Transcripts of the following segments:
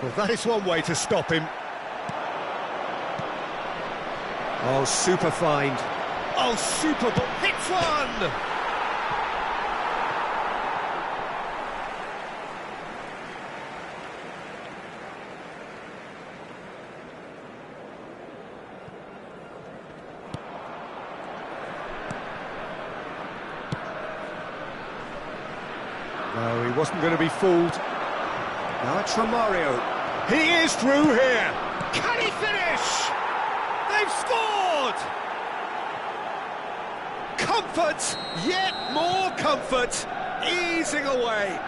Well, that is one way to stop him. Oh, super find. Oh, super ball. Hits one! No, he wasn't going to be fooled. Now it's Romario. He is through here. Can he finish? They've scored! Comfort, yet more comfort, easing away.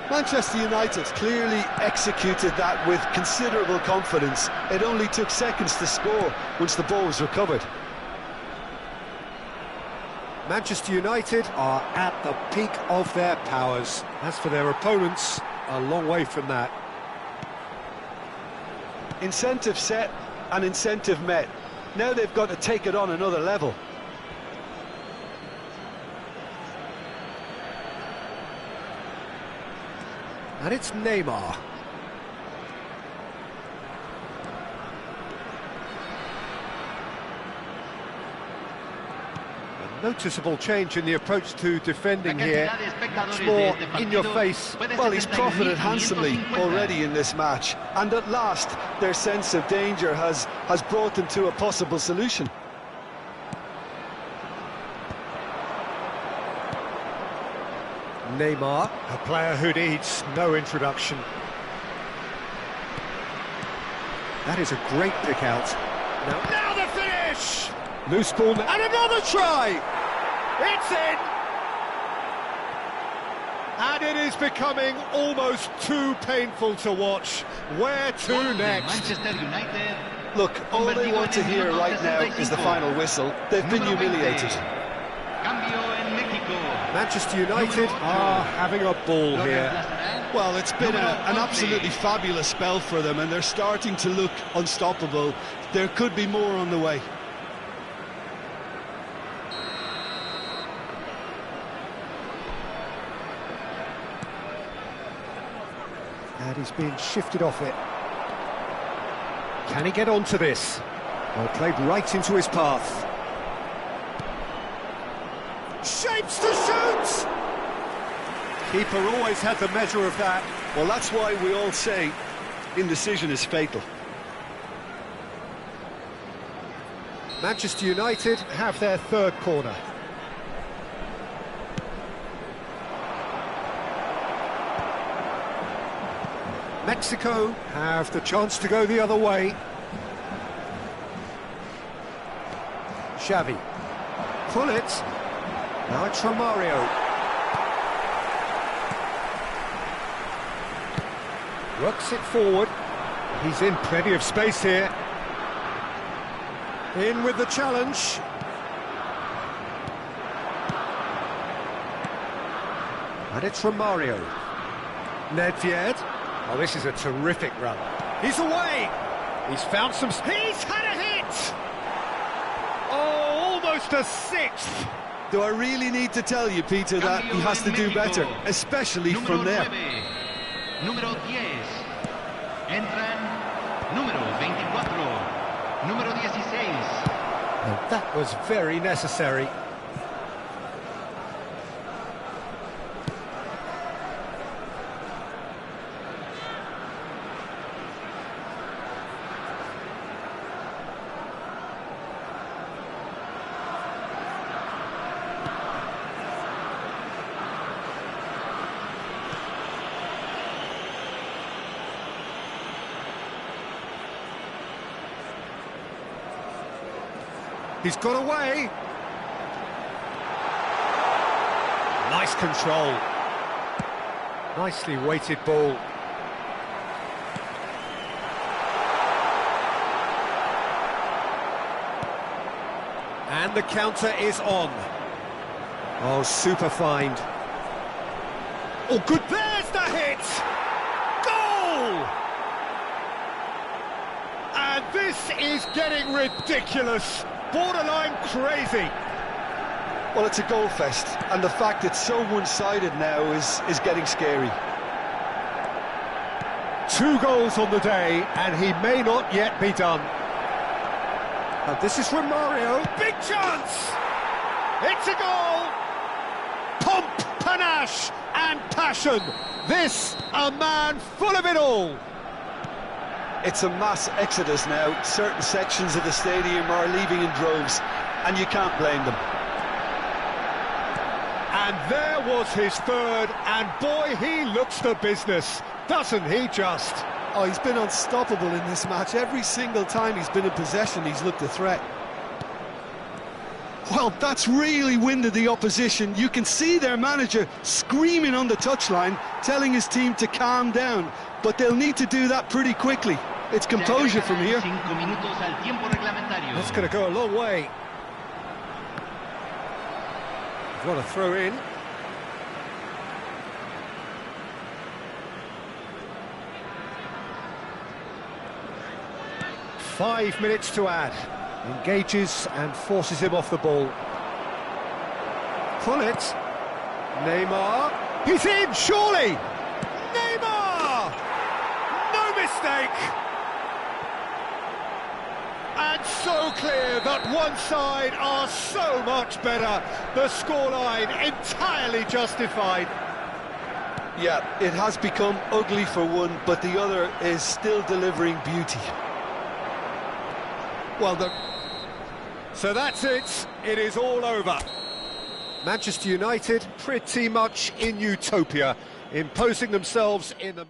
Manchester United clearly executed that with considerable confidence. It only took seconds to score once the ball was recovered. Manchester United are at the peak of their powers. As for their opponents, a long way from that. Incentive set and incentive met. Now they've got to take it on another level. And it's Neymar. Noticeable change in the approach to defending here. Much more in your face. Well, he's profited handsomely already in this match, and at last their sense of danger has brought them to a possible solution. Neymar, a player who needs no introduction. That is a great pick out. Now the finish! Loose ball, and another try! It's in! And it is becoming almost too painful to watch. Where to next? Manchester United. Look, all they want to hear right now is the final whistle. They've been humiliated. Manchester United are having a ball here. Well, it's been an absolutely fabulous spell for them, and they're starting to look unstoppable. There could be more on the way. And he's being shifted off it. Can he get onto this? Well, played right into his path. Shapes to shoot! Keeper always had the measure of that. Well, that's why we all say indecision is fatal. Manchester United have their third corner. Mexico have the chance to go the other way. Xavi. Pull it. Now it's Romario. Works it forward. He's in plenty of space here. In with the challenge. And it's Romario. Nedved. Oh, this is a terrific run. He's away. He's found some... He's had a hit! Oh, almost a sixth. Do I really need to tell you, Peter, that he has to do better, especially from there? Número 10. Entran número 24. Número 16. And that was very necessary. He's got away. Nice control. Nicely weighted ball. And the counter is on. Oh, super find. Oh, good. There's the hit! Goal! And this is getting ridiculous. Borderline crazy. Well, it's a goal fest, and the fact it's so one-sided now is getting scary. 2 goals on the day, and he may not yet be done. And this is from Mario. Big chance! It's a goal! Pomp, panache, and passion. This, a man full of it all. It's a mass exodus now. Certain sections of the stadium are leaving in droves, and you can't blame them. And there was his third, and boy, he looks the business, doesn't he just? Oh, he's been unstoppable in this match. Every single time he's been in possession, he's looked a threat. Well, that's really winded the opposition. You can see their manager screaming on the touchline, telling his team to calm down. But they'll need to do that pretty quickly. It's composure from here. That's going to go a long way. What a throw in. Five minutes to add. Engages and forces him off the ball. Pull it. Neymar. He's in, surely! Neymar! No mistake! And so clear that one side are so much better. The scoreline entirely justified. Yeah, it has become ugly for one, but the other is still delivering beauty. Well, so that's it. It is all over. Manchester United pretty much in utopia, imposing themselves in the...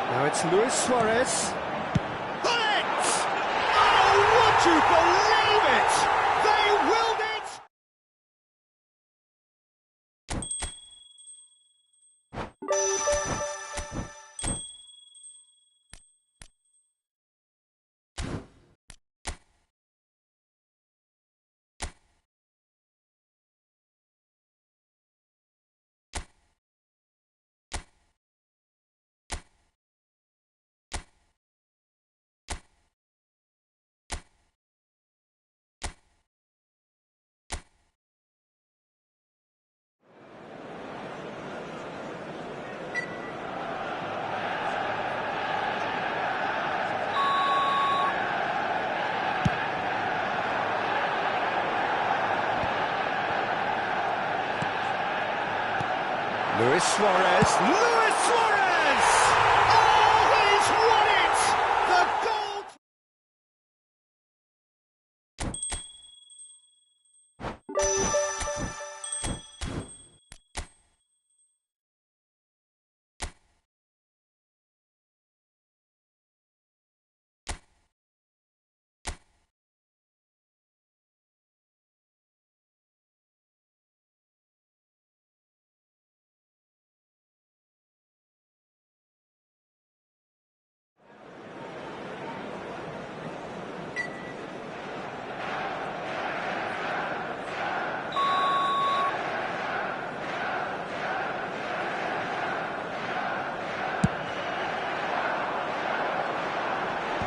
Now it's Luis Suarez. Pull it! Oh, would you believe it? They willed it! Luis Suarez. Luis Suarez! Oh, he's won it! The goal!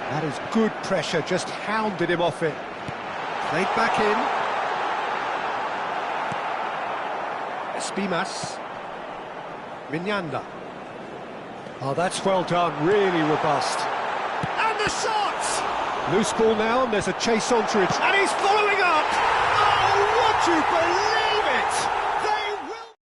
That is good pressure, just hounded him off it. Played back in. Espimas. Minyanda. Oh, that's well done, really robust. And the shot! Loose ball now, and there's a chase on to it. And he's following up! Oh, would you believe it? They will...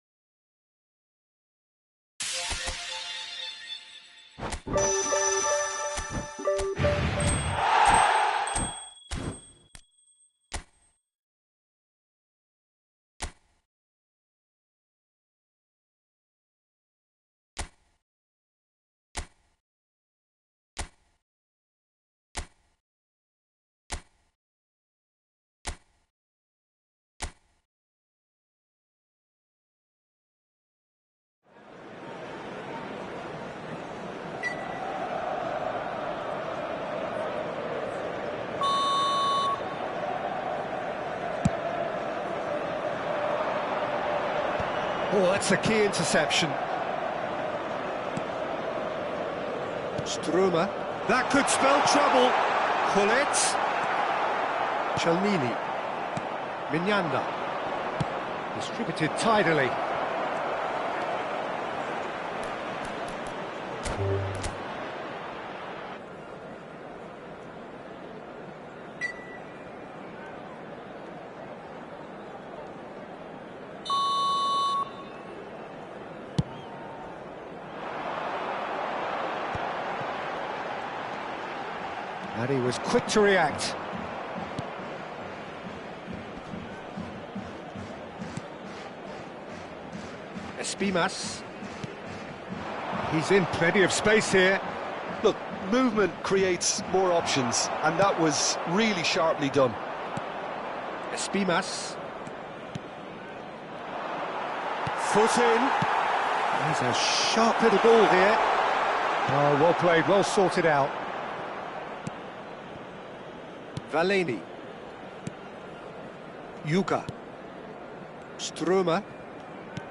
Oh, that's a key interception. Struma. That could spell trouble. Hullet. Chelnini. Mignanda. Distributed tidily. And he was quick to react. Espimas. He's in plenty of space here. Look, movement creates more options, and that was really sharply done. Espimas. Foot in. He's a sharp little ball here. Oh, well played, well sorted out. Valeni. Yuka. Struma.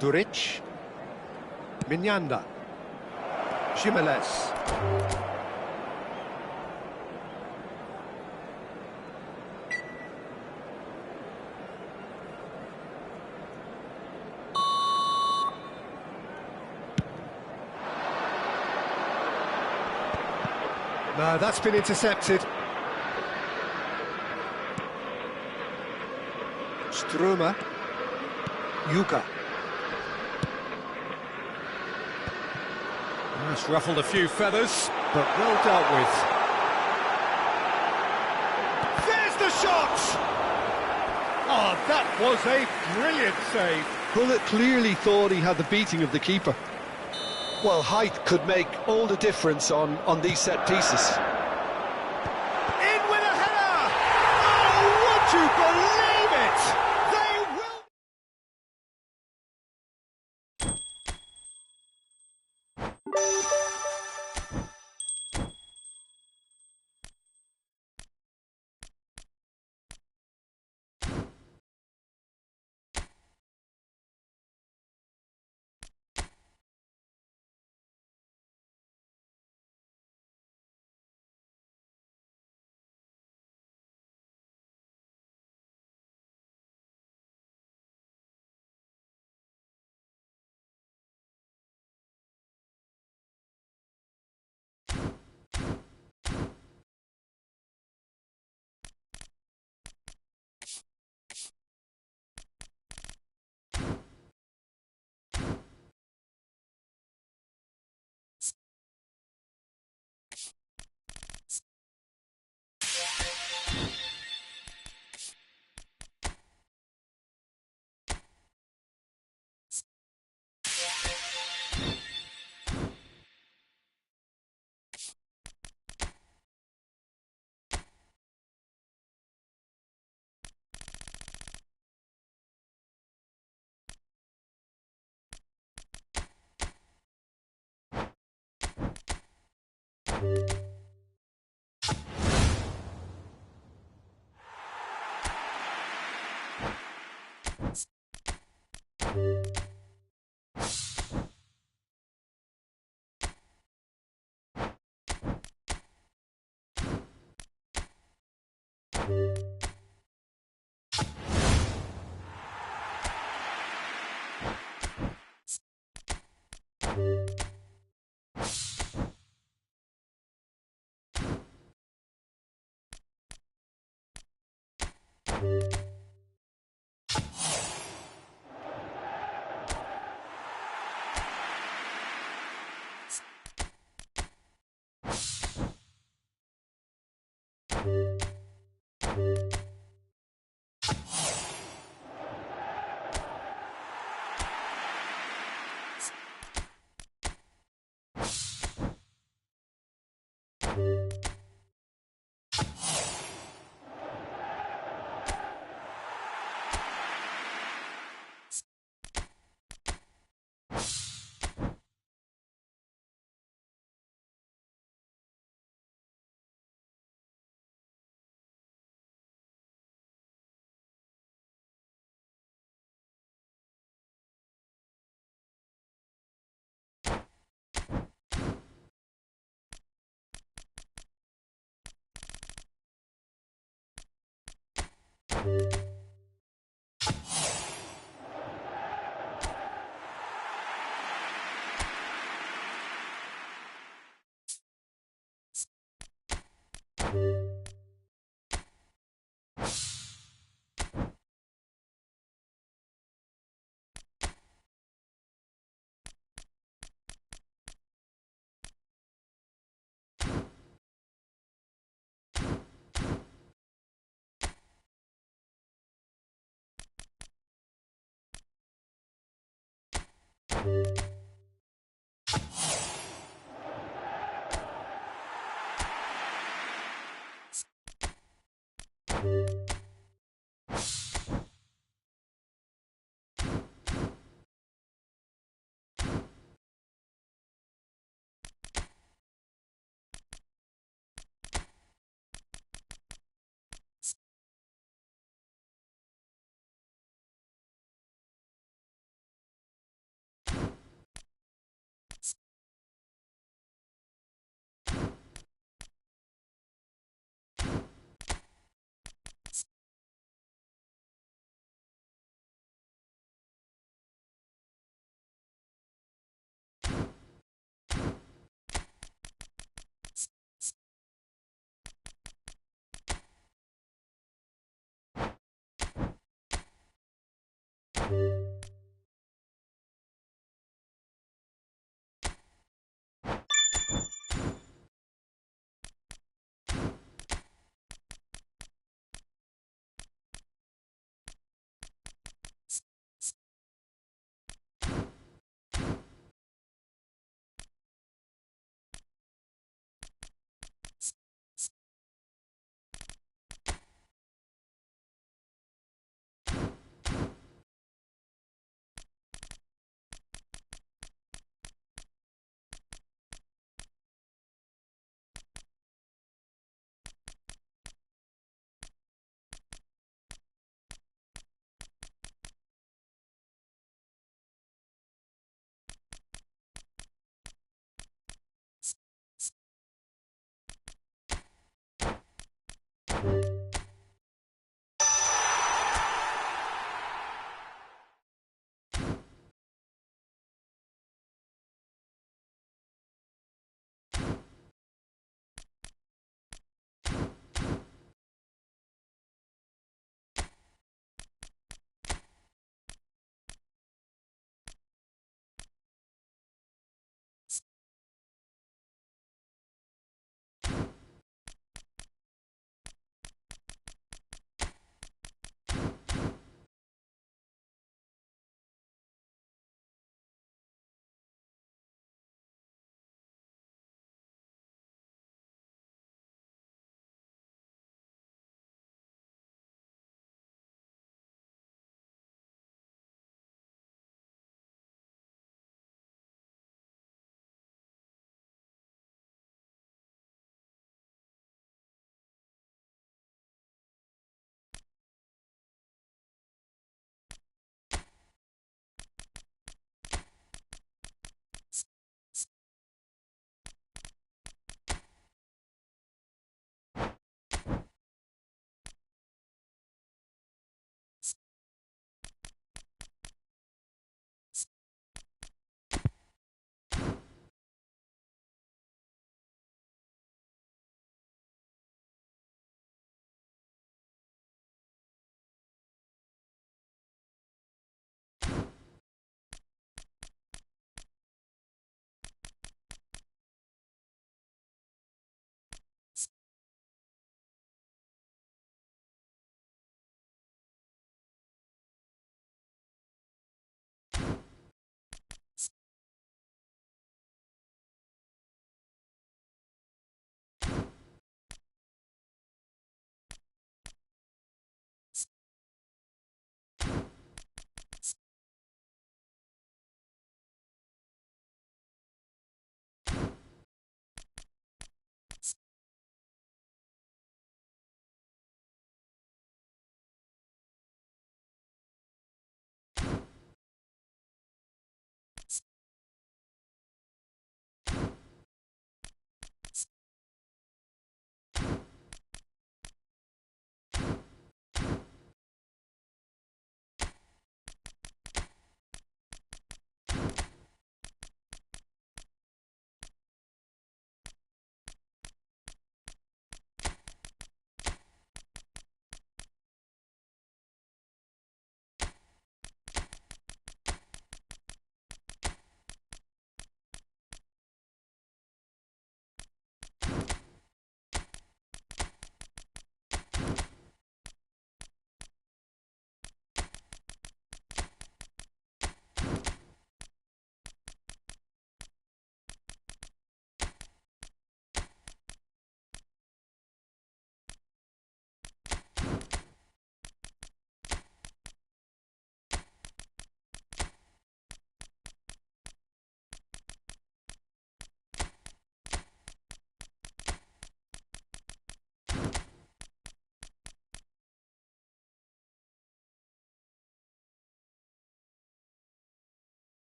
Duric. Mignanda. Jimenez. No, that's been intercepted. Struma. Yuka. That's ruffled a few feathers, but well dealt with. There's the shot! Oh, that was a brilliant save. Bullet clearly thought he had the beating of the keeper. Well, height could make all the difference on these set pieces. In with a header! Oh, would you believe it? They will...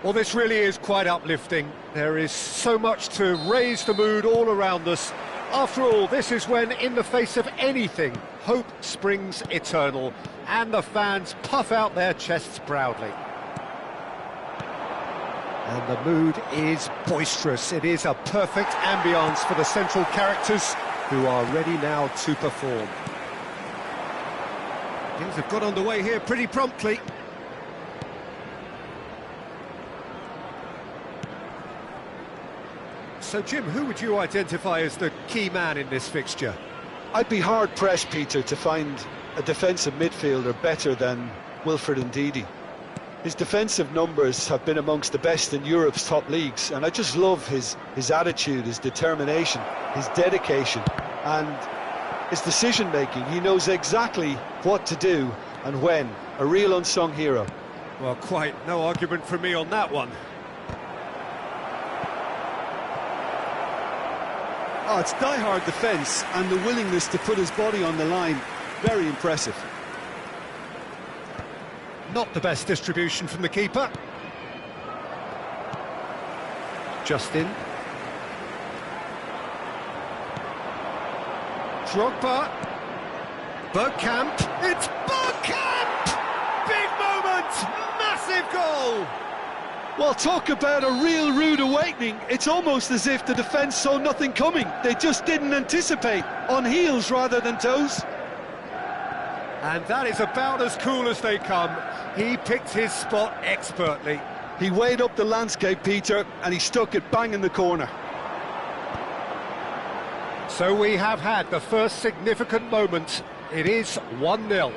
Well, this really is quite uplifting. There is so much to raise the mood all around us. After all, this is when, in the face of anything, hope springs eternal, and the fans puff out their chests proudly. And the mood is boisterous. It is a perfect ambience for the central characters, who are ready now to perform. Things have got underway here pretty promptly. So, Jim, who would you identify as the key man in this fixture? I'd be hard-pressed, Peter, to find a defensive midfielder better than Wilfred Ndidi. His defensive numbers have been amongst the best in Europe's top leagues, and I just love his attitude, his determination, his dedication, and his decision-making. He knows exactly what to do and when. A real unsung hero. Well, quite no argument from me on that one. Oh, it's die-hard defence and the willingness to put his body on the line. Very impressive. Not the best distribution from the keeper. Justin. Drogba. Bergkamp. It's Bergkamp! Big moment! Massive goal! Well, talk about a real rude awakening. It's almost as if the defence saw nothing coming. They just didn't anticipate, on heels rather than toes. And that is about as cool as they come. He picked his spot expertly. He weighed up the landscape, Peter, and he stuck it bang in the corner. So we have had the first significant moment. It is 1-0.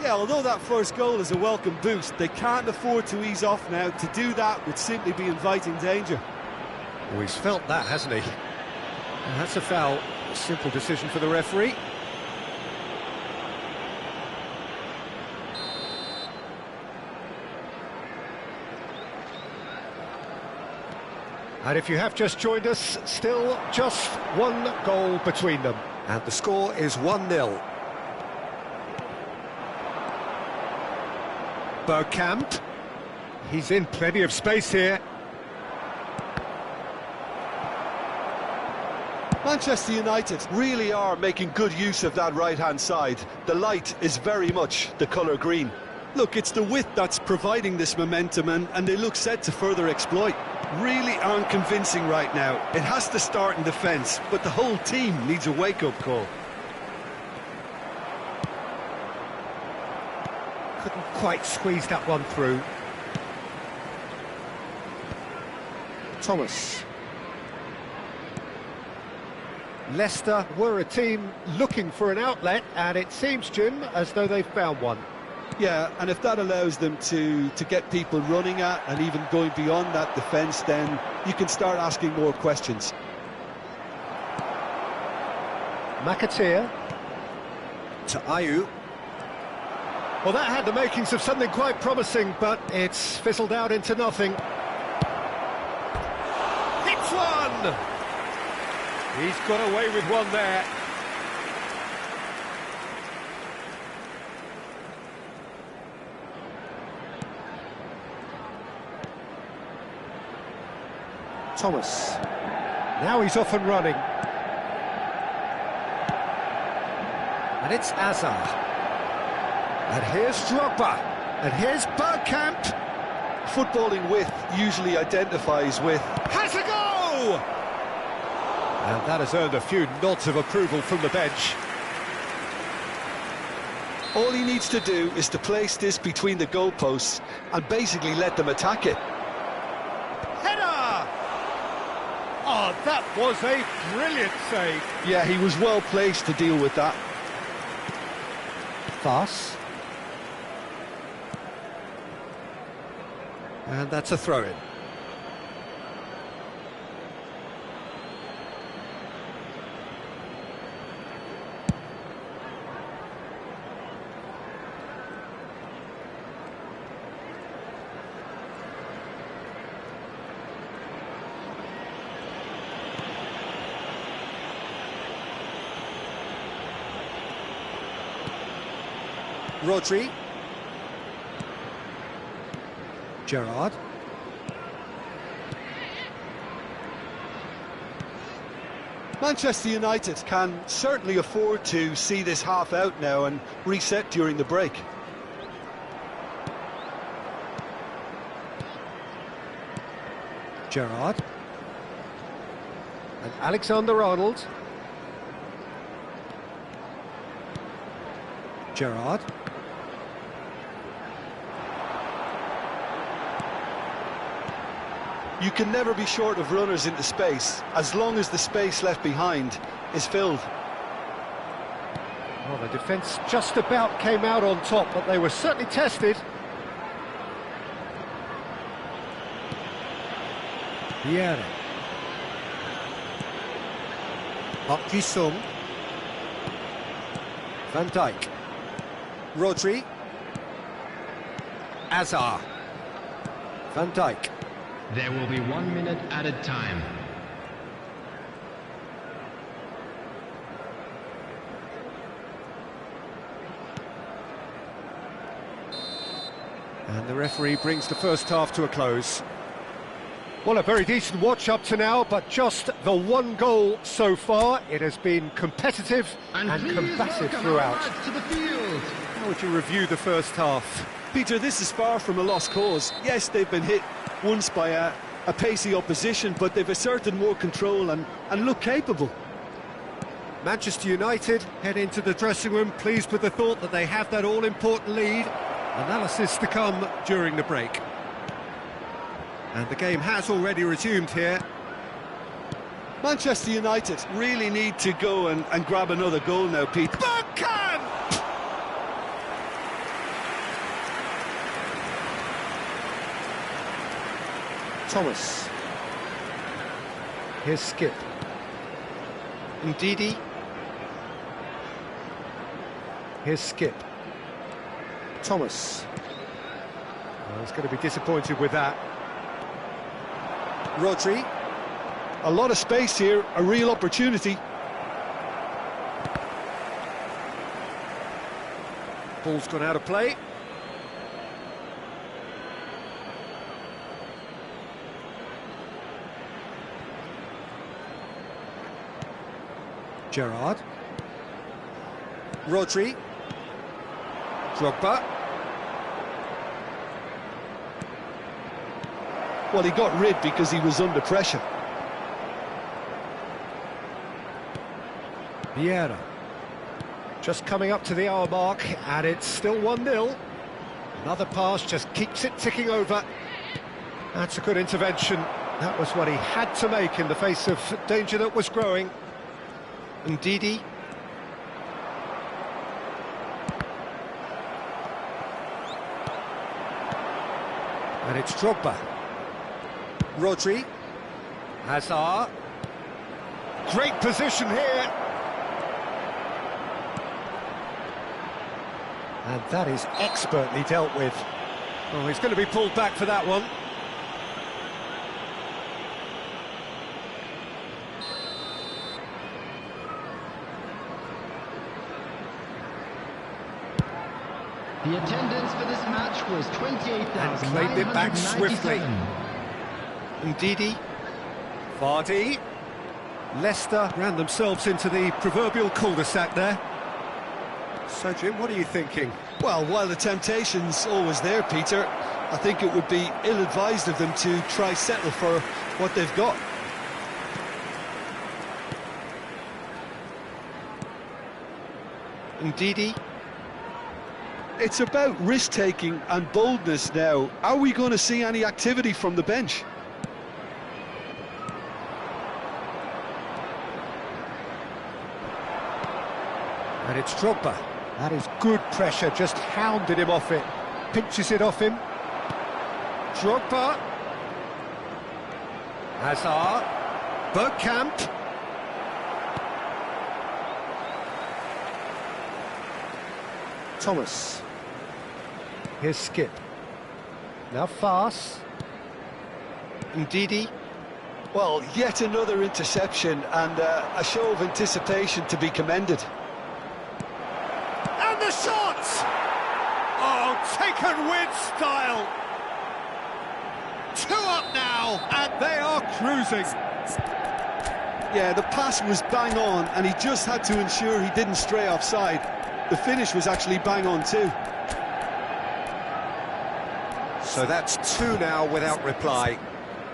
Yeah, although that first goal is a welcome boost, they can't afford to ease off now. To do that would simply be inviting danger. Oh, he's felt that, hasn't he? And that's a foul. A simple decision for the referee. And if you have just joined us, still just one goal between them. And the score is 1-0. Bergkamp. He's in plenty of space here. Manchester United really are making good use of that right-hand side. The light is very much the colour green. Look, it's the width that's providing this momentum, and they look set to further exploit. Really aren't convincing right now. It has to start in defence, but the whole team needs a wake-up call. Couldn't quite squeeze that one through. Thomas. Leicester were a team looking for an outlet, and it seems, Jim, as though they've found one. Yeah, and if that allows them to get people running at and even going beyond that defence, then you can start asking more questions. McAteer to Ayew. Well, that had the makings of something quite promising, but it's fizzled out into nothing. Hits one! He's got away with one there. Thomas. Now he's off and running. And it's Hazard. And here's Drogba. And here's Bergkamp. Footballing with usually identifies with... Has a go! And that has earned a few nods of approval from the bench. All he needs to do is to place this between the goalposts and basically let them attack it. Header! Oh, that was a brilliant save. Yeah, he was well placed to deal with that. Pass. And that's a throw-in. Rodri. Gerrard. Manchester United can certainly afford to see this half out now and reset during the break. Gerrard. And Alexander-Arnold. Gerrard. You can never be short of runners into space, as long as the space left behind is filled. Well, the defence just about came out on top, but they were certainly tested. Vieira. Park Ji-sung. Van Dijk. Rodri. Hazard. Van Dijk. There will be 1 minute added time. And the referee brings the first half to a close. Well, a very decent watch up to now, but just the one goal so far. It has been competitive and combative throughout. To the field. How would you review the first half? Peter, this is far from a lost cause. Yes, they've been hit once by a pacey opposition, but they've asserted more control and look capable. Manchester United head into the dressing room pleased with the thought that they have that all-important lead. Analysis to come during the break. And the game has already resumed here. Manchester United really need to go and grab another goal now, Pete. Bergkamp! Thomas. Here's Skip. Ndidi. Here's Skip. Thomas. Well, he's going to be disappointed with that. Rodri. A lot of space here, a real opportunity. Ball's gone out of play. Gerrard. Rodri. Drogba. Well, he got rid because he was under pressure. Vieira. Just coming up to the hour mark, and it's still 1-0. Another pass just keeps it ticking over. That's a good intervention. That was what he had to make in the face of danger that was growing. Ndidi. And it's Drogba. Rodri. Hazard. Great position here. And that is expertly dealt with. Oh, he's going to be pulled back for that one. The attendance for this match was 28,997. Claimed it back swiftly. Ndidi. Vardy. Leicester ran themselves into the proverbial cul-de-sac there. So, Jim, what are you thinking? Well, while the temptation's always there, Peter, I think it would be ill-advised of them to try settle for what they've got. Ndidi. It's about risk-taking and boldness now. Are we going to see any activity from the bench? And it's Drogba. That is good pressure, just hounded him off it. Pinches it off him. Drogba. Hazard. Bergkamp. Thomas. Here's Skip. Now Fast. Ndidi. Well, yet another interception and a show of anticipation to be commended. And the shot! Oh, taken with style. 2 up now, and they are cruising. Yeah, the pass was bang on, and he just had to ensure he didn't stray offside. The finish was actually bang on too. So that's 2 now without reply.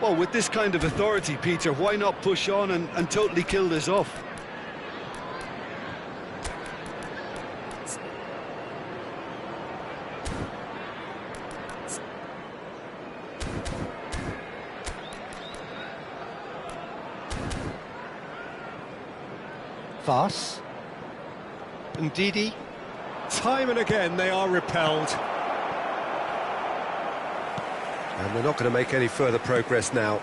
Well, with this kind of authority, Peter, why not push on and totally kill this off? Fast. Ndidi. Time and again they are repelled. And they're not going to make any further progress now.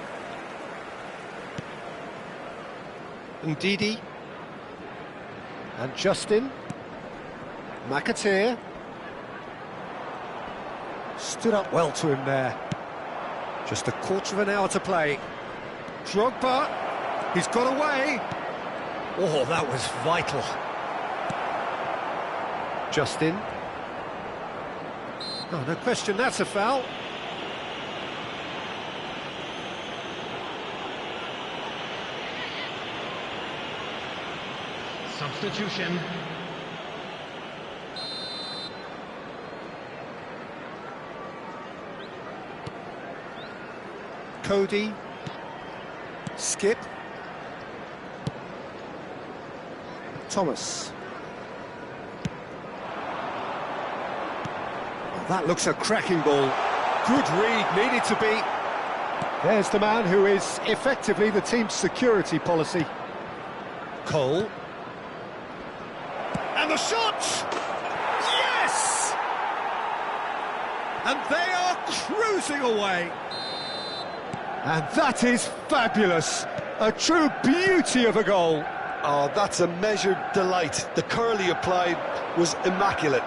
Ndidi. And Justin. McAteer. Stood up well to him there. Just a quarter of an hour to play. Drogba, he's got away. Oh, that was vital. Justin. Oh, no question, that's a foul. Substitution. Cody. Skip. Thomas. Oh, that looks a cracking ball. Good read, needed to be. There's the man who is effectively the team's security policy. Cole. And the shot! Yes! And they are cruising away. And that is fabulous. A true beauty of a goal. Oh, that's a measured delight. The curl he applied was immaculate.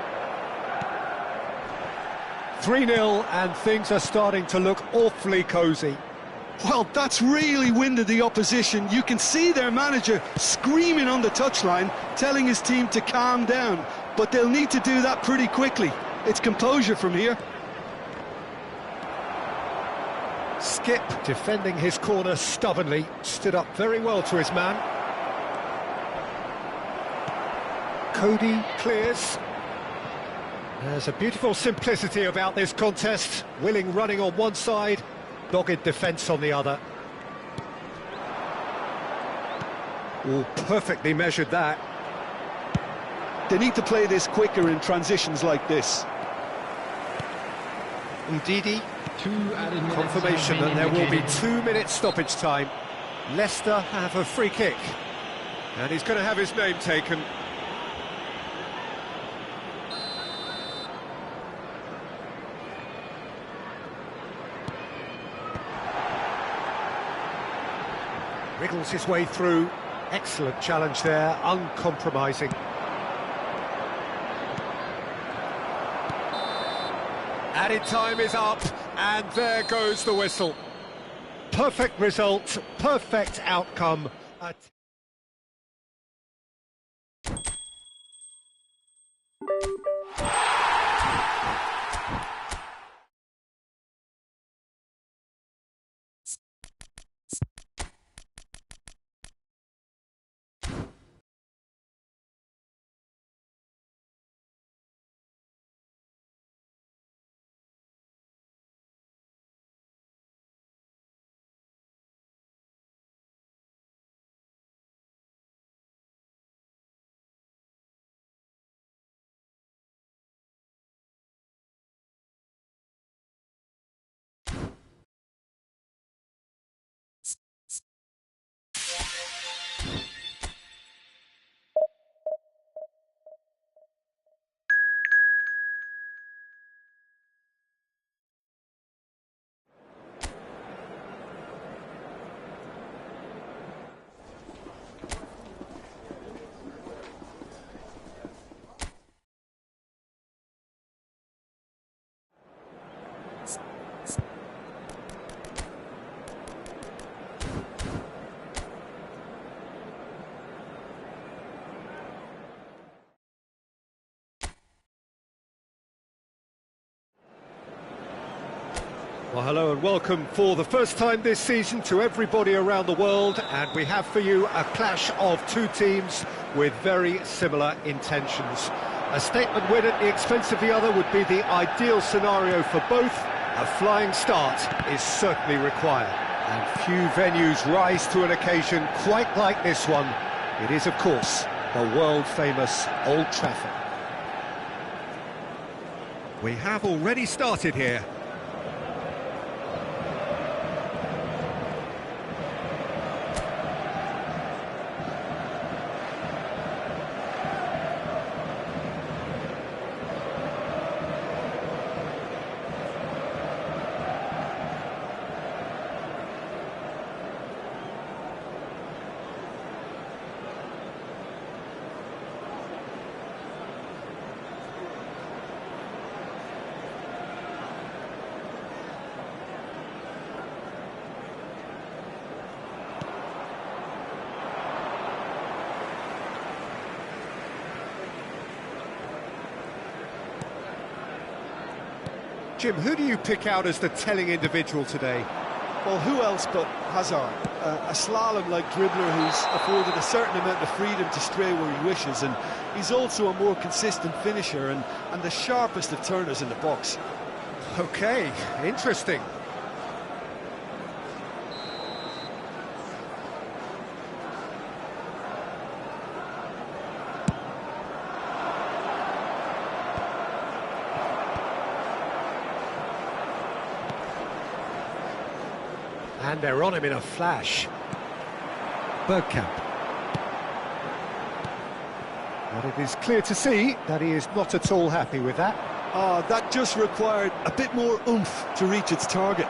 3-0, and things are starting to look awfully cosy. Well, that's really winded the opposition. You can see their manager screaming on the touchline, telling his team to calm down. But they'll need to do that pretty quickly. It's composure from here. Skip, defending his corner stubbornly, stood up very well to his man. Cody clears. There's a beautiful simplicity about this contest. Willing running on one side, dogged defence on the other. Oh, perfectly measured that. They need to play this quicker in transitions like this. Ndidi. 2 added minutes. Confirmation that there will be 2 minutes stoppage time. Leicester have a free kick. And he's going to have his name taken. Wriggles his way through. Excellent challenge there, uncompromising. Added time is up, and there goes the whistle. Perfect result, perfect outcome. Well, hello and welcome for the first time this season to everybody around the world, and we have for you a clash of two teams with very similar intentions. A statement win at the expense of the other would be the ideal scenario for both. A flying start is certainly required, and few venues rise to an occasion quite like this one. It is, of course, the world-famous Old Trafford. We have already started here. Jim, who do you pick out as the telling individual today? Well, who else but Hazard? A slalom-like dribbler who's afforded a certain amount of freedom to stray where he wishes, and he's also a more consistent finisher and the sharpest of turners in the box. Okay, interesting. And they're on him in a flash. Bergkamp. But it is clear to see that he is not at all happy with that. That just required a bit more oomph to reach its target.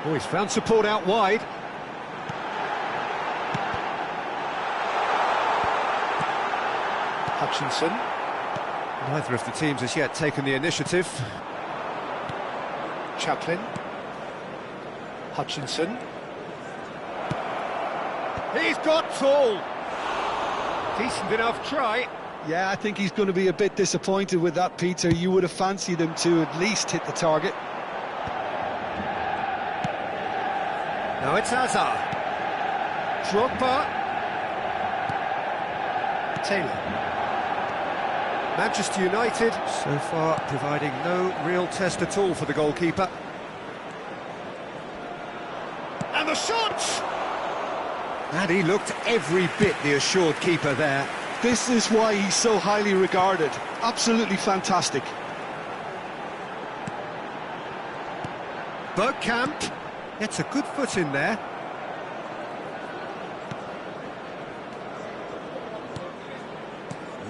Oh, he's found support out wide. Hutchinson. Neither of the teams has yet taken the initiative. Chaplin. Hutchinson. He's got tall. Decent enough try. Yeah, I think he's going to be a bit disappointed with that, Peter. You would have fancied him to at least hit the target. Now it's Hazard. Drogba. Taylor. Manchester United, so far, providing no real test at all for the goalkeeper. And the shot! And he looked every bit the assured keeper there. This is why he's so highly regarded. Absolutely fantastic. Bergkamp gets a good foot in there.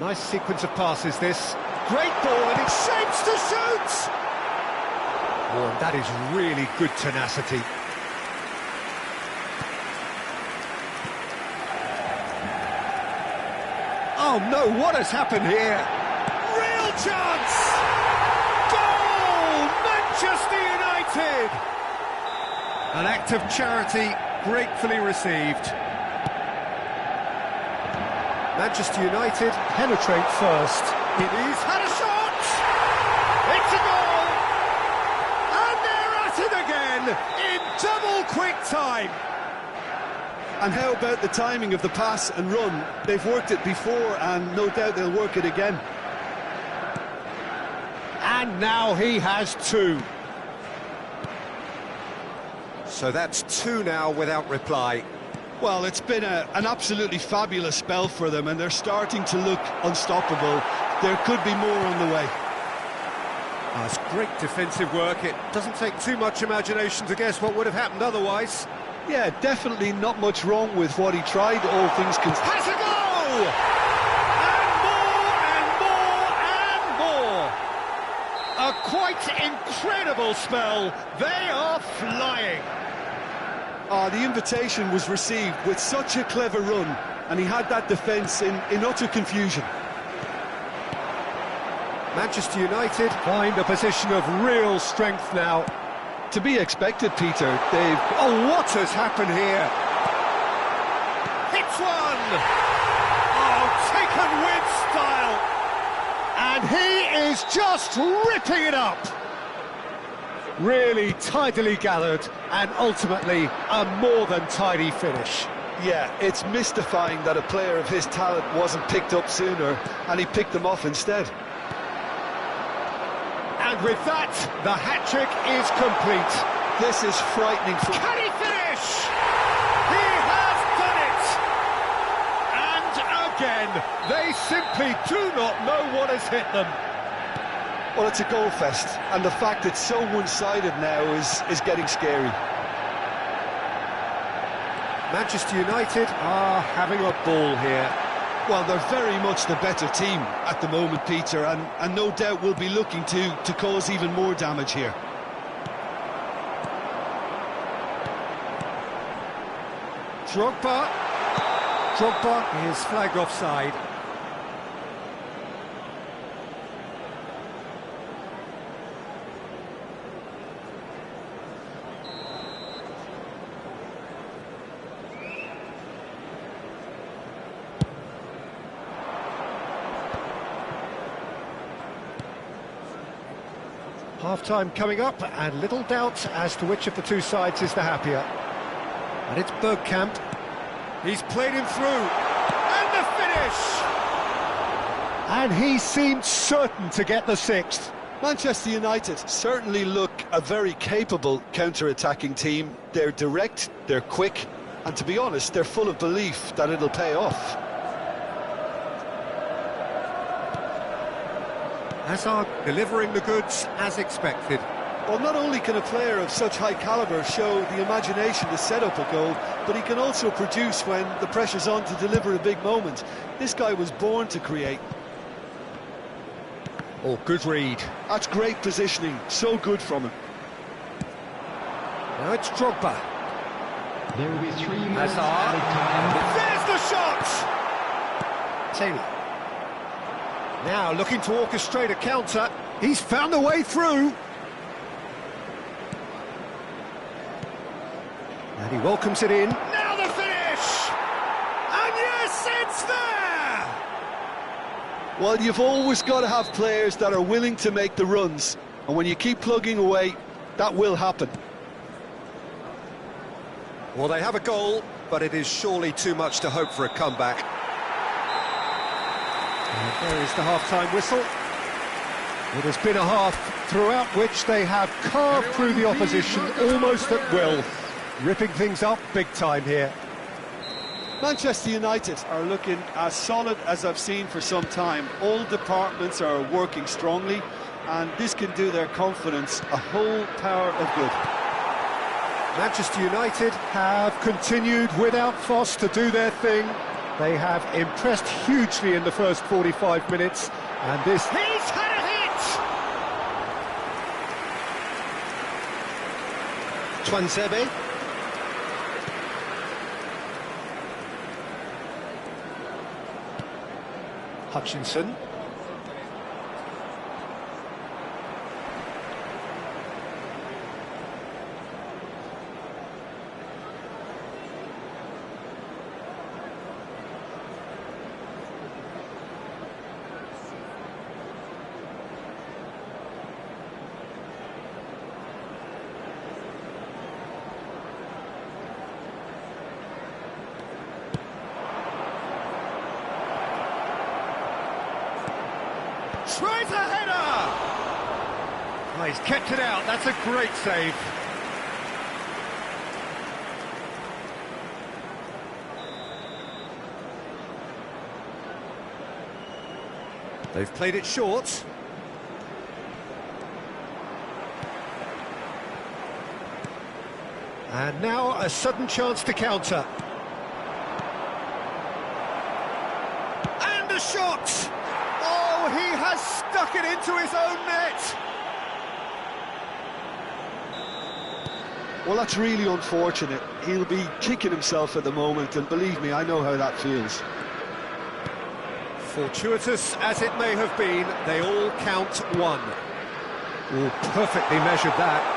Nice sequence of passes, this. Great ball, and it shapes to shoot! Oh, and that is really good tenacity. Oh no, what has happened here? Real chance! Goal! Manchester United! An act of charity gratefully received. Manchester United penetrate first. He's had a shot! It's a goal! And they're at it again in double quick time. And how about the timing of the pass and run? They've worked it before, and no doubt they'll work it again. And now he has two. So that's two now without reply. Well, it's been an absolutely fabulous spell for them, and they're starting to look unstoppable. There could be more on the way. That's great defensive work. It doesn't take too much imagination to guess what would have happened otherwise. Yeah, definitely not much wrong with what he tried, all things considered. Has a go! And more, and more, and more! A quite incredible spell. They are flying. The invitation was received with such a clever run, and he had that defence in utter confusion. Manchester United find a position of real strength now. To be expected, Peter. They've... Oh, what has happened here? Hits one! Oh, taken with style! And he is just ripping it up! Really tidily gathered, and ultimately a more than tidy finish. Yeah, it's mystifying that a player of his talent wasn't picked up sooner, and he picked them off instead. And with that, the hat-trick is complete. This is frightening for... Can he finish? He has done it! And again, they simply do not know what has hit them. Well, it's a goal fest, and the fact it's so one-sided now is getting scary. Manchester United are having a ball here. Well, they're very much the better team at the moment, Peter, and no doubt will be looking to cause even more damage here. Drogba is flagged offside. Half-time coming up, and little doubt as to which of the two sides is the happier. And it's Bergkamp. He's played him through. And the finish! And he seemed certain to get the sixth. Manchester United certainly look a very capable counter-attacking team. They're direct, they're quick, and to be honest, they're full of belief that it'll pay off. Hazard delivering the goods as expected. Well, not only can a player of such high calibre show the imagination to set up a goal, but he can also produce when the pressure's on to deliver a big moment. This guy was born to create. Oh, good read. That's great positioning, so good from him. Now it's Drogba. There will be 3 minutes Hazard. added There's the shot! Taylor. Now looking to orchestrate a counter. He's found a way through. And he welcomes it in. Now the finish! And yes, it's there! Well, you've always got to have players that are willing to make the runs, and when you keep plugging away, that will happen. Well, they have a goal, but it is surely too much to hope for a comeback. And there is the half-time whistle. It has been a half throughout which they have carved through the opposition almost at will, ripping things up big time here. Manchester United are looking as solid as I've seen for some time. All departments are working strongly, and this can do their confidence a whole power of good. Manchester United have continued without fuss to do their thing. They have impressed hugely in the first 45 minutes, and this... He's had a hit! Twansebe. Hutchinson. Tries a header! Oh, he's kept it out, that's a great save. They've played it short. And now a sudden chance to counter. And a shot! Oh, he has stuck it into his own net! Well, that's really unfortunate. He'll be kicking himself at the moment, and believe me, I know how that feels. Fortuitous as it may have been, they all count one. Oh, perfectly measured that.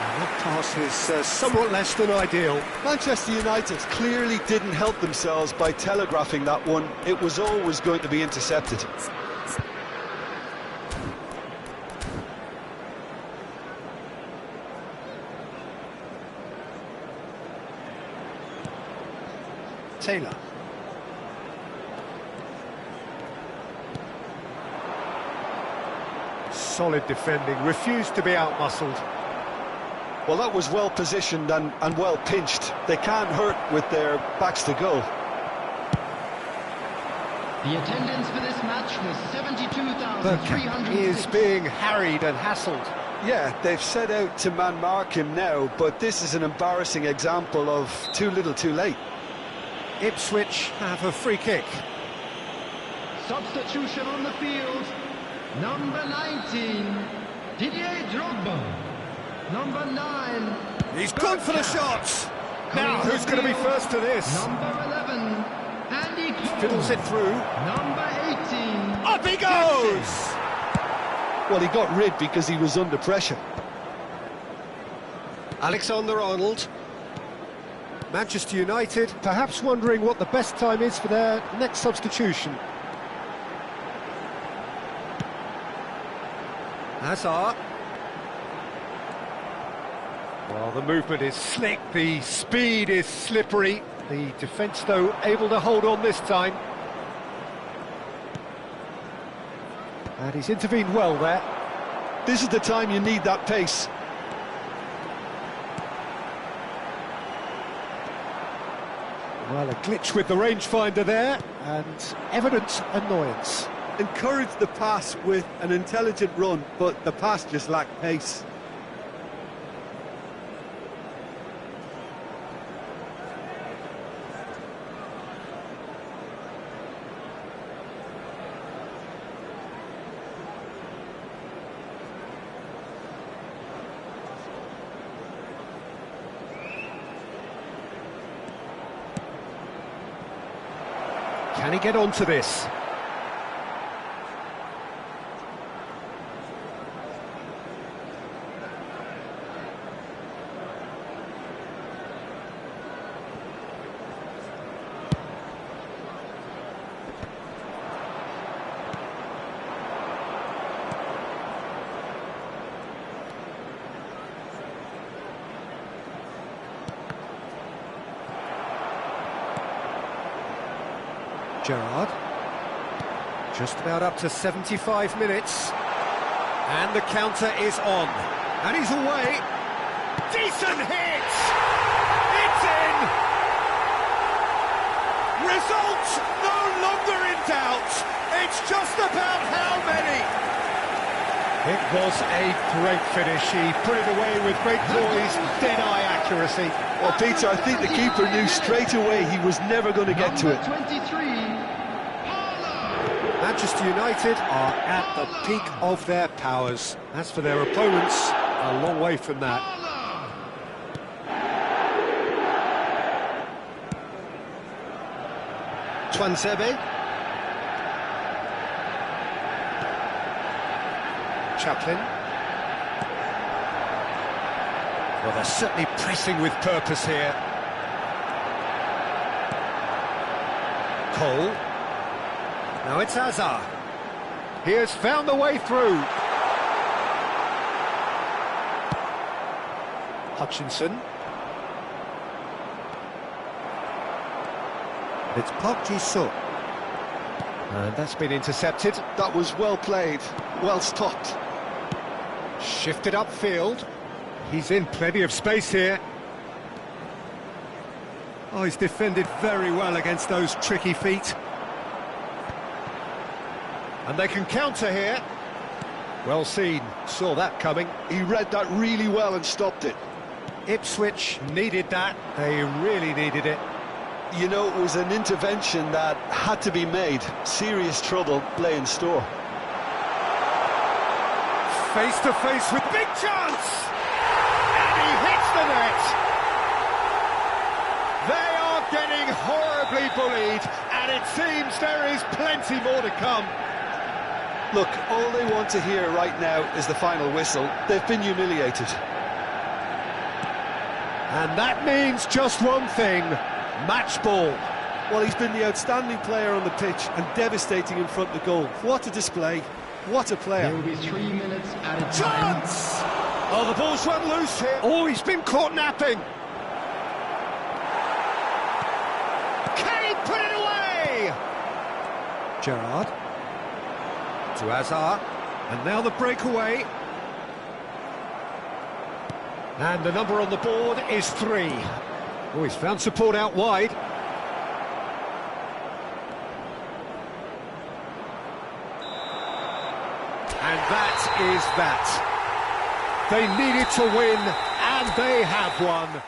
And that pass is somewhat less than ideal. Manchester United clearly didn't help themselves by telegraphing that one. It was always going to be intercepted. Taylor. Solid defending, refused to be outmuscled. Well, that was well positioned and well pinched. They can't hurt with their backs to goal. The attendance for this match was 72,300. He is being harried and hassled. Yeah, they've set out to man-mark him now, but this is an embarrassing example of too little too late. Ipswich have a free kick. Substitution on the field. Number 19, Didier Drogba. Number 9. He's gone for the shots. Now, who's going to be first to this? Number 11, Andy Cole. Fiddles it through. Number 18. Up he goes! Well, he got rid because he was under pressure. Alexander-Arnold. Manchester United perhaps wondering what the best time is for their next substitution. Hazard. Well, the movement is slick, the speed is slippery. The defence, though, able to hold on this time. And he's intervened well there. This is the time you need that pace. Well, a glitch with the rangefinder there, and evident annoyance. Encourage the pass with an intelligent run, but the pass just lacked pace. Can he get onto this? Gerrard, just about up to 75 minutes, and the counter is on, and he's away. Decent hit! It's in! Result no longer in doubt, it's just about how many. It was a great finish. He put it away with great poise, dead-eye accuracy. Well, Peter, I think the keeper knew straight away he was never going to get to it. 23. Manchester United are at the peak of their powers. As for their opponents, a long way from that. Tuanzebe. Chaplin. Well, they're certainly pressing with purpose here. Cole. Now it's Hazard. He has found the way through. Hutchinson. It's Park Ji-suk. And that's been intercepted. That was well played, well stopped. Shifted upfield. He's in plenty of space here. Oh, he's defended very well against those tricky feet. And they can counter here. Well seen, saw that coming. He read that really well and stopped it. Ipswich needed that, they really needed it. You know, it was an intervention that had to be made. Serious trouble lay in store. Face to face with Big chance! And he hits the net! They are getting horribly bullied, and it seems there is plenty more to come. Look, all they want to hear right now is the final whistle. They've been humiliated. And that means just one thing, match ball. Well, he's been the outstanding player on the pitch and devastating in front of the goal. What a display, what a player. There will be 3 minutes at a time. Chance! Oh, the ball's run loose here. Oh, he's been caught napping. Can he put it away? Gerrard. To Hazard. And now the breakaway. And the number on the board is 3. Oh, he's found support out wide. And that is that. They needed to win, and they have won.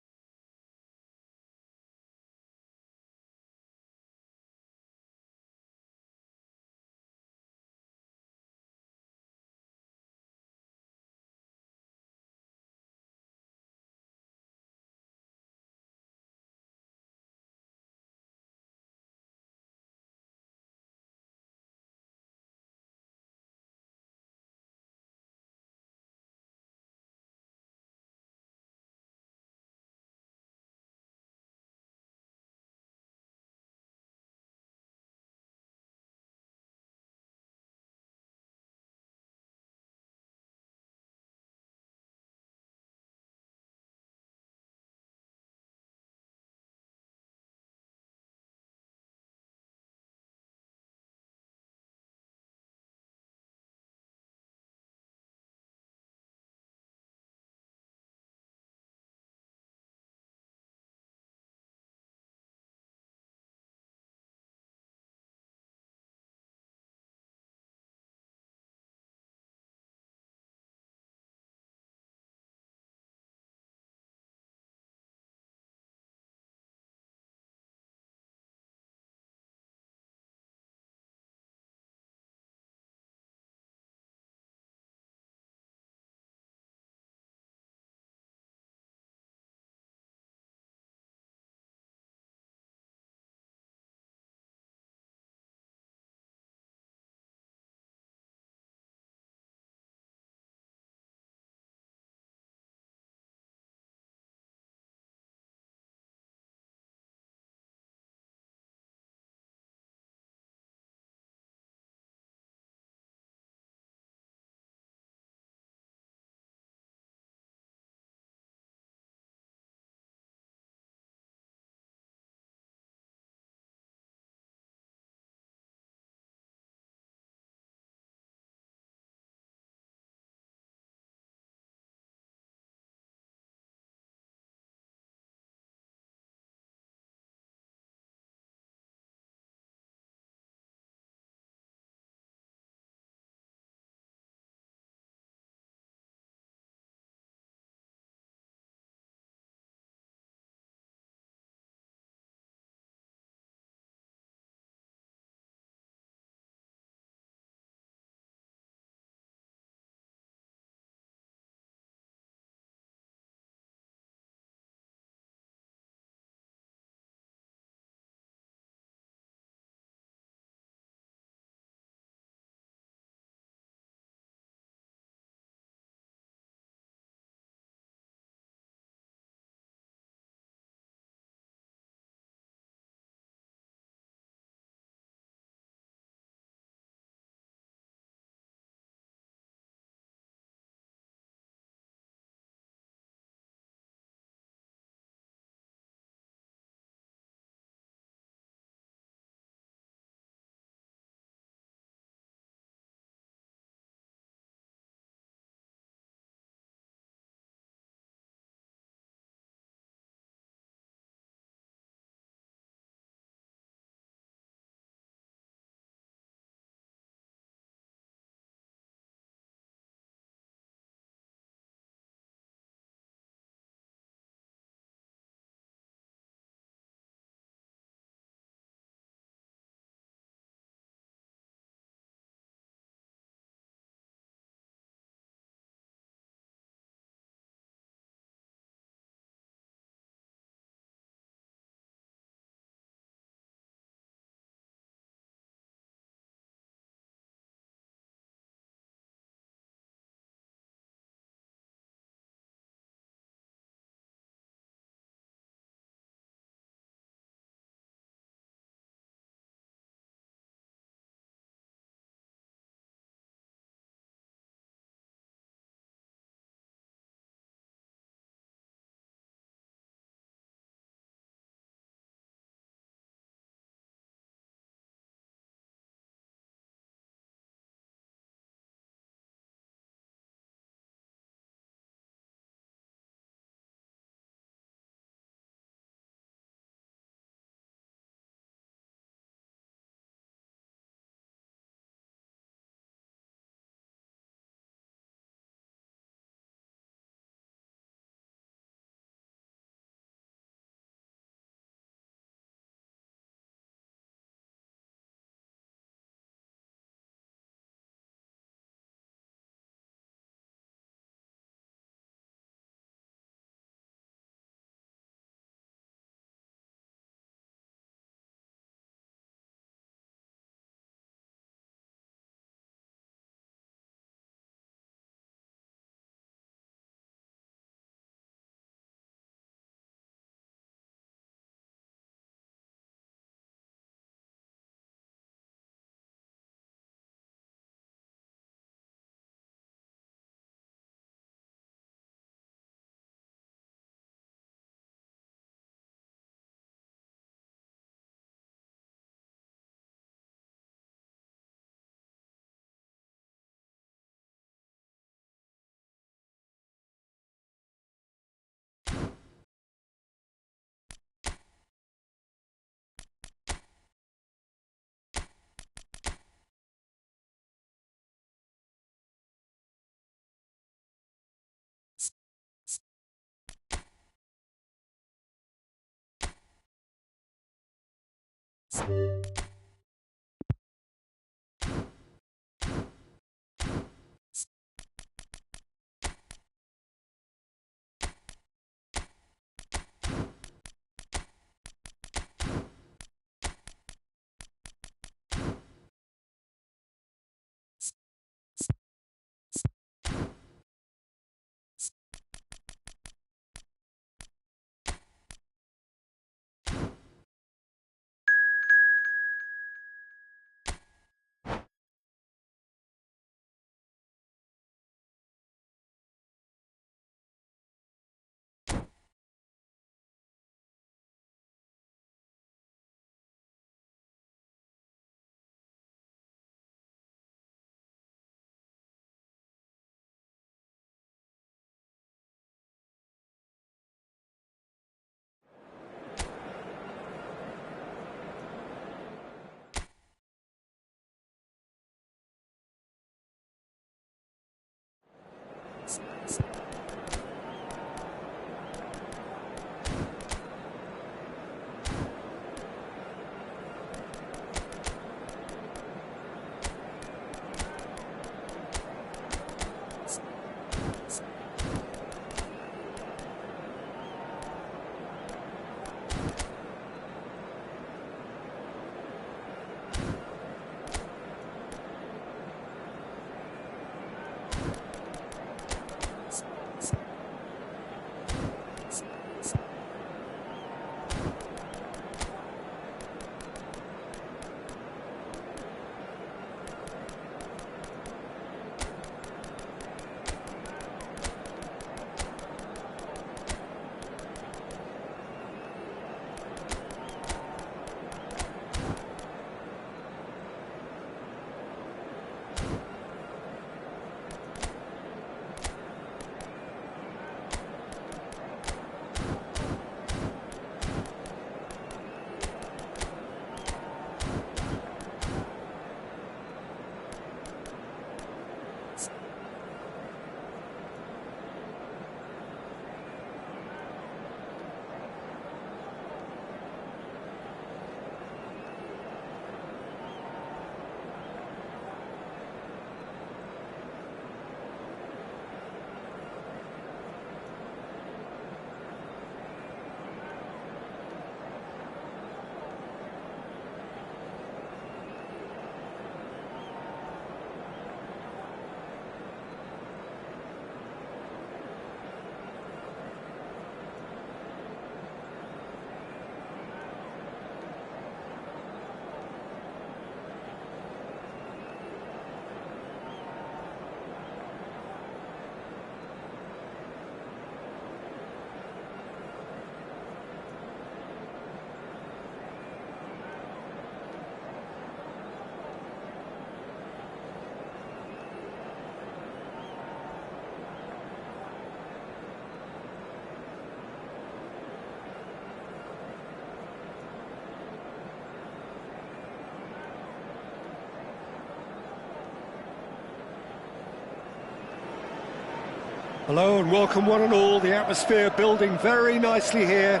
Hello and welcome one and all. The atmosphere building very nicely here.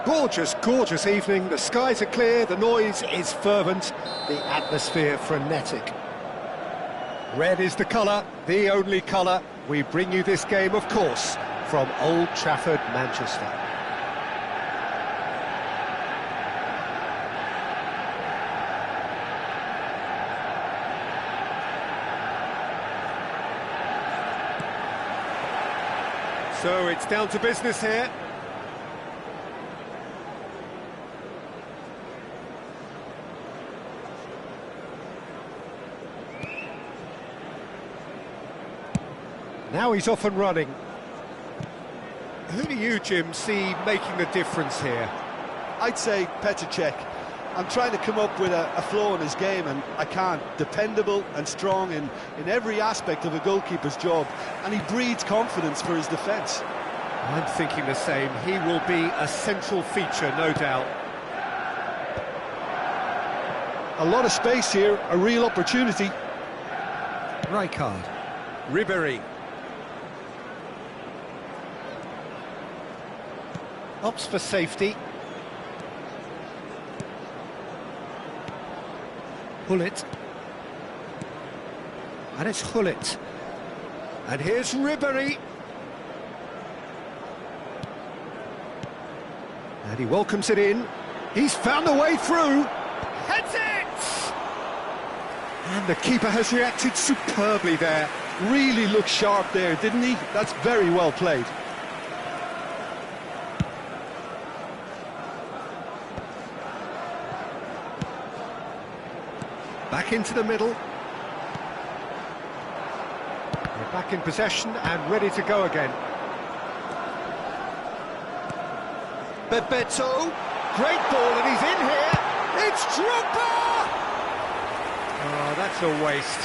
Gorgeous, gorgeous evening. The skies are clear, the noise is fervent, the atmosphere frenetic. Red is the colour, the only colour. We bring you this game, of course, from Old Trafford, Manchester. So it's down to business here. Now he's off and running. Who do you, Jim, see making the difference here? I'd say Petr Cech. I'm trying to come up with a flow in his game, and I can't. Dependable and strong in every aspect of a goalkeeper's job, and he breeds confidence for his defence. I'm thinking the same. He will be a central feature, no doubt. A lot of space here, a real opportunity. Rijkaard. Ribéry. Opts for safety. Hullet. And it's Hullet. And here's Ribery. And he welcomes it in. He's found the way through. Heads it! And the keeper has reacted superbly there. Really looked sharp there, didn't he? That's very well played. Back into the middle. We're back in possession and ready to go again. Bebeto. Great ball and he's in here. It's Drogba! Oh, that's a waste.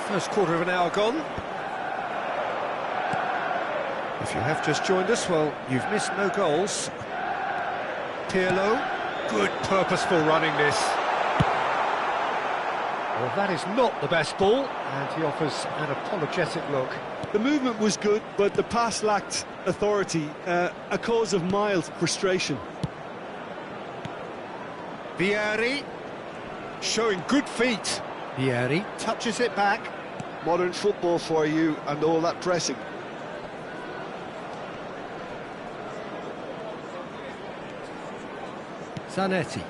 First quarter of an hour gone. If you have just joined us, well, you've missed no goals. Pirlo, good purposeful running this. Well, that is not the best ball, and he offers an apologetic look. The movement was good, but the pass lacked authority, a cause of mild frustration. Vieri, showing good feet. Vieri touches it back. Modern football for you, and all that pressing. Zanetti.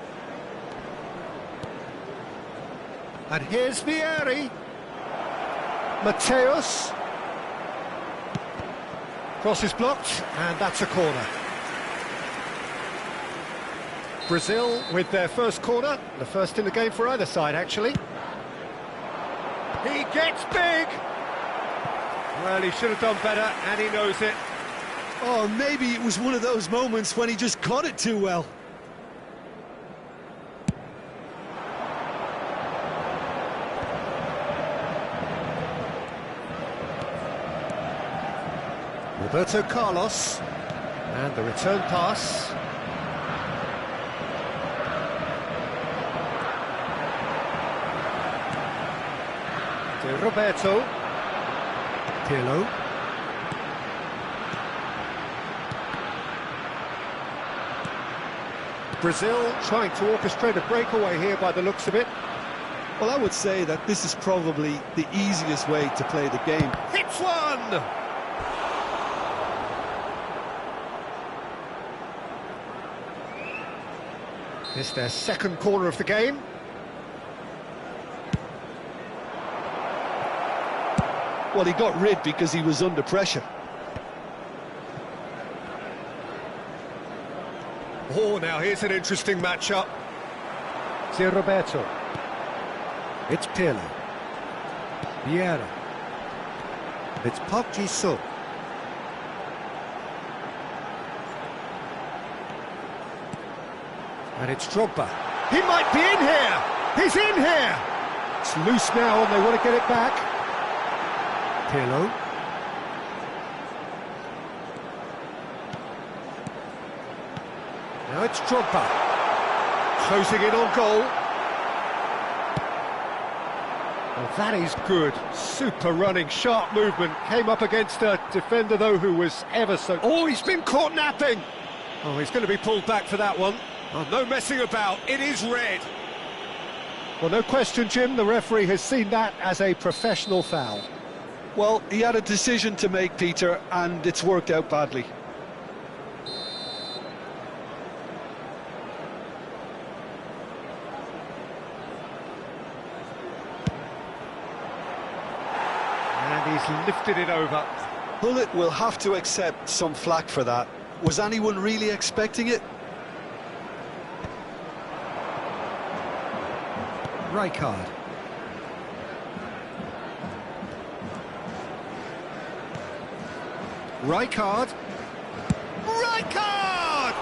And here's Vieri. Mateus. Cross is blocked, and that's a corner. Brazil with their first corner, the first in the game for either side, actually. He gets big! Well, he should have done better, and he knows it. Oh, maybe it was one of those moments when he just caught it too well. Roberto Carlos, and the return pass. To Roberto. Pirlo. Brazil trying to orchestrate a breakaway here by the looks of it. Well, I would say that this is probably the easiest way to play the game. Hits one! It's their second corner of the game. Well, he got rid because he was under pressure. Oh, now here's an interesting matchup. It's Roberto. It's Pirlo. Vieira. It's Park Ji-soo. And it's Drogba. He might be in here! He's in here! It's loose now and they want to get it back. Pirlo. Now it's Drogba. Closing in on goal. Well, that is good. Super running, sharp movement. Came up against a defender, though, who was ever so... Oh, he's been caught napping! Oh, he's going to be pulled back for that one. Oh, no messing about, it is red. Well, no question, Jim, the referee has seen that as a professional foul. Well, he had a decision to make, Peter, and it's worked out badly. And he's lifted it over. Hullet will have to accept some flack for that. Was anyone really expecting it? Rijkaard. Rijkaard. Rijkaard!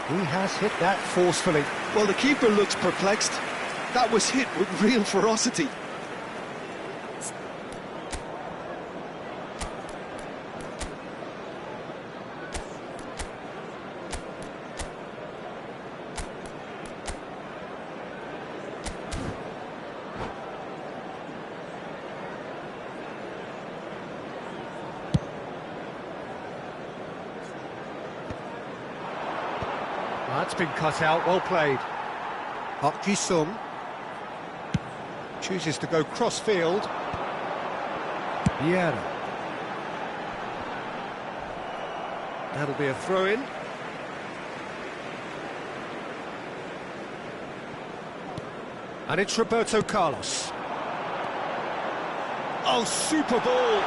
He has hit that forcefully. Well, the keeper looks perplexed. That was hit with real ferocity. That's been cut out, well played. Park Ji-sung chooses to go cross-field. Vieira. That'll be a throw-in. And it's Roberto Carlos. Oh, super ball!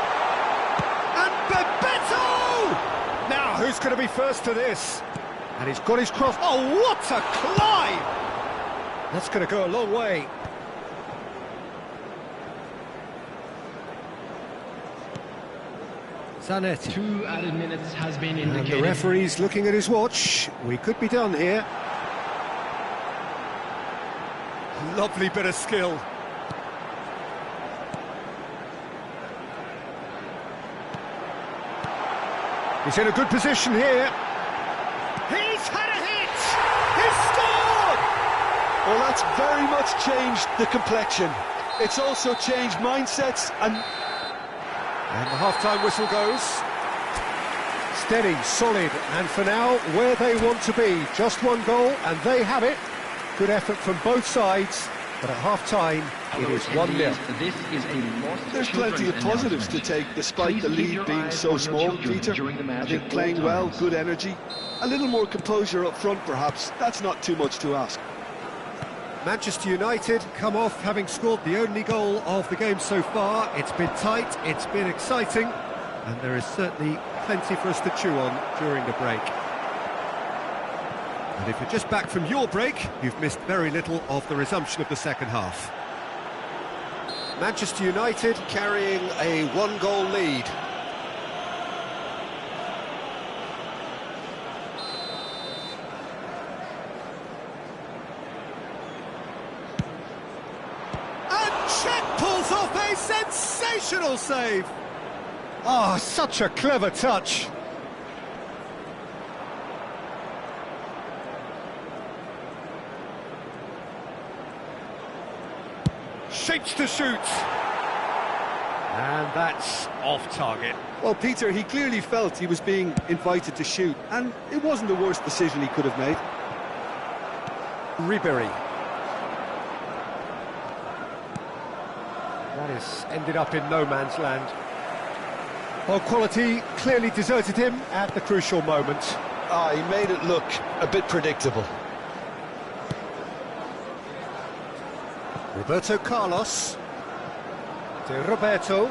And Bebeto! Now, who's going to be first to this? And he's got his cross. Oh, what a climb! That's going to go a long way. Zanetti. 2 added minutes has been indicated. And the referee's looking at his watch. We could be done here. Lovely bit of skill. He's in a good position here. He's had a hit! He's scored! Well, that's very much changed the complexion. It's also changed mindsets and the half-time whistle goes. Steady, solid, and for now, where they want to be. Just one goal, and they have it. Good effort from both sides, but at half-time, it is 1-0. There's plenty of positives to take, despite the lead being so small, Peter. I think playing well, good energy, a little more composure up front, perhaps. That's not too much to ask. Manchester United come off having scored the only goal of the game so far. It's been tight, it's been exciting, and there is certainly plenty for us to chew on during the break. And if you're just back from your break, you've missed very little of the resumption of the second half. Manchester United carrying a 1-goal lead. Pulls off a sensational save. Oh, such a clever touch. Shapes to shoot. And that's off target. Well, Peter, he clearly felt he was being invited to shoot, and it wasn't the worst decision he could have made. Ribery. That has ended up in no man's land. Well, quality clearly deserted him at the crucial moment. He made it look a bit predictable. Roberto Carlos. De Roberto.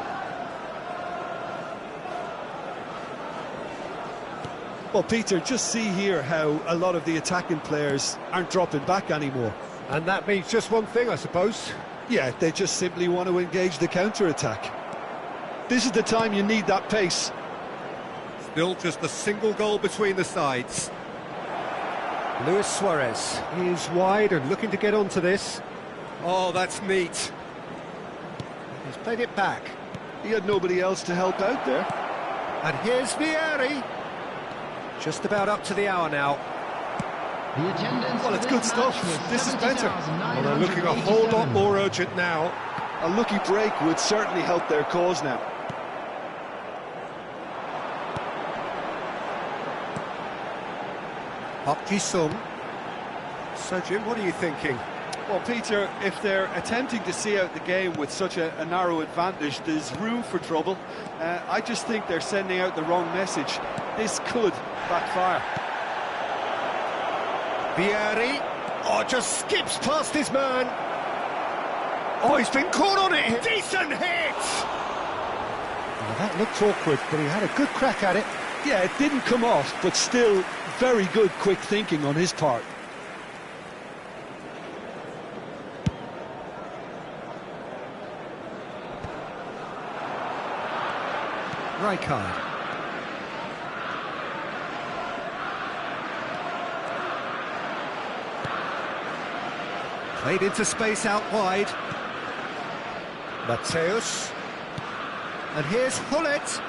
Well, Peter, just see here how a lot of the attacking players aren't dropping back anymore. And that means just one thing, I suppose. Yeah, they just simply want to engage the counter-attack. This is the time you need that pace. Still just a single goal between the sides. Luis Suarez is wide and looking to get onto this. Oh, that's neat. He's played it back. He had nobody else to help out there. And here's Vieri. Just about up to the hour now. Well, it's good stuff. This is better. Well, they're looking a whole lot more urgent now. A lucky break would certainly help their cause now. Park Ji-sung. So, Jim, what are you thinking? Well, Peter, if they're attempting to see out the game with such a narrow advantage, there's room for trouble. I just think they're sending out the wrong message. This could backfire. Vieri. Oh, just skips past his man. Oh, he's been caught on it. Decent hit. Well, that looked awkward, but he had a good crack at it. Yeah, it didn't come off, but still very good quick thinking on his part. Rijkaard. Played into space out wide. Mateus. And here's Hullet.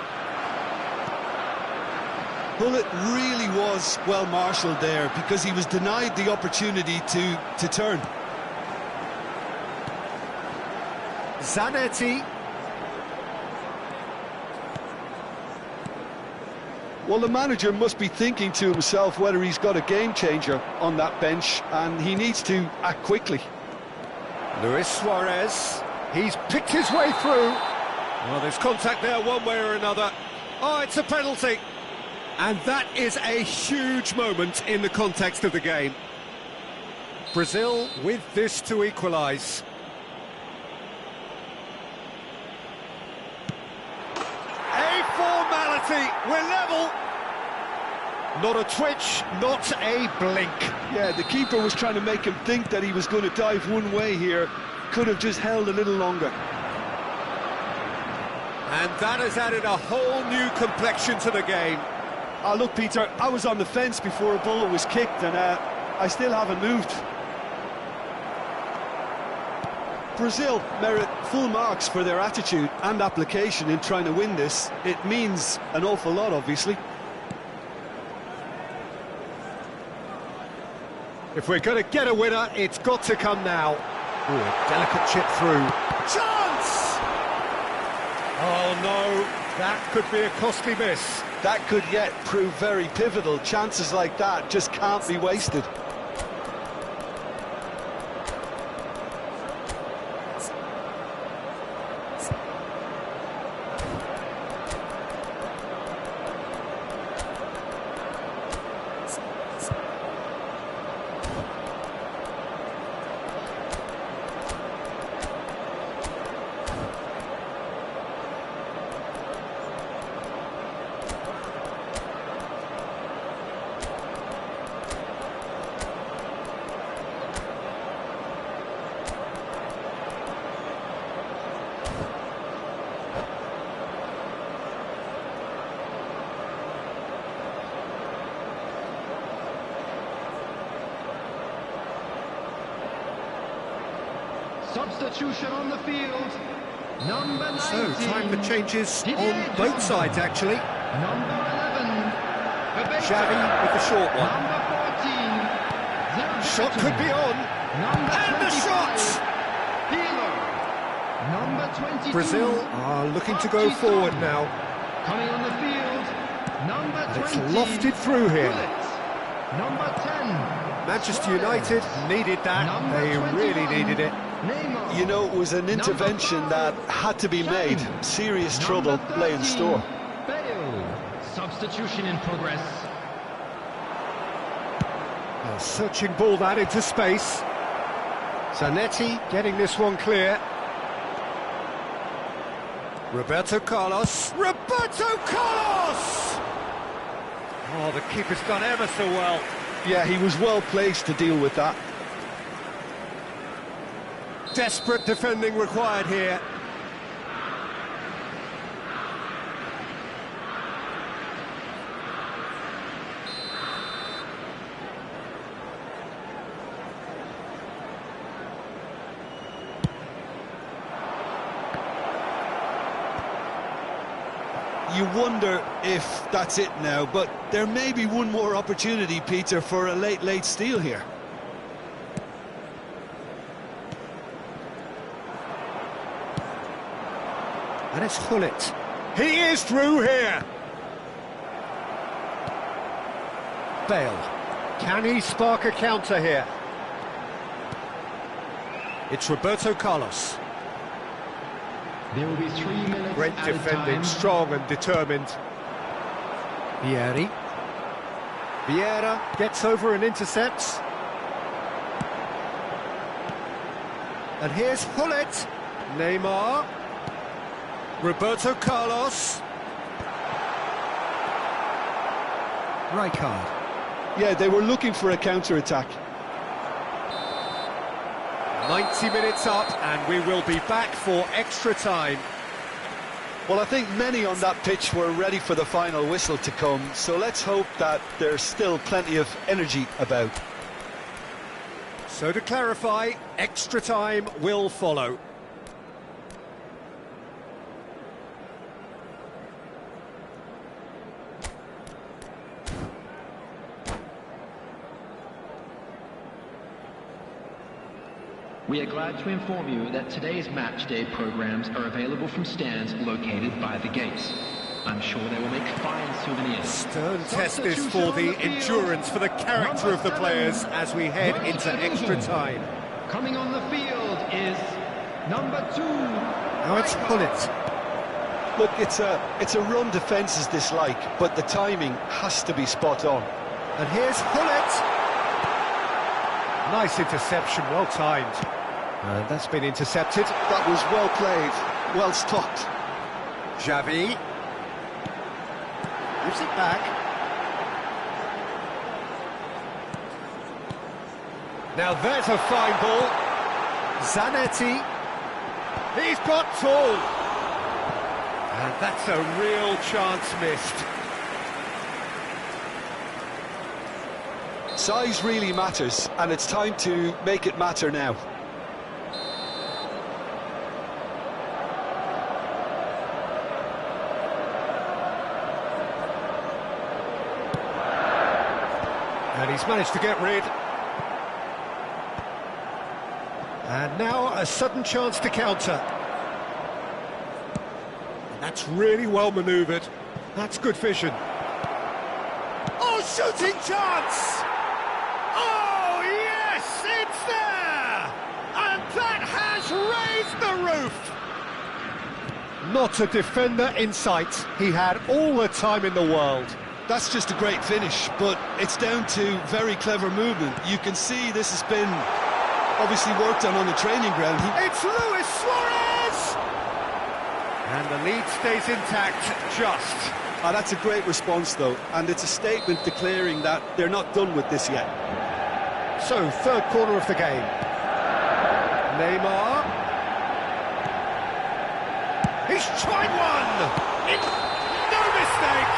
Hullet really was well marshalled there because he was denied the opportunity to turn. Zanetti. Well, the manager must be thinking to himself whether he's got a game changer on that bench, and he needs to act quickly. Luis Suarez, he's picked his way through. Well, there's contact there one way or another. Oh, it's a penalty. And that is a huge moment in the context of the game. Brazil with this to equalise. A formality, we're level. Not a twitch, not a blink. Yeah, the keeper was trying to make him think that he was going to dive one way here. Could have just held a little longer. And that has added a whole new complexion to the game. Oh, look, Peter, I was on the fence before a bullet was kicked, and I still haven't moved. Brazil merit full marks for their attitude and application in trying to win this. It means an awful lot, obviously. If we're going to get a winner, it's got to come now. Ooh, a delicate chip through. Chance! Oh no, that could be a costly miss. That could yet prove very pivotal. Chances like that just can't be wasted. Substitution on the field. Number 19. So, time for changes on both sides, actually. Number 11. Xavi with the short one. Number 14. Shot could be on. Number And the 25. shot! Hilo. Number 22. Brazil are looking to go forward now. Coming on the field. Number And 20. it's lofted through here. Bullet. Number 10. Manchester United needed that. Number They 21. really needed it. Neymar. You know, it was an intervention that had to be made. Serious trouble lay in store. Bale. Substitution in progress. A searching ball that into space. Zanetti getting this one clear. Roberto Carlos. Roberto Carlos! Oh, the keeper's done ever so well. Yeah, he was well placed to deal with that. Desperate defending required here. You wonder if that's it now, but there may be one more opportunity, Peter, for a late steal here. And it's Hullet. He is through here. Bale. Can he spark a counter here? It's Roberto Carlos. There will be 3 minutes. Great added defending, time. strong and determined. Vieri. Vieira gets over and intercepts. And here's Hullet. Neymar. Roberto Carlos. Rijkaard. Yeah, they were looking for a counter-attack. 90 minutes up, and we will be back for extra time. Well, I think many on that pitch were ready for the final whistle to come, so let's hope that there's still plenty of energy about. So to clarify, extra time will follow. We are glad to inform you that today's match day programs are available from stands located by the gates. I'm sure they will make fine souvenirs. Stern test this for the endurance, for the character of the players as we head into extra time. Coming on the field is number 2. Now it's Pullet. Look, it's a run defence's dislike, but the timing has to be spot on. And here's Pullet. Nice interception, well timed. And that's been intercepted. That was well played, well stopped. Xavi. Gives it back. Now there's a fine ball. Zanetti. He's got tall. And that's a real chance missed. Size really matters, and it's time to make it matter now. And he's managed to get rid. And now a sudden chance to counter. And that's really well manoeuvred. That's good vision. Oh, shooting chance! Oh, yes, it's there! And that has raised the roof! Not a defender in sight. He had all the time in the world. That's just a great finish, but it's down to very clever movement. You can see this has been obviously worked on the training ground. It's Luis Suarez! And the lead stays intact, just. That's a great response, though, and it's a statement declaring that they're not done with this yet. So, third quarter of the game. Neymar. He's tried one! No mistake!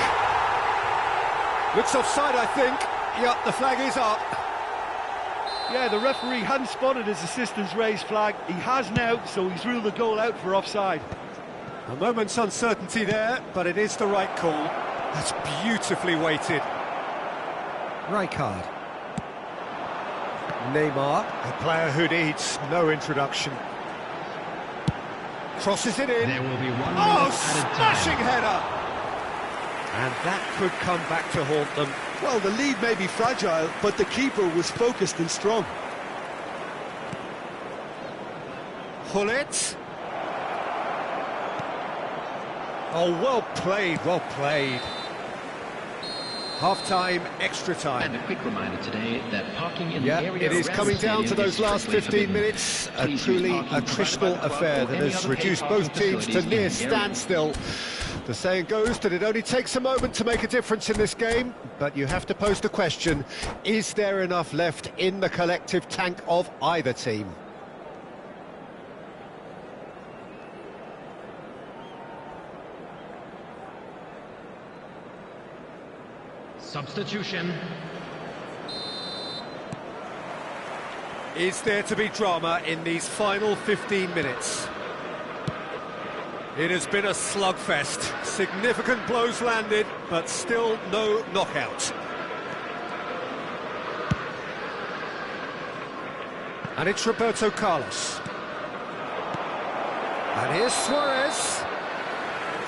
Looks offside, I think. Yep, the flag is up. Yeah, the referee hadn't spotted his assistant's raised flag. He has now, so he's ruled the goal out for offside. A moment's uncertainty there, but it is the right call. That's beautifully weighted. Right card. Neymar, a player who needs no introduction. Crosses it in. There will be 1 minute Oh, added smashing time. header! And that could come back to haunt them. Well, the lead may be fragile, but the keeper was focused and strong. Pullet. Oh, well played, well played. Half-time, extra time. And a quick reminder today that parking in the area it is around coming the down to stadium those is last strictly 15 forbidden. minutes. A Please truly use parking attritional provided by the affair club that or any has other reduced paid both parking teams to facilities near in the area. standstill. The saying goes that it only takes a moment to make a difference in this game, but you have to pose the question, is there enough left in the collective tank of either team? Substitution. Is there to be drama in these final 15 minutes? It has been a slugfest. Significant blows landed, but still no knockout. And it's Roberto Carlos. And here's Suarez.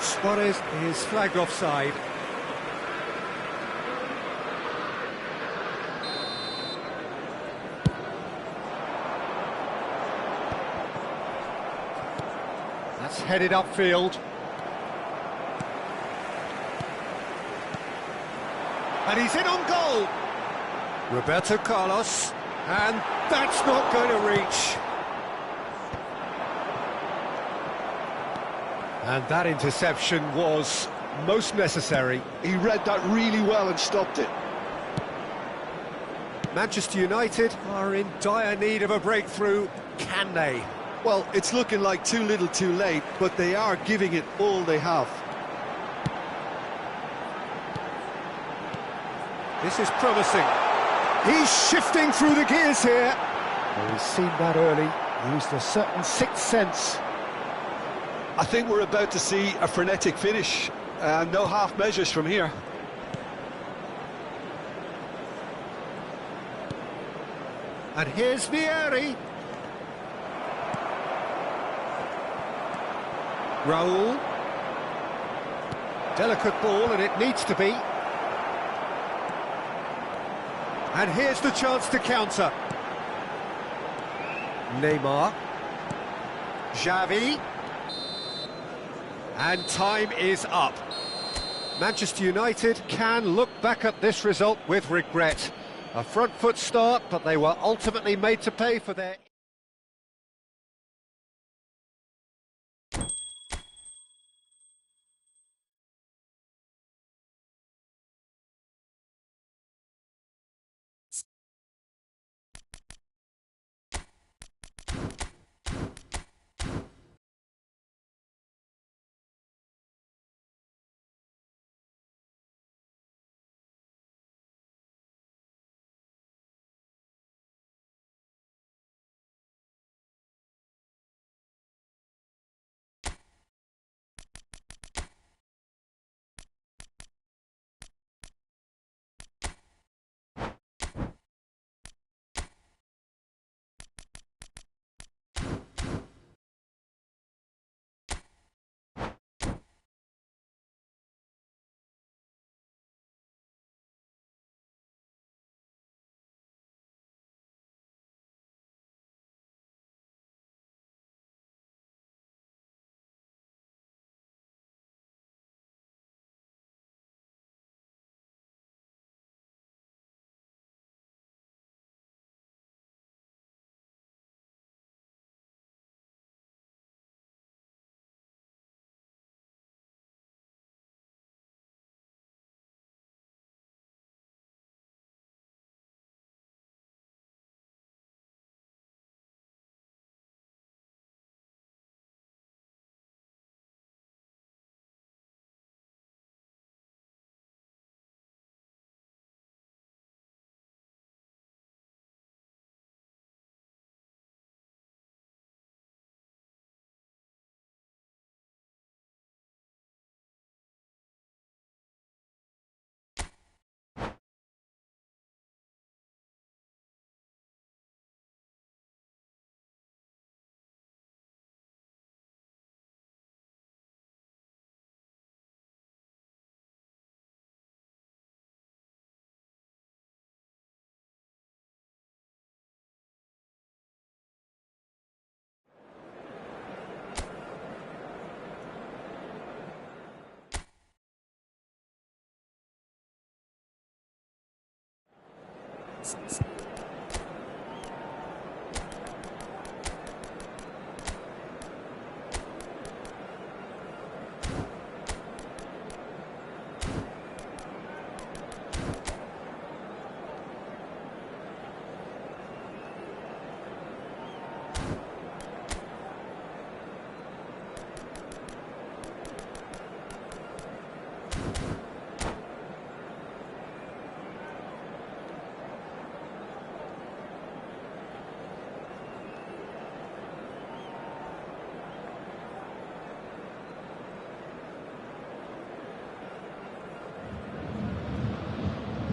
Suarez is flagged offside. That's headed upfield. And he's in on goal. Roberto Carlos. And that's not going to reach. And that interception was most necessary. He read that really well and stopped it. Manchester United are in dire need of a breakthrough. Can they? Well, it's looking like too little too late, but they are giving it all they have. This is promising. He's shifting through the gears here. Well, he's seen that early, used a certain sixth sense. I think we're about to see a frenetic finish. No half measures from here. And here's Vieri. Raul. Delicate ball, and it needs to be. And here's the chance to counter. Neymar. Xavi. And time is up. Manchester United can look back at this result with regret. A front foot start, but they were ultimately made to pay for their...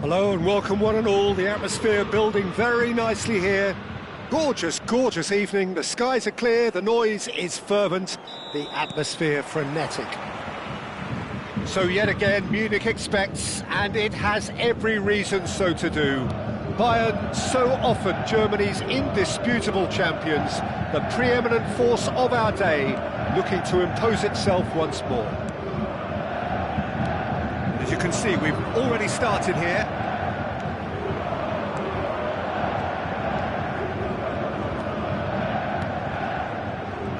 Hello and welcome one and all. The atmosphere building very nicely here. Gorgeous, gorgeous evening. The skies are clear, the noise is fervent, the atmosphere frenetic. So yet again, Munich expects, and it has every reason so to do. Bayern, so often Germany's indisputable champions, the preeminent force of our day, looking to impose itself once more. As you can see, we've already started here.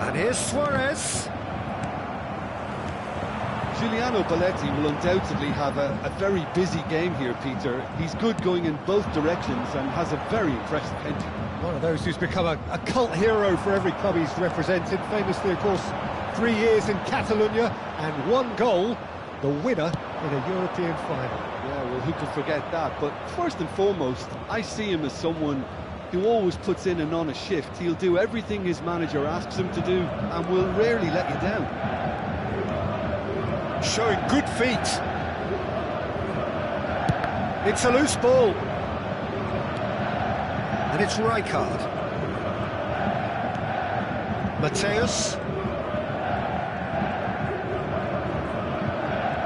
And here's Suarez. Giuliano Belletti will undoubtedly have a very busy game here, Peter. He's good going in both directions and has a very impressive painting. One of those who's become a cult hero for every club he's represented. Famously, of course, 3 years in Catalonia and 1 goal, the winner in a European final. Yeah, well, who could forget that? But first and foremost, I see him as someone who always puts in an honest shift. He'll do everything his manager asks him to do and will rarely let you down. Showing good feet. It's a loose ball. And it's Rijkaard. Mateus.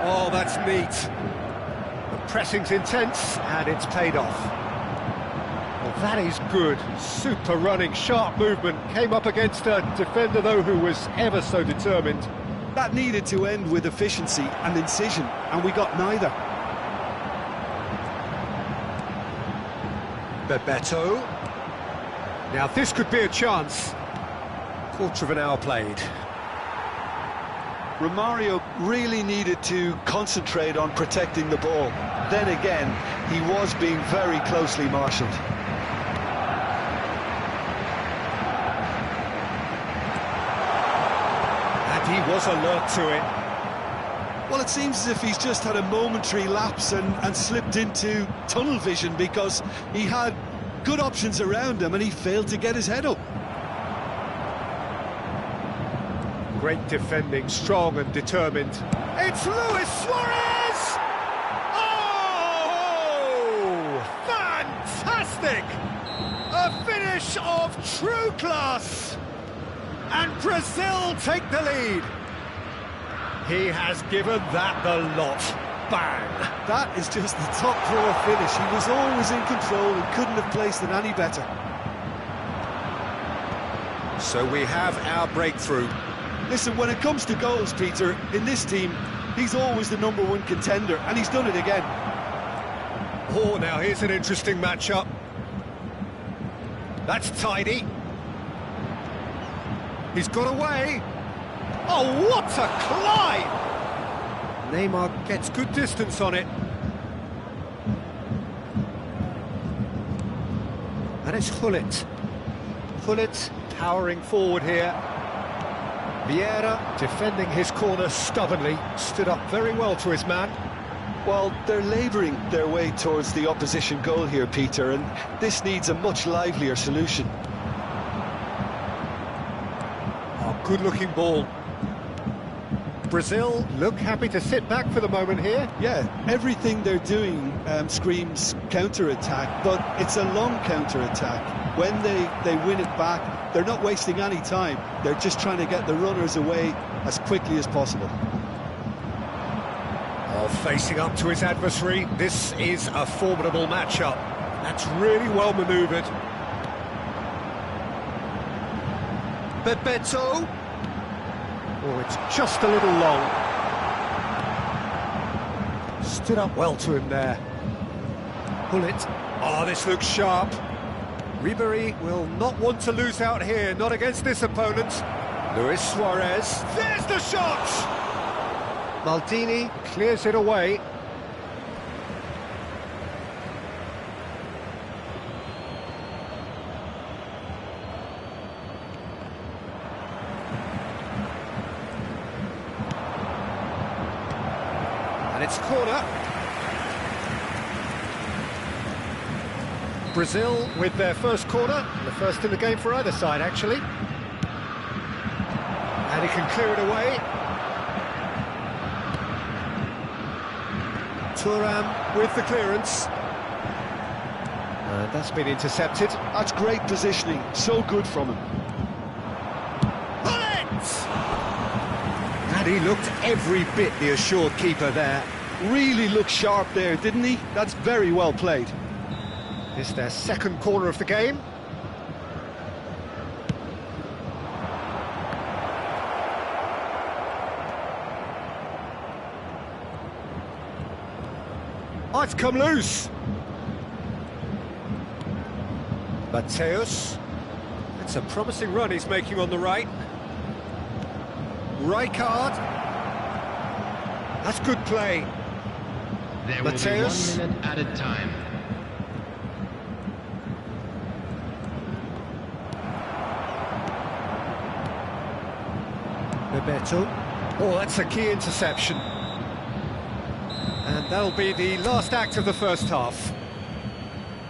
Oh, Oh, that's neat. The pressing's intense, and it's paid off. Well, that is good. Super running, sharp movement. Came up against a defender, though, who was ever so determined. That needed to end with efficiency and incision, and we got neither. Bebeto. Now, this could be a chance. Quarter of an hour played. Romario really needed to concentrate on protecting the ball. Then again, he was being very closely marshalled. And he was alert to it. Well, it seems as if he's just had a momentary lapse and slipped into tunnel vision, because he had good options around him and he failed to get his head up. Great defending, strong and determined. It's Luis Suarez! Oh! Fantastic! A finish of true class! And Brazil take the lead. He has given that the lot. Bang! That is just the top drawer finish. He was always in control and couldn't have placed it any better. So we have our breakthrough. Listen, when it comes to goals, Peter, in this team, he's always the #1 contender, and he's done it again. Oh, now here's an interesting matchup. That's tidy. He's got away. Oh, what a climb! Neymar gets good distance on it. And it's Gullit. Gullit powering forward here. Vieira defending his corner stubbornly, stood up very well to his man. Well, they're labouring their way towards the opposition goal here, Peter, and this needs a much livelier solution. Oh, good-looking ball. Brazil look happy to sit back for the moment here. Yeah, everything they're doing screams counter-attack, but it's a long counter-attack. When they win it back, they're not wasting any time. They're just trying to get the runners away as quickly as possible. Oh, facing up to his adversary, this is a formidable matchup. That's really well manoeuvred. Bebeto. Oh, it's just a little long. Stood up well to him there. Gullit. Oh, this looks sharp. Ribery will not want to lose out here, not against this opponent. Luis Suarez. There's the shot! Maldini clears it away. And it's corner. Brazil with their first corner, the first in the game for either side, actually. And he can clear it away. Thuram with the clearance. And that's been intercepted. That's great positioning, so good from him. Bullet! And he looked every bit the assured keeper there. Really looked sharp there, didn't he? That's very well played. It's their second corner of the game. Oh, it's come loose. Mateus. It's a promising run he's making on the right. Rijkaard. That's good play. There will Mateus. be 1 minute added time. Bebeto. Oh, that's a key interception. And that'll be the last act of the first half.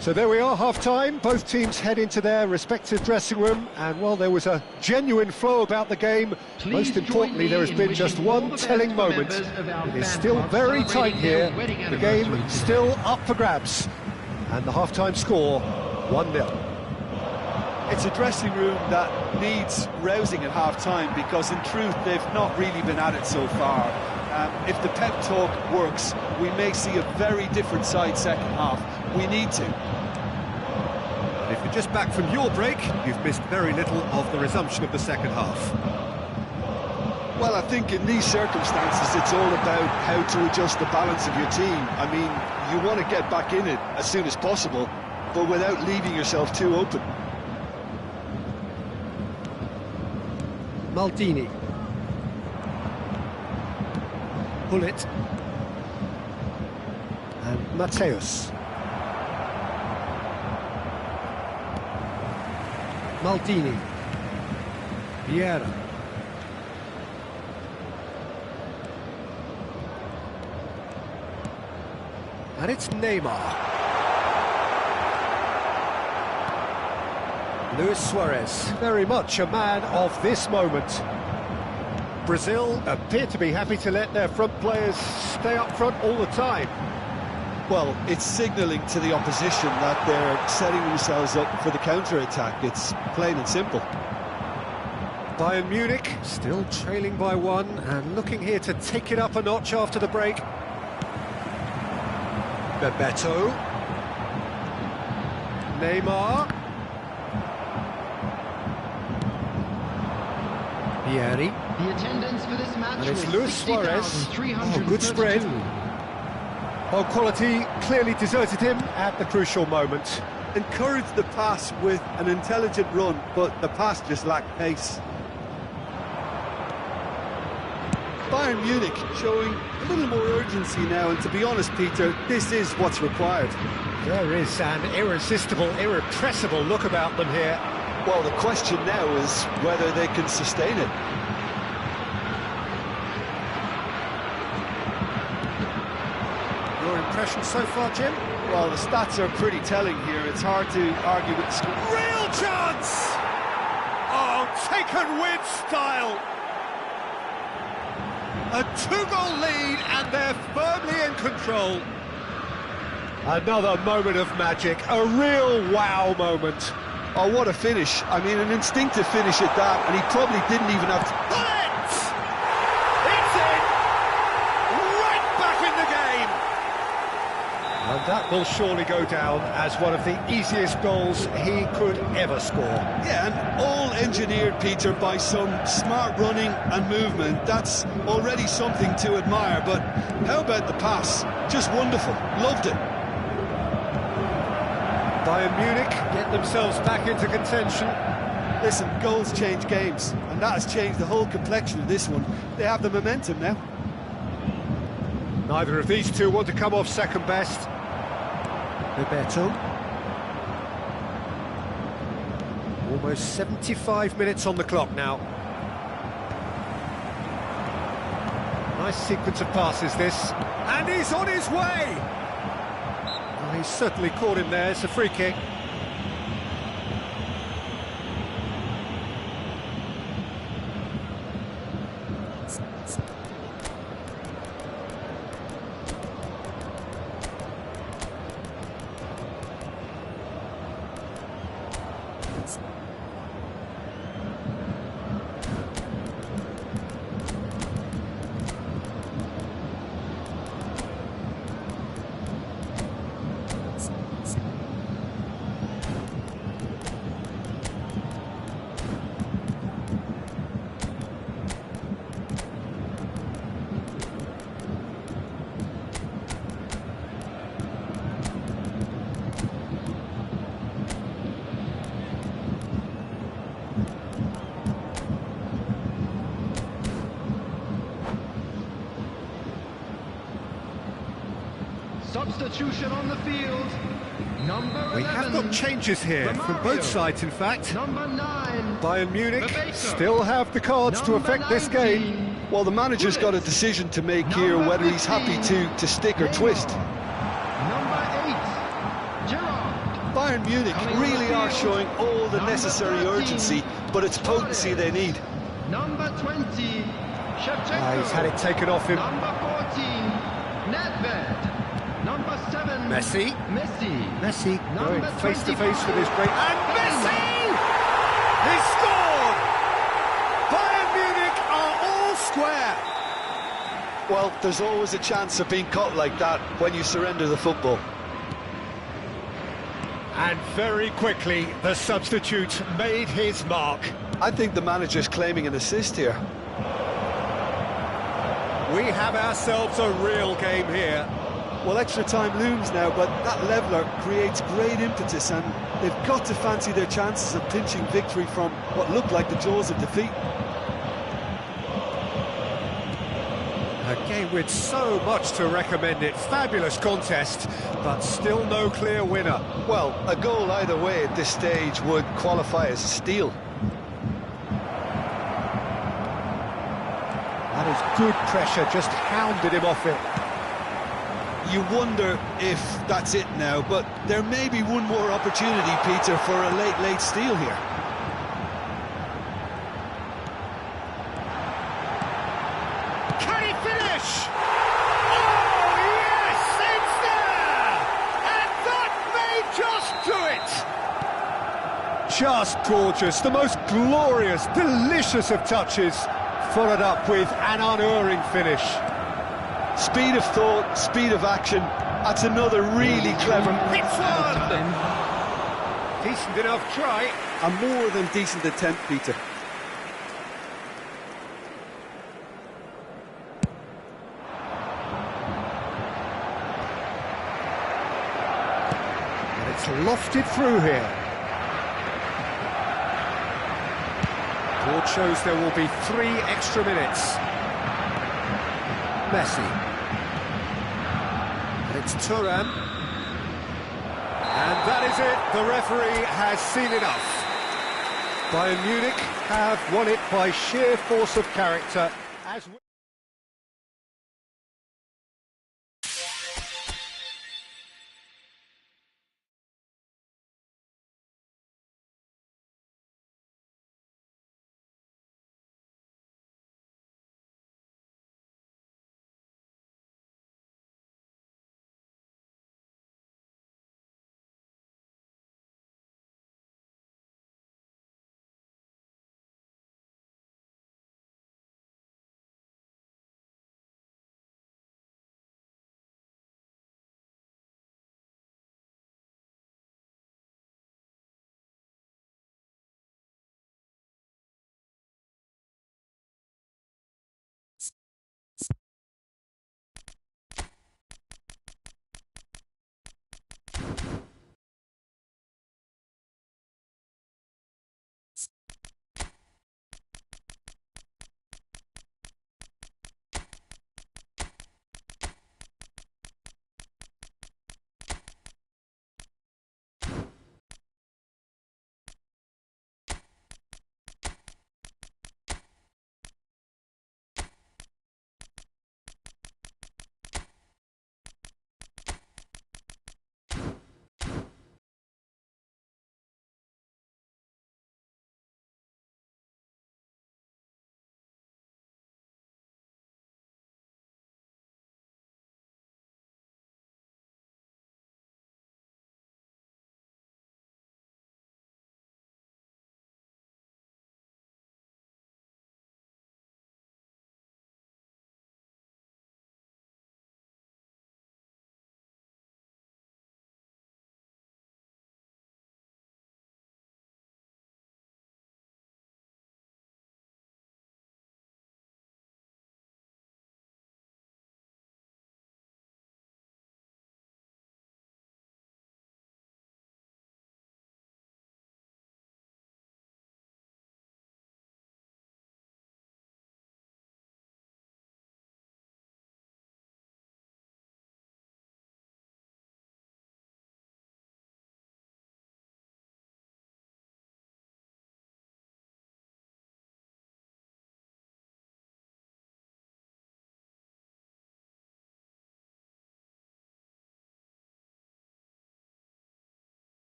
So there we are, half-time. Both teams head into their respective dressing room, and while there was a genuine flow about the game, most importantly, there has been just one telling moment. It is still very tight here. The game still up for grabs. And the half-time score, 1-0. It's a dressing room that needs rousing at half-time, because in truth they've not really been at it so far. If the pep talk works, we may see a very different side second half. We need to. And if you're just back from your break, you've missed very little of the resumption of the second half. Well, I think in these circumstances, it's all about how to adjust the balance of your team. I mean, you want to get back in it as soon as possible, but without leaving yourself too open. Maldini. Hullet. And Mateus. Maldini. Vieira. And it's Neymar. Luis Suarez, very much a man of this moment. Brazil appear to be happy to let their front players stay up front all the time. Well, it's signalling to the opposition that they're setting themselves up for the counter-attack. It's plain and simple. Bayern Munich still trailing by one and looking here to take it up a notch after the break. Bebeto. Neymar. Vieri. The attendance for this match And it's was Luis Suarez. 60,332. Oh, good spread. Oh, quality clearly deserted him at the crucial moment. Encouraged the pass with an intelligent run, but the pass just lacked pace. Bayern Munich showing a little more urgency now, and to be honest, Peter, this is what's required. There is an irresistible, irrepressible look about them here. Well, the question now is whether they can sustain it. Your impression so far, Jim? Well, the stats are pretty telling here. It's hard to argue with the score. Real chance! Oh, taken with style. A two-goal lead, and they're firmly in control. Another moment of magic, a real wow moment. Oh, what a finish. I mean, an instinctive finish at that, and he probably didn't even have to... Bullet! It's in! Right back in the game! And that will surely go down as one of the easiest goals he could ever score. Yeah, and all engineered, Peter, by some smart running and movement. That's already something to admire, but how about the pass? Just wonderful. Loved it. Bayern Munich get themselves back into contention. Listen, goals change games, and that has changed the whole complexion of this one. They have the momentum now. Neither of these two want to come off second best. Bebeto. Almost 75 minutes on the clock now. Nice sequence of passes this. And he's on his way! Well, he's certainly caught him there. It's a free kick. Substitution on the field. Number 11. We have got changes here from both sides, in fact. Number 9. Bayern Munich Bebeto. still have the cards to Number affect this 19. game. Well, the manager's got a decision to make here, Number whether he's happy 15. to stick or twist. Number 8. Gerrard. Bayern Munich Coming really on the are field. showing all the Number necessary 13. urgency, but it's potency they need. Number 20. Shevchenko. He's had it taken off him. Number 14. Nedved. Number 7. Messi. Messi. Going Number face to 25. face with his great... And Messi! He scored! Bayern Munich are all square. Well, there's always a chance of being caught like that when you surrender the football. And very quickly, the substitute made his mark. I think the manager's claiming an assist here. We have ourselves a real game here. Well, extra time looms now, but that leveller creates great impetus, and they've got to fancy their chances of pinching victory from what looked like the jaws of defeat. A game with so much to recommend it. Fabulous contest, but still no clear winner. Well, a goal either way at this stage would qualify as a steal. That is good pressure, just hounded him off it. You wonder if that's it now, but there may be one more opportunity, Peter, for a late steal here. Can he finish? Oh, yes, it's there! And that may just do it! Just gorgeous, the most glorious, delicious of touches, followed up with an unerring finish. Speed of thought, speed of action. That's another really clever... Hits one! Decent enough try. A more than decent attempt, Peter. And it's lofted through here. Board shows there will be 3 extra minutes. Messi. And it's Thuram. And that is it. The referee has seen enough. Bayern Munich have won it by sheer force of character. As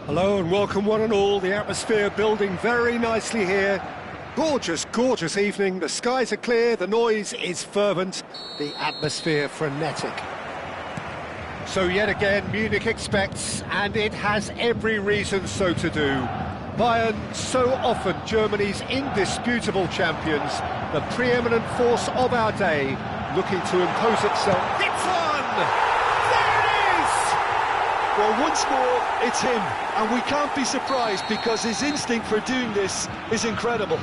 Hello and welcome one and all. The atmosphere building very nicely here. Gorgeous, gorgeous evening. The skies are clear, the noise is fervent, the atmosphere frenetic. So yet again, Munich expects, and it has every reason so to do. Bayern, so often Germany's indisputable champions, the preeminent force of our day, looking to impose itself. It's on! There it is! Well, once more, it's him, and we can't be surprised because his instinct for doing this is incredible.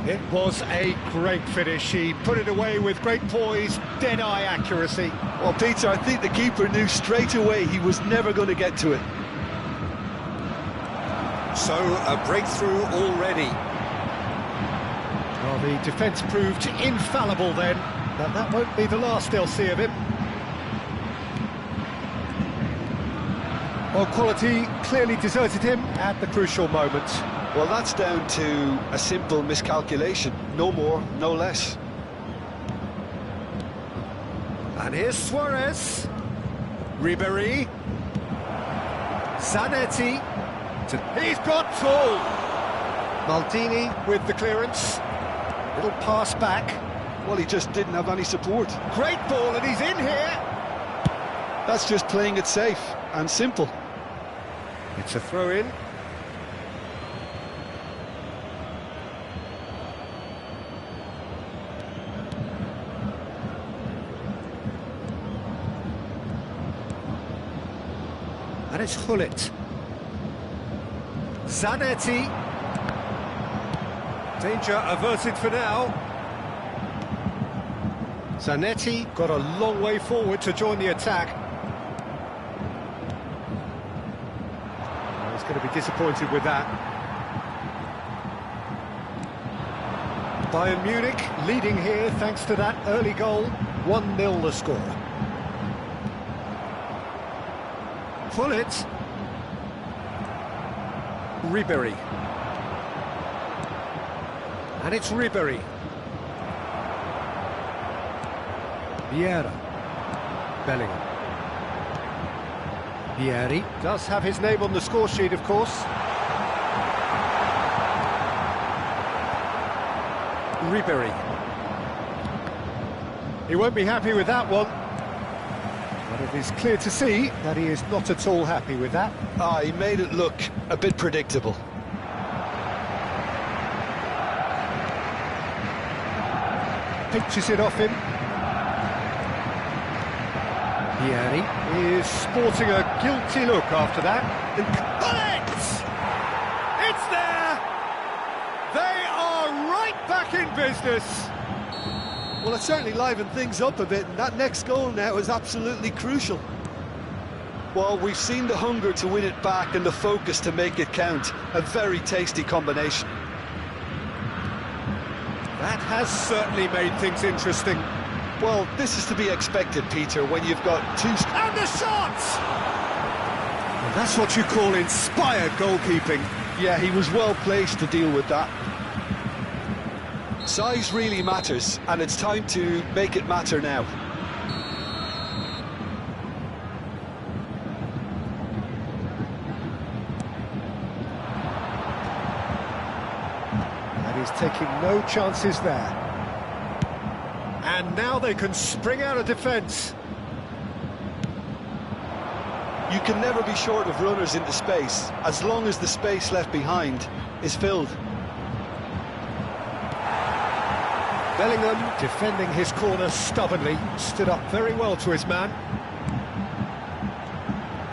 It was a great finish. He put it away with great poise, dead-eye accuracy. Well, Peter, I think the keeper knew straight away he was never going to get to it. So, a breakthrough already. Well, the defence proved infallible then, but that won't be the last they'll see of him. Well, quality clearly deserted him at the crucial moment. Well, that's down to a simple miscalculation. No more, no less. And here's Suarez. Ribéry. Zanetti. He's got full. Maldini with the clearance. Little pass back. Well, he just didn't have any support. Great ball, and he's in here. That's just playing it safe and simple. It's a throw-in. And it's Hullet. Zanetti. Danger averted for now. Zanetti got a long way forward to join the attack. He's going to be disappointed with that. Bayern Munich leading here thanks to that early goal. 1-0 the score. Hullet. Ribéry. And it's Ribéry. Vieira. Bellingham. Vieri does have his name on the score sheet, of course. Ribéry. He won't be happy with that one. But it is clear to see that he is not at all happy with that. He made it look a bit predictable. Pinches it off him. Vieri is sporting a guilty look after that. And it's there! They are right back in business! Well, it certainly livened things up a bit, and that next goal now is absolutely crucial. Well, we've seen the hunger to win it back and the focus to make it count. A very tasty combination. That has certainly made things interesting. Well, this is to be expected, Peter, when you've got two... And the shots! Well, that's what you call inspired goalkeeping. Yeah, he was well placed to deal with that. Size really matters, and it's time to make it matter now. And he's taking no chances there. And now they can spring out of defence. You can never be short of runners into space, as long as the space left behind is filled. Bellingham, defending his corner stubbornly, stood up very well to his man.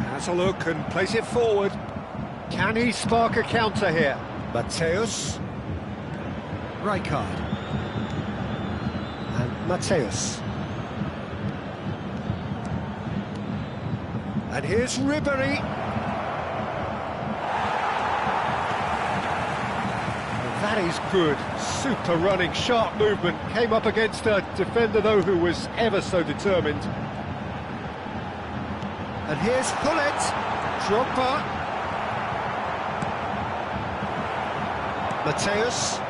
Has a look and plays it forward. Can he spark a counter here? Matthäus. Rijkaard. And Matthäus. And here's Ribéry. That is good. Super running, sharp movement. Came up against a defender, though, who was ever so determined. And here's Hullet. Drogba. Matthäus.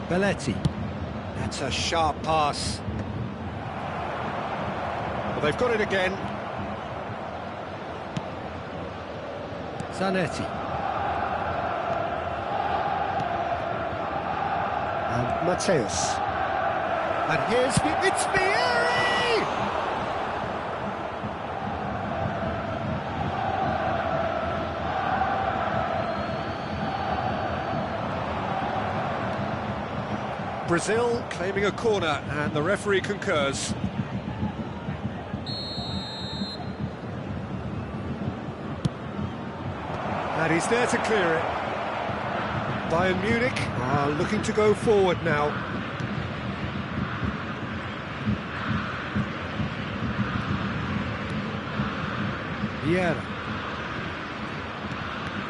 Belletti. That's a sharp pass. Well, they've got it again. Zanetti. And Mateus. And here's it's Vieri! Brazil claiming a corner, and the referee concurs. And he's there to clear it. Bayern Munich are looking to go forward now. Vieira.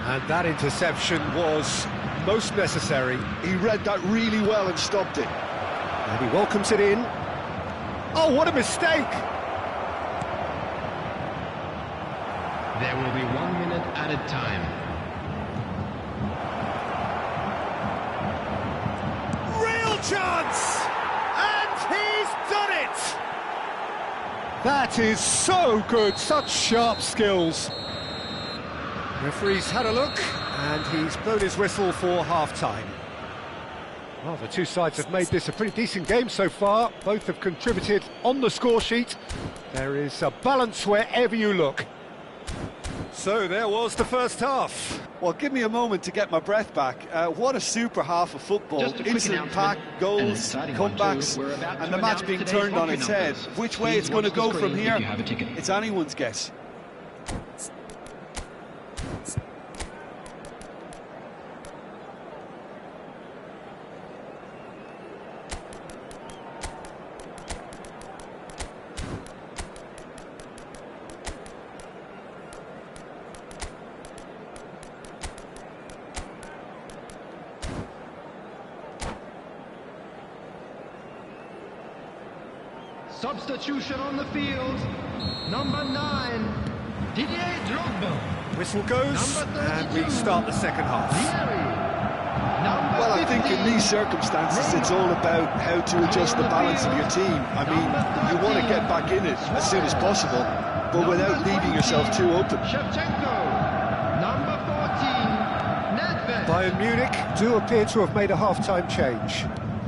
And that interception was most necessary. He read that really well and stopped it. And he welcomes it in. Oh, what a mistake! There will be 1 minute added time. Real chance! And he's done it! That is so good, such sharp skills. Referee's had a look, and he's blown his whistle for half-time. Well, the two sides have made this a pretty decent game so far. Both have contributed on the score sheet. There is a balance wherever you look. So there was the first half. Well, give me a moment to get my breath back. What a super half of football. Just a quick Instant pack, announcement, goals, an exciting one comebacks, too. We're about and to the match announce being today's turned on entry its head. numbers. Which way Please it's going to watch the go screen from if here, you have a ticket. it's anyone's guess. Substitution on the field. Number 9, Didier Drogba. Whistle goes, Number and we 32. start the second half. Well, I think in these circumstances it's all about how to adjust the balance of your team. I mean, you want to get back in it as soon as possible, but without leaving yourself too open. Shevchenko. Number 14, Nedved. Bayern Munich do appear to have made a half-time change.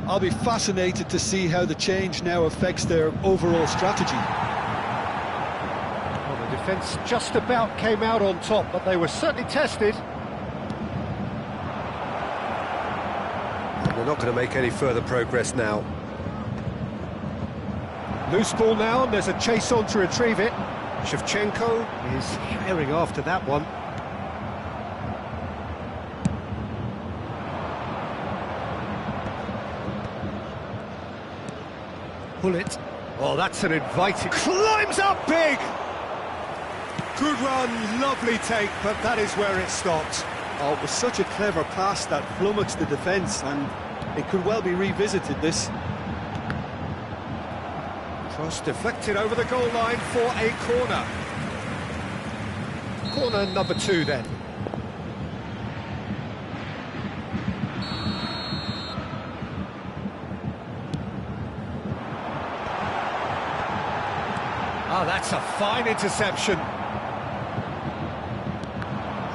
I'll be fascinated to see how the change now affects their overall strategy. Well, the defence just about came out on top, but they were certainly tested. And they're not going to make any further progress now. Loose ball now, and there's a chase on to retrieve it. Shevchenko is herring after that one. Pull it. Oh, that's an inviting... Climbs up big! Good run, lovely take, but that is where it stopped. Oh, it was such a clever pass that flummoxed the defence, and it could well be revisited, this. Cross deflected over the goal line for a corner. Corner number 2 then. Oh, that's a fine interception.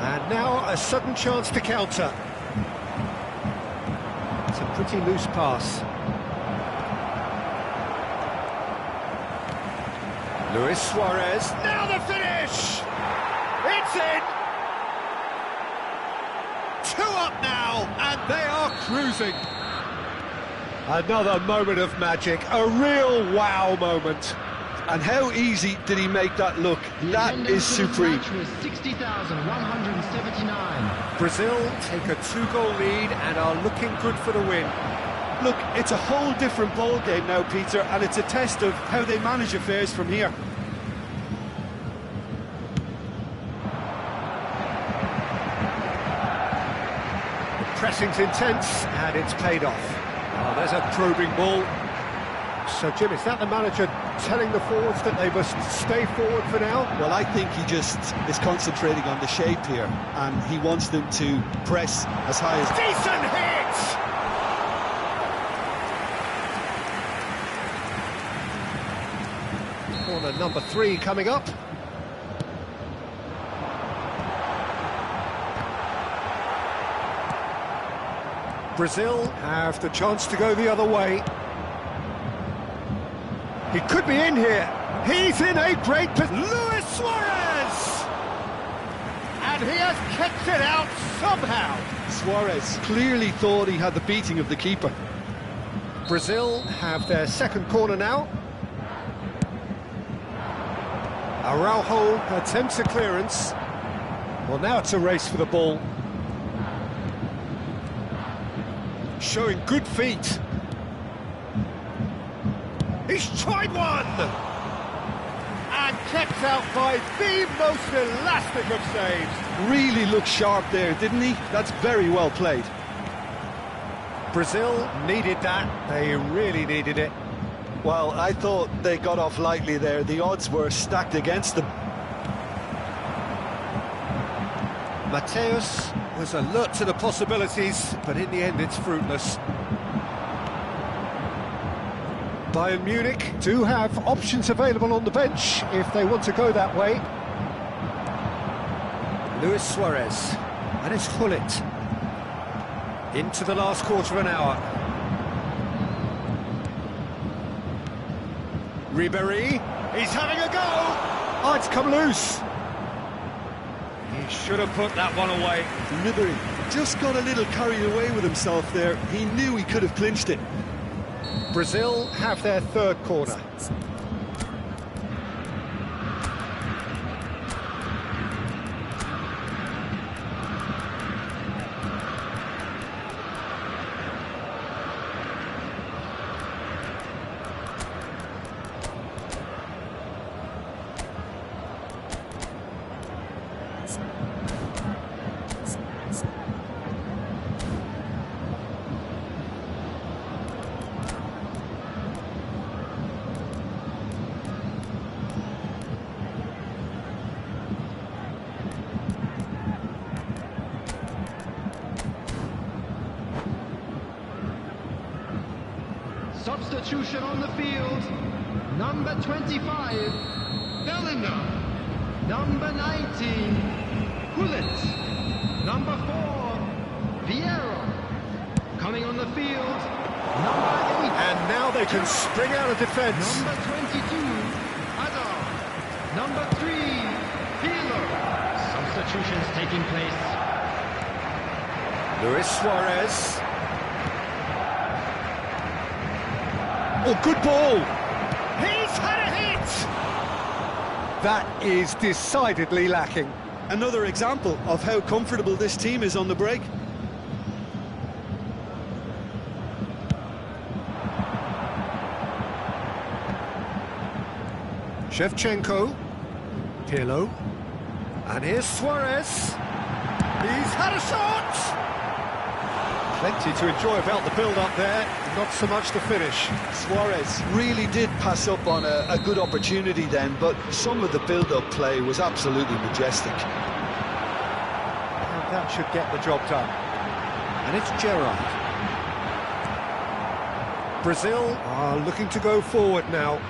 And now a sudden chance to counter. It's a pretty loose pass. Luis Suarez. Now the finish! It's in! 2 up now, and they are cruising. Another moment of magic, a real wow moment. And how easy did he make that look? That is supreme. Was 60,179. Brazil take a 2-goal lead and are looking good for the win. Look, it's a whole different ball game now, Peter, and it's a test of how they manage affairs from here. The pressing's intense and it's paid off. Oh, there's a probing ball. So, Jim, is that the manager telling the forwards that they must stay forward for now? Well, I think he just is concentrating on the shape here, and he wants them to press as high as... Decent hit! Corner number 3 coming up. Brazil have the chance to go the other way. He could be in here. He's in a great position. Luis Suarez! And he has kicked it out somehow. Suarez clearly thought he had the beating of the keeper. Brazil have their second corner now. Araujo attempts a clearance. Well, now it's a race for the ball. Showing good feet. He's tried one! And kept out by the most elastic of saves. Really looked sharp there, didn't he? That's very well played. Brazil needed that. They really needed it. Well, I thought they got off lightly there. The odds were stacked against them. Mateus was alert to the possibilities, but in the end it's fruitless. Bayern Munich do have options available on the bench if they want to go that way. Luis Suarez, and it's Hullet. Into the last quarter of an hour. Ribéry, he's having a go! Oh, it's come loose. He should have put that one away. Ribéry just got a little carried away with himself there. He knew he could have clinched it. Brazil have their third corner. Substitution on the field. Number 25, Bellingham. Number 19, Hullet. Number 4, Vieira. Coming on the field, number 8. And now they can spring out of defence. Number 22, Hazard. Number 3, Pirlo. Substitutions taking place. Luis Suarez. Oh, good ball! He's had a hit! That is decidedly lacking. Another example of how comfortable this team is on the break. Shevchenko. Pirlo. And here's Suarez. He's had a shot! Plenty to enjoy about the build-up there, not so much the finish. Suarez really did pass up on a good opportunity then, but some of the build-up play was absolutely majestic. And that should get the job done. And it's Gerrard. Brazil are looking to go forward now.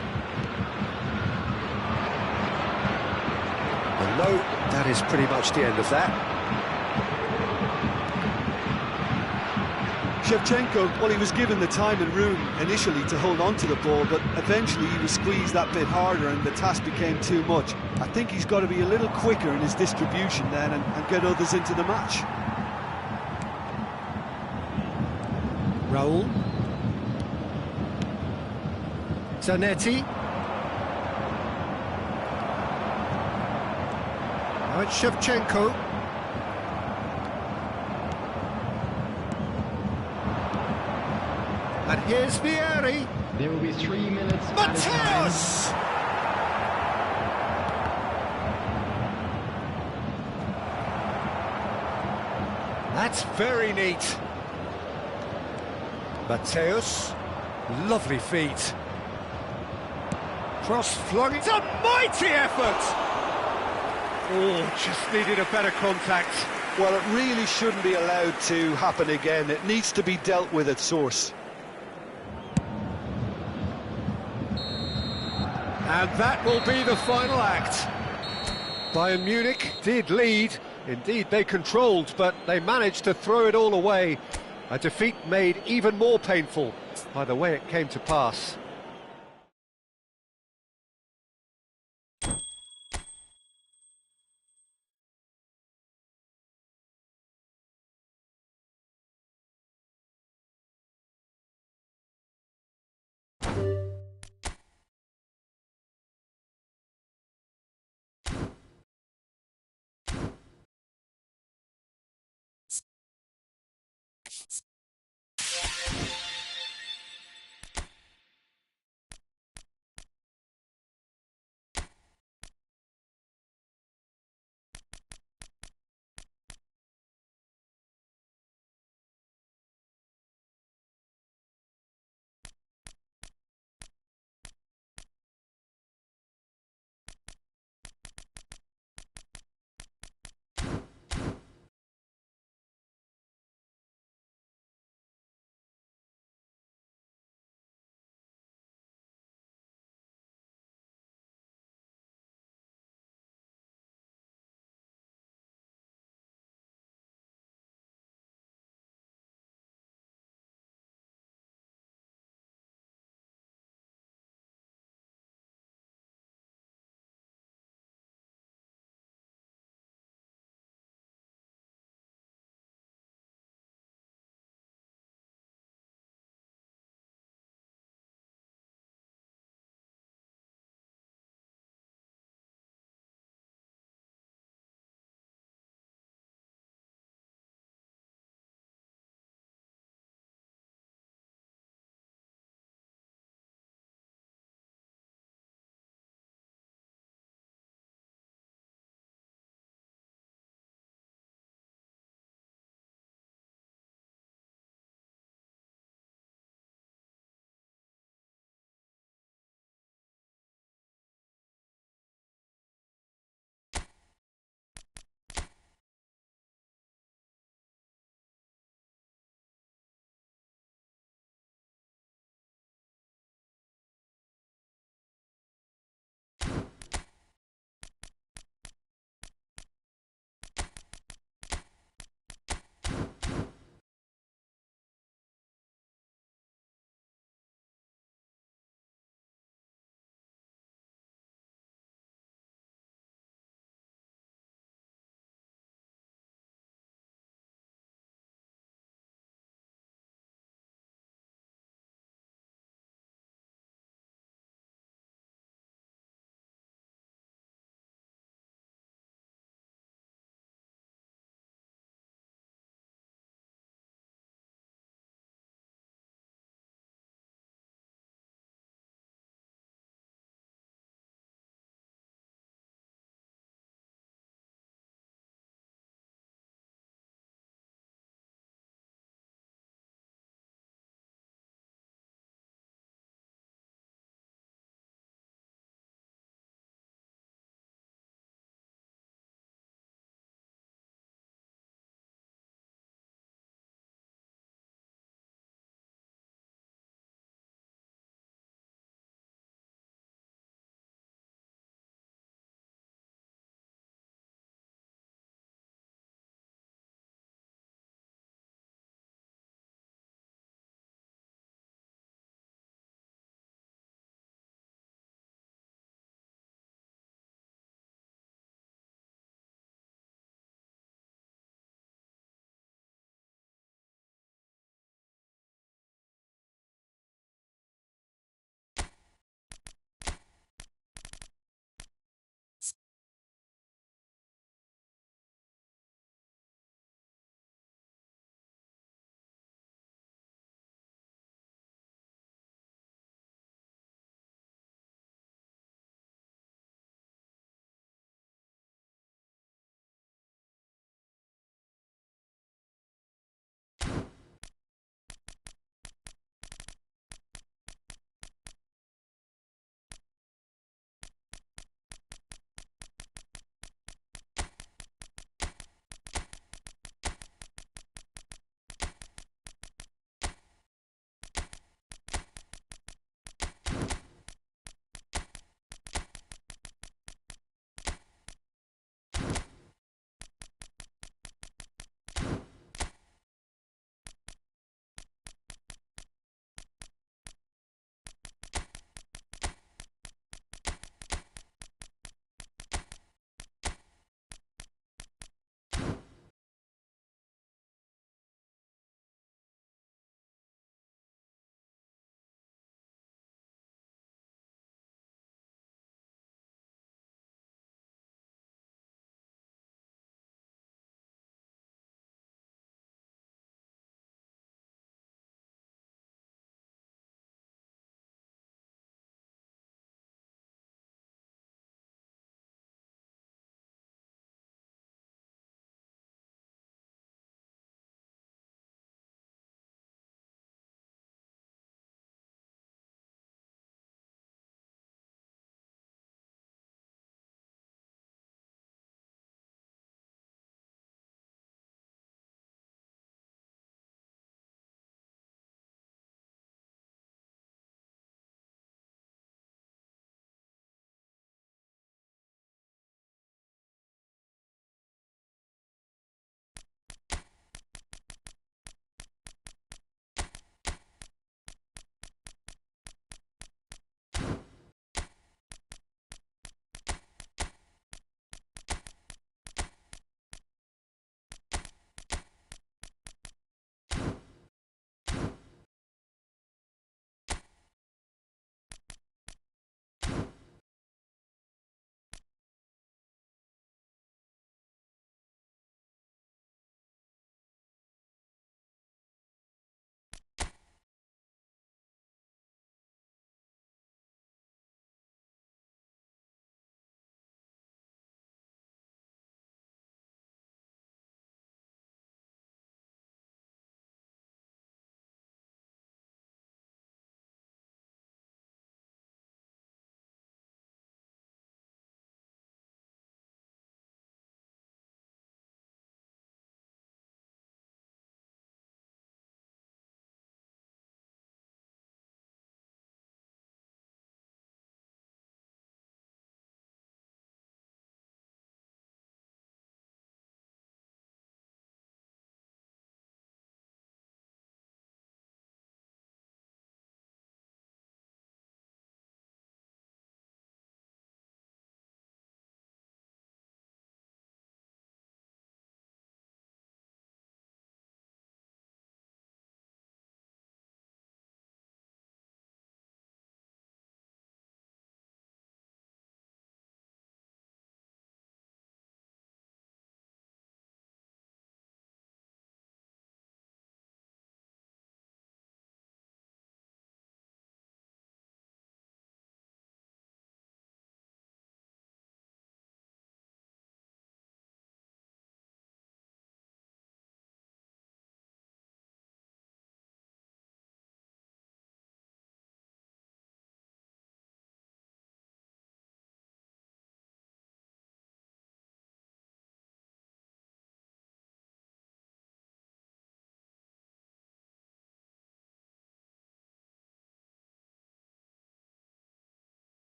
And no, that is pretty much the end of that. Shevchenko, well, he was given the time and room initially to hold on to the ball, but eventually he was squeezed that bit harder and the task became too much. I think he's got to be a little quicker in his distribution then and get others into the match. Raul. Zanetti. Now it's Shevchenko. And here's Vieri. There will be 3 minutes. Mateus! That's very neat. Mateus, lovely feet. Cross flung. It's a mighty effort! Oh, just needed a better contact. Well, it really shouldn't be allowed to happen again. It needs to be dealt with at source. And that will be the final act. Bayern Munich did lead. Indeed, they controlled, but they managed to throw it all away. A defeat made even more painful by the way it came to pass.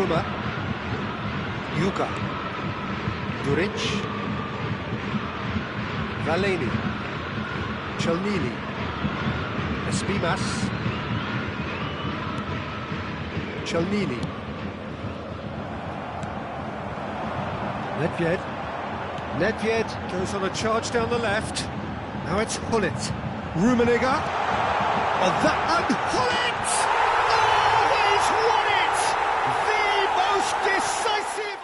Donnarumma. Yuga. Duric. Valeni. Chelnili. Espimas. Chelnili. Nedved. Nedved goes on a charge down the left. Now it's Hullet. Rummenigge. Oh, that and Hullet! Oh, he's won it! The most decisive...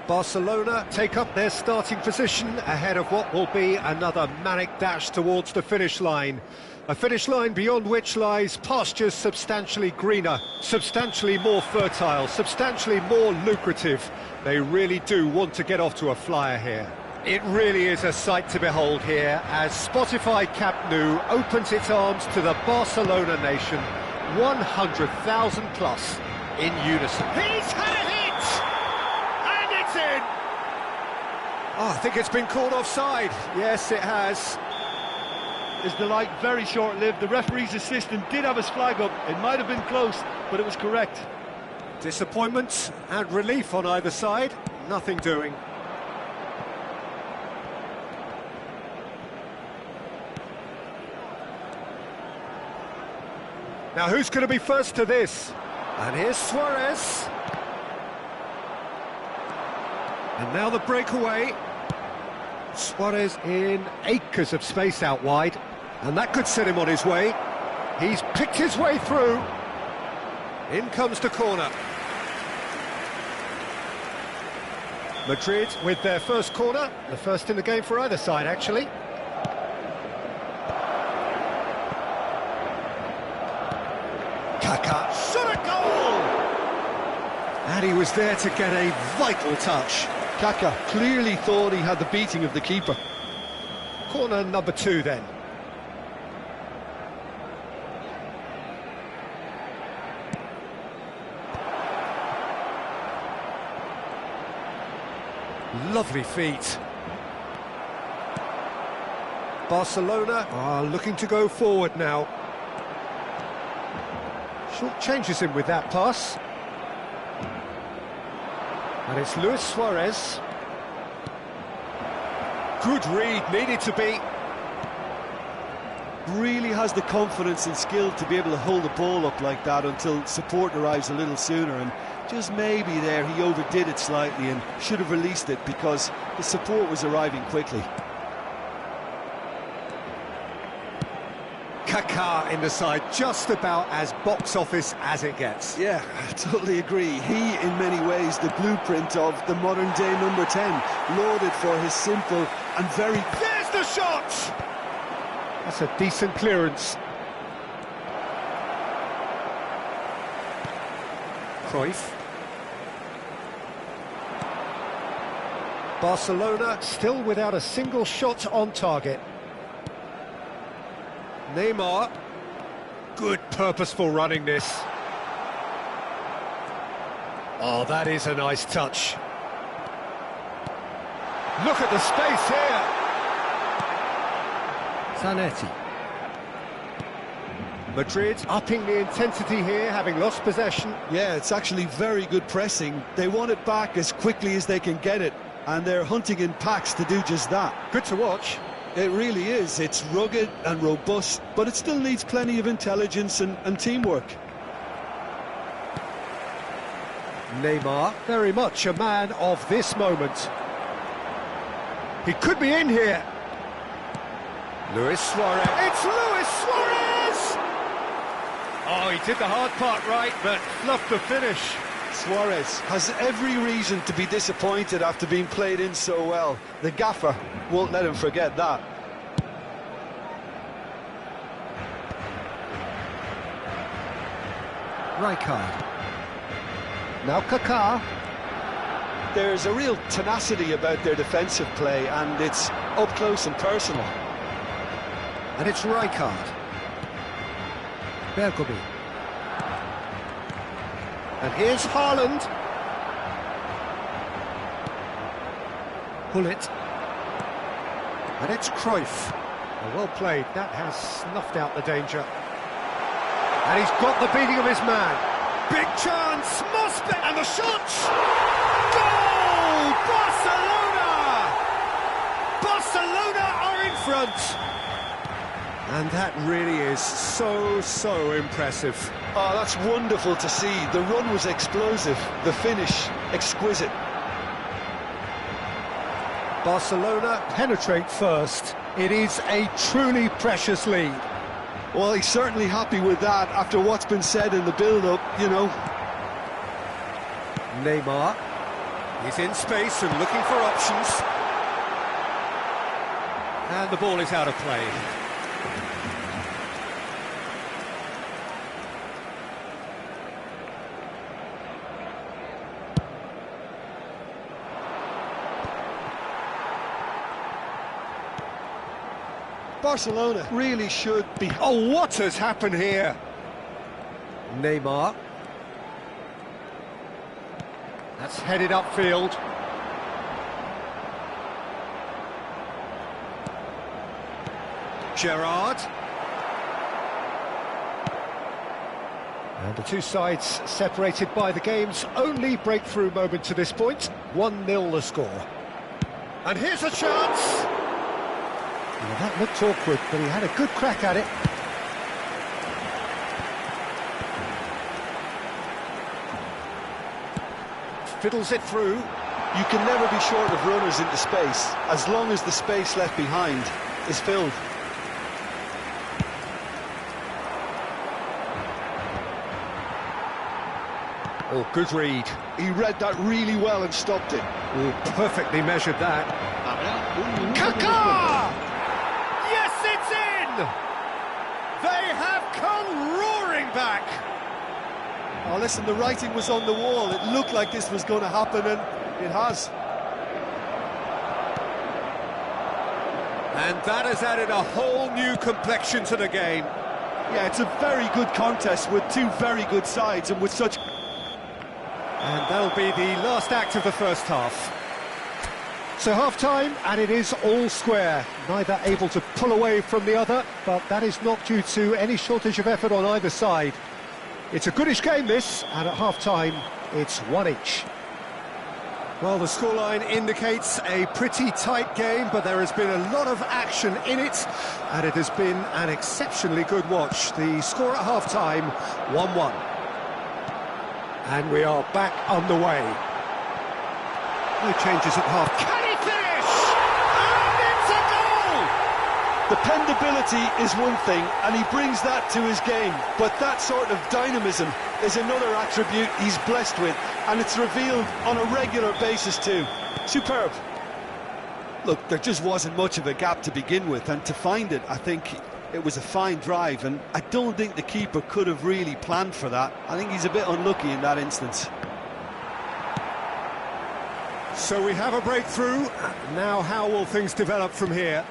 Barcelona take up their starting position ahead of what will be another manic dash towards the finish line. A finish line beyond which lies pastures substantially greener, substantially more fertile, substantially more lucrative. They really do want to get off to a flyer here. It really is a sight to behold here as Spotify Camp Nou opens its arms to the Barcelona nation, 100,000 plus in unison. He's had a hit! And it's in! Oh, I think it's been called offside. Yes, it has. Is the light very short-lived? The referee's assistant did have his flag up. It might have been close, but it was correct. Disappointment and relief on either side. Nothing doing. Now who's going to be first to this? And here's Suarez. And now the breakaway. Suarez in acres of space out wide. And that could set him on his way. He's picked his way through. In comes the corner. Madrid with their first corner. The first in the game for either side, actually. Kaká. Shot a goal! And he was there to get a vital touch. Kaká clearly thought he had the beating of the keeper. Corner number 2 then. Lovely feet. Barcelona are looking to go forward now. Short changes him with that pass. And it's Luis Suarez. Good read, needed to be. Really has the confidence and skill to be able to hold the ball up like that until support arrives a little sooner, and just maybe there he overdid it slightly and should have released it because the support was arriving quickly. Kaká in the side, just about as box office as it gets. Yeah, I totally agree. He, in many ways, the blueprint of the modern-day number 10, lauded for his simple and very... There's the shot! That's a decent clearance. Cruyff. Barcelona still without a single shot on target. Neymar. Good purposeful running this. Oh, that is a nice touch. Look at the space here. Zanetti. Madrid upping the intensity here, having lost possession. Yeah, it's actually very good pressing. They want it back as quickly as they can get it, and they're hunting in packs to do just that. Good to watch. It really is. It's rugged and robust, but it still needs plenty of intelligence and teamwork. Neymar, very much a man of this moment. He could be in here. Luis Suarez. It's Luis Suarez! Oh, he did the hard part right, but fluffed the finish. Suarez has every reason to be disappointed after being played in so well. The gaffer won't let him forget that. Rijkaard. Now Kaká. There's a real tenacity about their defensive play, and it's up close and personal. And it's Rijkaard. Bergomi. And here's Haaland. Hullet. And it's Cruyff. Well played, that has snuffed out the danger. And he's got the beating of his man. Big chance, must be, And the shot! goal! Barcelona! Barcelona are in front. And that really is so impressive. Oh, that's wonderful to see. The run was explosive, the finish exquisite. Barcelona penetrate first. It is a truly precious lead. Well, he's certainly happy with that after what's been said in the build-up, you know. Neymar, he's in space and looking for options. And the ball is out of play. Barcelona really should be... Oh, what has happened here? Neymar. That's headed upfield. Gerrard. And the two sides separated by the game's only breakthrough moment to this point. 1-0 the score. And here's a chance! Well, that looked awkward, but he had a good crack at it. Fiddles it through. You can never be short of runners into space, as long as the space left behind is filled. Oh, good read. He read that really well and stopped it. Oh, perfectly measured that. Kaká! Yes, it's in! They have come roaring back. Oh, listen, the writing was on the wall. It looked like this was going to happen, and it has. And that has added a whole new complexion to the game. Yeah, it's a very good contest with two very good sides and with such... And that'll be the last act of the first half. So half-time, and it is all square. Neither able to pull away from the other, but that is not due to any shortage of effort on either side. It's a goodish game, this, and at half-time, it's one each. Well, the scoreline indicates a pretty tight game, but there has been a lot of action in it, and it has been an exceptionally good watch. The score at half-time, 1-1. And we are back underway. No changes at half. Can he finish? And it's a goal! Dependability is one thing, and he brings that to his game, but that sort of dynamism is another attribute he's blessed with, and it's revealed on a regular basis too. Superb. Look, there just wasn't much of a gap to begin with, and to find it, I think it was a fine drive, and I don't think the keeper could have really planned for that. I think he's a bit unlucky in that instance. So we have a breakthrough. Now how will things develop from here?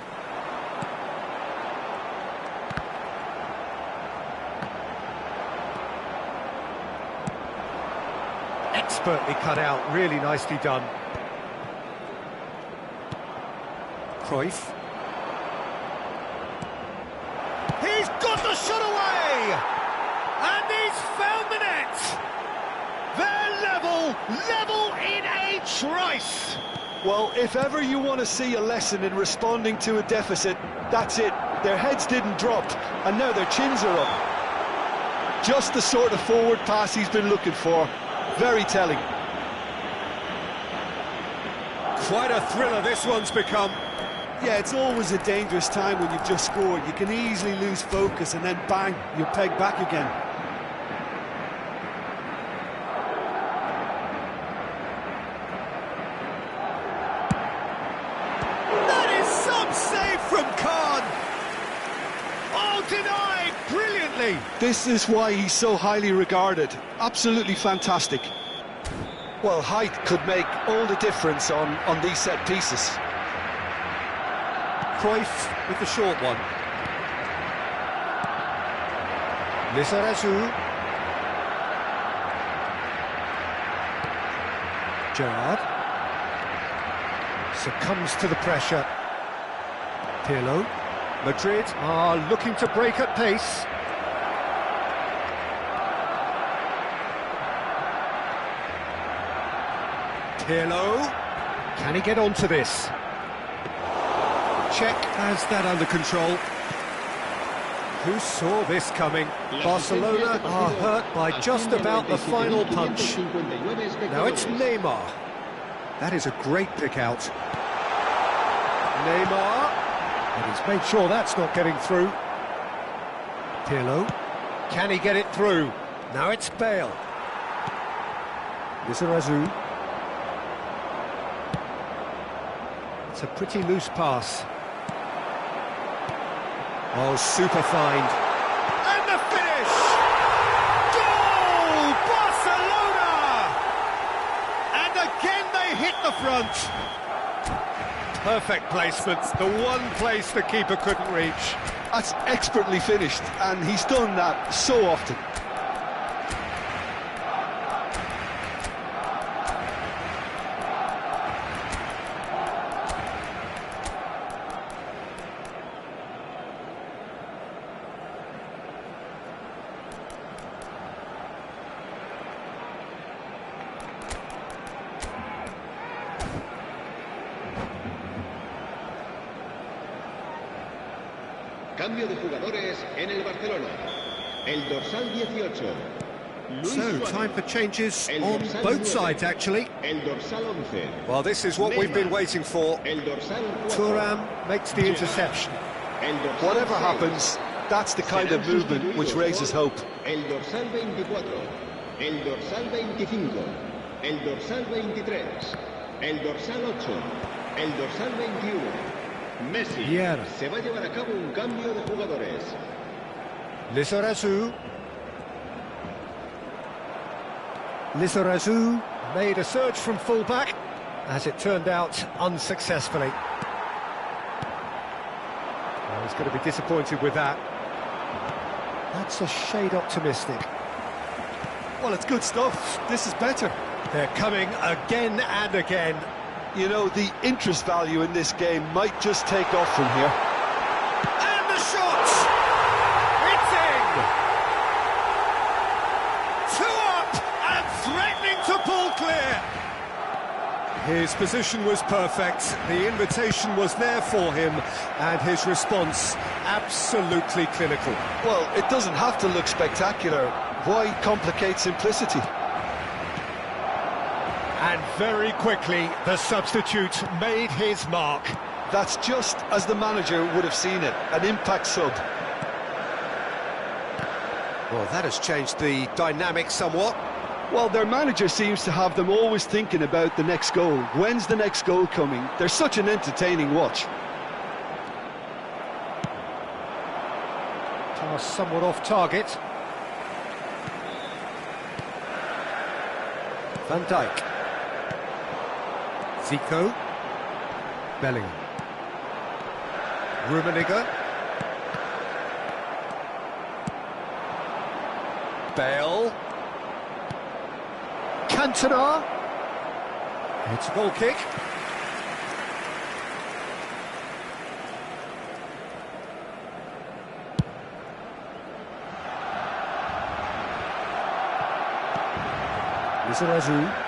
Expertly cut out, really nicely done. Cruyff. He's got the shot away! And he's found the net! They're level in a trice! Well, if ever you want to see a lesson in responding to a deficit, that's it. Their heads didn't drop, and now their chins are up. Just the sort of forward pass he's been looking for. Very telling. Quite a thriller this one's become. Yeah, it's always a dangerous time when you've just scored. You can easily lose focus and then bang, you're pegged back again. That is some save from Khan. Oh, denied brilliantly. This is why he's so highly regarded. Absolutely fantastic. Well, height could make all the difference on these set pieces. Cruyff with the short one. Lizarazu. Gerrard. Succumbs to the pressure. Pirlo. Madrid are looking to break at pace. Pirlo. Can he get onto this? Czech has that under control. Who saw this coming? Barcelona are hurt by just about the final punch. Now it's Neymar. That is a great pick out. Neymar. And he's made sure that's not getting through. Pirlo. Can he get it through? Now it's Bale. Lizarazu. It's a pretty loose pass. Oh, super find. And the finish! Goal! Barcelona! And again they hit the front. Perfect placement, the one place the keeper couldn't reach. That's expertly finished, and he's done that so often. Cambio de jugadores en el Barcelona. El dorsal 18. So, time for changes on both sides, actually. El dorsal 11. Well, this is what we've been waiting for. El dorsal 4. Thuram makes the interception. El dorsal Whatever 6. happens, that's the kind of movement which raises hope. El dorsal 24. El dorsal 25. El dorsal 23. El dorsal 8. El dorsal 21. Messi. Vieira. Se va a llevar a cabo un cambio de jugadores. Lizarazu. Lizarazu made a surge from fullback, as it turned out unsuccessfully. Well, he's going to be disappointed with that. That's a shade optimistic. Well, it's good stuff. This is better. They're coming again and again. You know, the interest value in this game might just take off from here. And the shot! It's in! 2 up and threatening to pull clear. His position was perfect, the invitation was there for him, and his response absolutely clinical. Well, it doesn't have to look spectacular. Why complicate simplicity? And very quickly, the substitute made his mark. That's just as the manager would have seen it, an impact sub. Well, that has changed the dynamic somewhat. Well, their manager seems to have them always thinking about the next goal. When's the next goal coming? They're such an entertaining watch. Pass somewhat off target. Van Dijk. Zico. Bellingham. Rummenigge. Bale. Cantona. It's a goal kick. Lizarazu.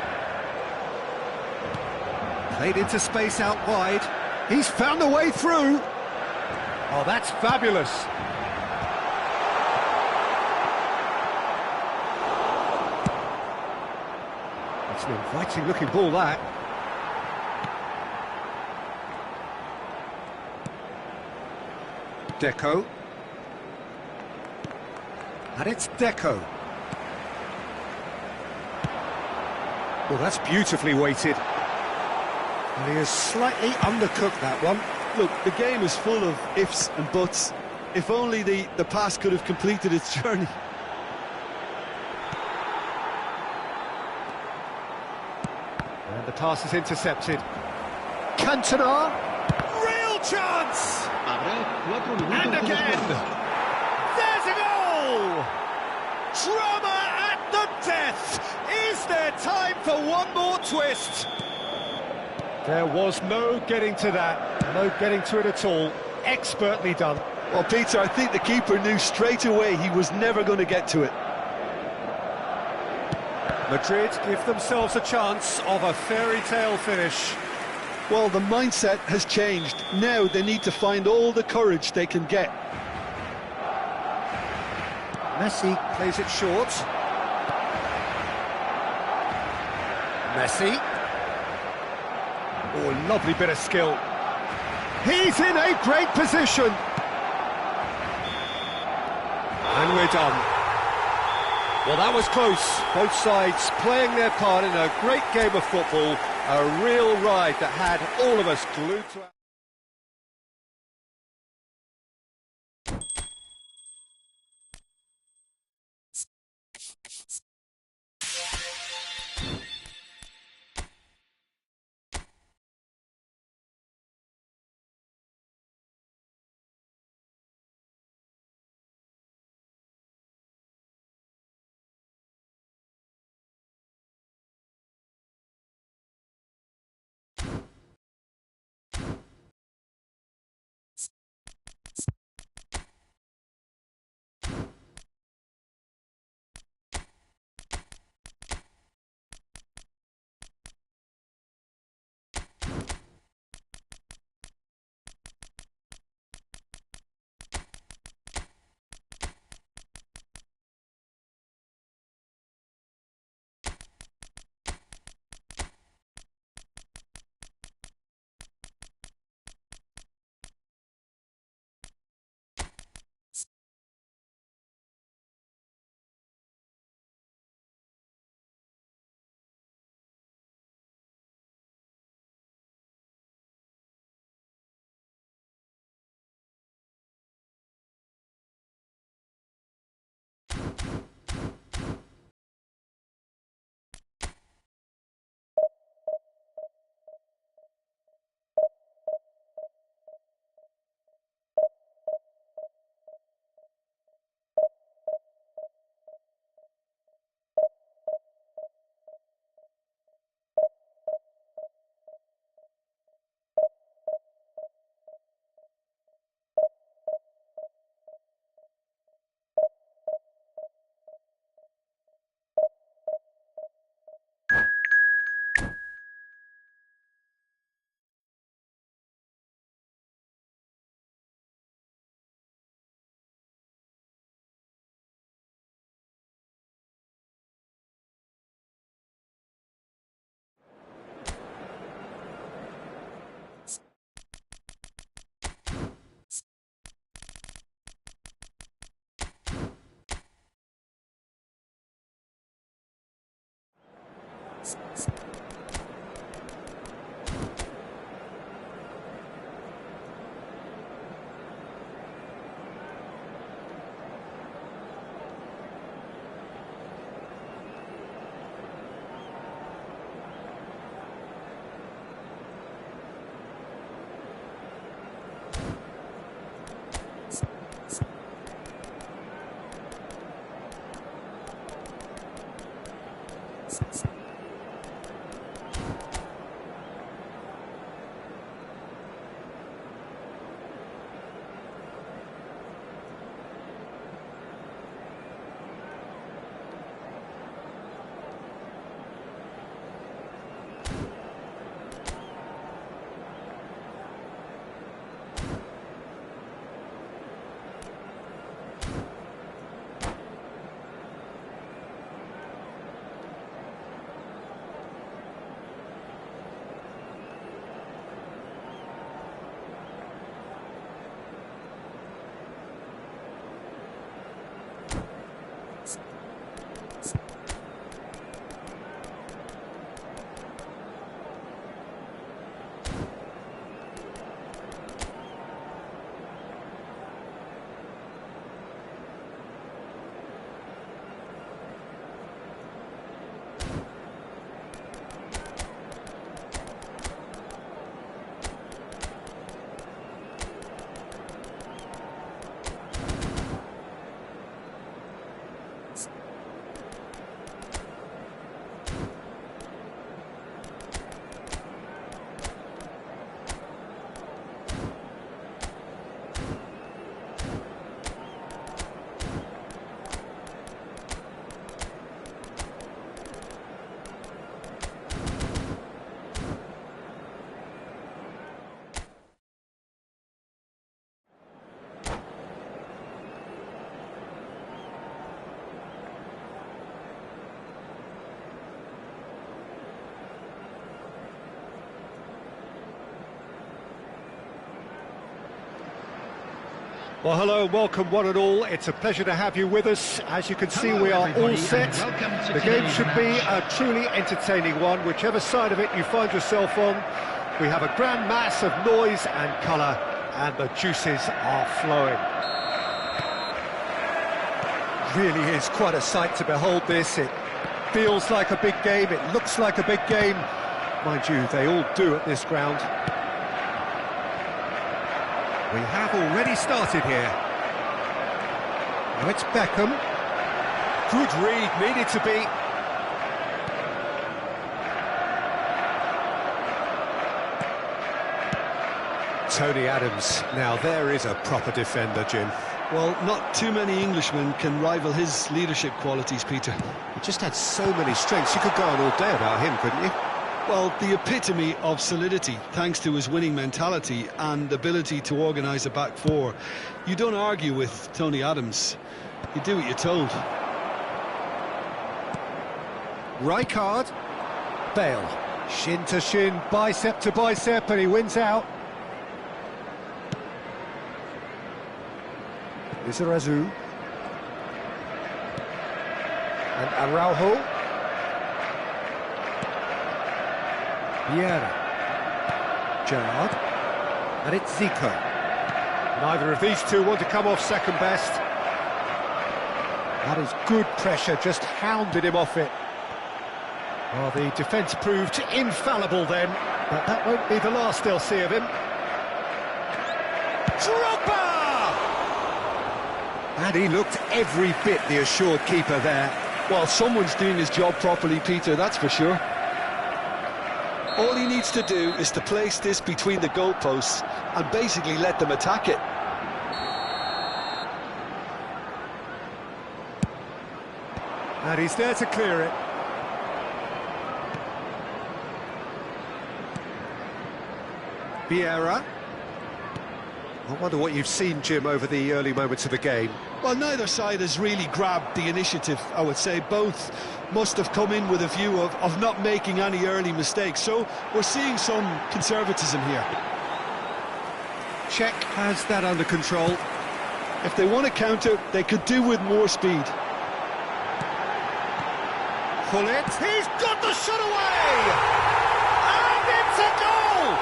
Played into space out wide. He's found a way through. Oh, that's fabulous. It's an inviting looking ball, that. Deco. And it's Deco. Well, that's beautifully weighted. And he has slightly undercooked that one. Look, the game is full of ifs and buts. If only the pass could have completed its journey. And the pass is intercepted. Cantona. Real chance! Habrá 4 minutos And again! There's a goal! Drama at the death! Is there time for one more twist? There was no getting to that, no getting to it at all. Expertly done. Well, Peter, I think the keeper knew straight away he was never going to get to it. Madrid give themselves a chance of a fairy tale finish. Well, the mindset has changed. Now they need to find all the courage they can get. Messi plays it short. Messi. Oh, lovely bit of skill. He's in a great position. And we're done. Well, that was close. Both sides playing their part in a great game of football. A real ride that had all of us glued to our... Well, hello, welcome one and all. It's a pleasure to have you with us. As you can see, we are all set. The game should be a truly entertaining one, whichever side of it you find yourself on. We have a grand mass of noise and colour, and the juices are flowing. Really is quite a sight to behold this. It feels like a big game, it looks like a big game. Mind you, they all do at this ground. We have already started here. Now it's Beckham. Good read, needed to be. Tony Adams. Now there is a proper defender, Jim. Well, not too many Englishmen can rival his leadership qualities, Peter. He just had so many strengths. You could go on all day about him, couldn't you? Well, the epitome of solidity, thanks to his winning mentality and ability to organise a back four. You don't argue with Tony Adams. You do what you're told. Rijkaard. Bale. Shin to shin, bicep to bicep, and he wins out. Lizarazu. And Araujo. Vieira. Gerrard. And it's Zico. Neither of these two want to come off second best. That is good pressure, just hounded him off it. Well, the defence proved infallible then, but that won't be the last they'll see of him. Drogba! And he looked every bit the assured keeper there. Well, someone's doing his job properly, Peter, that's for sure. All he needs to do is to place this between the goalposts and basically let them attack it. And he's there to clear it. Vieira. I wonder what you've seen, Jim, over the early moments of the game. Well, neither side has really grabbed the initiative, I would say. Both must have come in with a view of not making any early mistakes. So we're seeing some conservatism here. Czech has that under control. If they want to counter, they could do with more speed. Gullit. He's got the shot away! And it's a goal!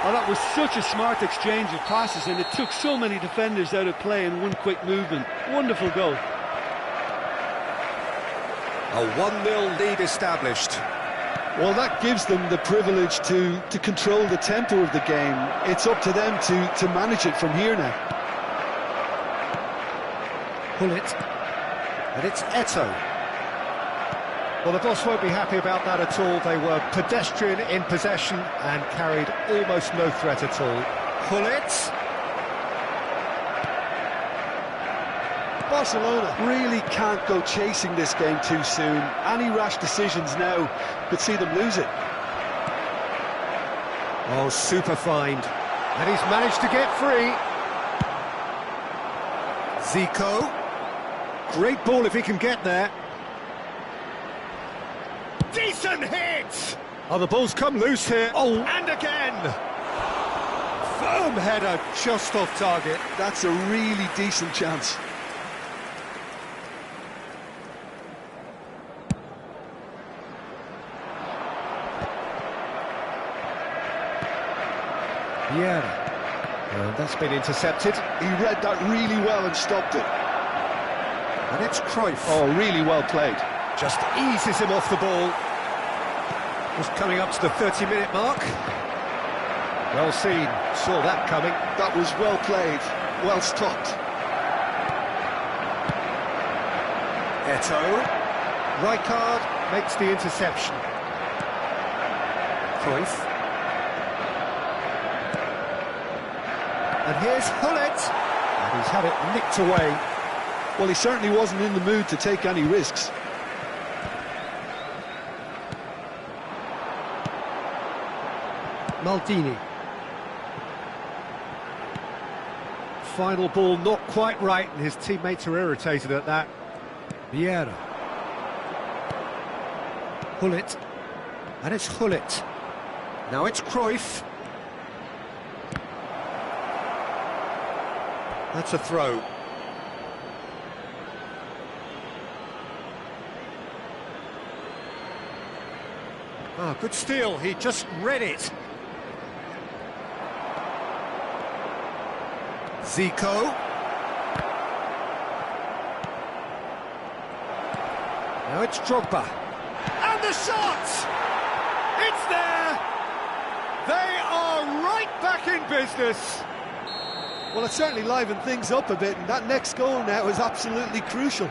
Oh, that was such a smart exchange of passes, and it took so many defenders out of play in one quick movement. Wonderful goal. A 1-0 lead established. Well, that gives them the privilege to control the tempo of the game. It's up to them to manage it from here now. Gullit. And it's Eto'o. Well, the boss won't be happy about that at all. They were pedestrian in possession and carried almost no threat at all. Gullit. Barcelona really can't go chasing this game too soon. Any rash decisions now could see them lose it. Oh, super find. And he's managed to get free. Zico. Great ball if he can get there. Decent hit! Oh, the ball's come loose here. Oh, and again! Firm header, just off target. That's a really decent chance. Vieira. And that's been intercepted. He read that really well and stopped it. And it's Cruyff. Oh, really well played. Just eases him off the ball. Just coming up to the 30-minute mark. Well seen, saw that coming. That was well played, well stopped. Eto'o. Rijkaard makes the interception. Cruyff. And here's Gullit. And he's had it nicked away. Well, he certainly wasn't in the mood to take any risks. Maldini. Final ball not quite right, and his teammates are irritated at that. Vieira. Gullit. And it's Gullit. Now it's Cruyff. That's a throw. Ah, good steal, he just read it. Zico. Now it's Drogba. And the shot! It's there! They are right back in business. Well, it certainly livened things up a bit, and that next goal now is absolutely crucial.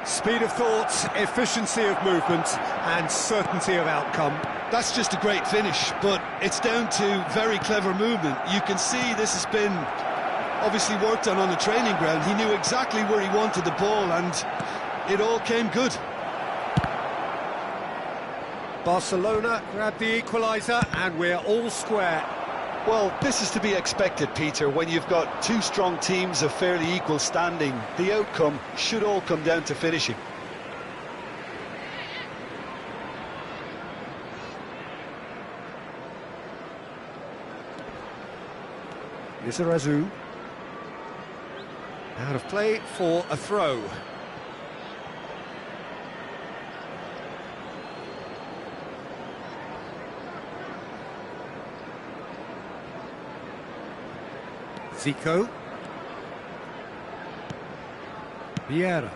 Speed of thought, efficiency of movement, and certainty of outcome. That's just a great finish, but it's down to very clever movement. You can see this has been obviously worked on the training ground. He knew exactly where he wanted the ball, and it all came good. Barcelona grab the equaliser, and we're all square. Well, this is to be expected, Peter. When you've got two strong teams of fairly equal standing, the outcome should all come down to finishing. Lizarazu. Out of play for a throw. Zico. Vieira.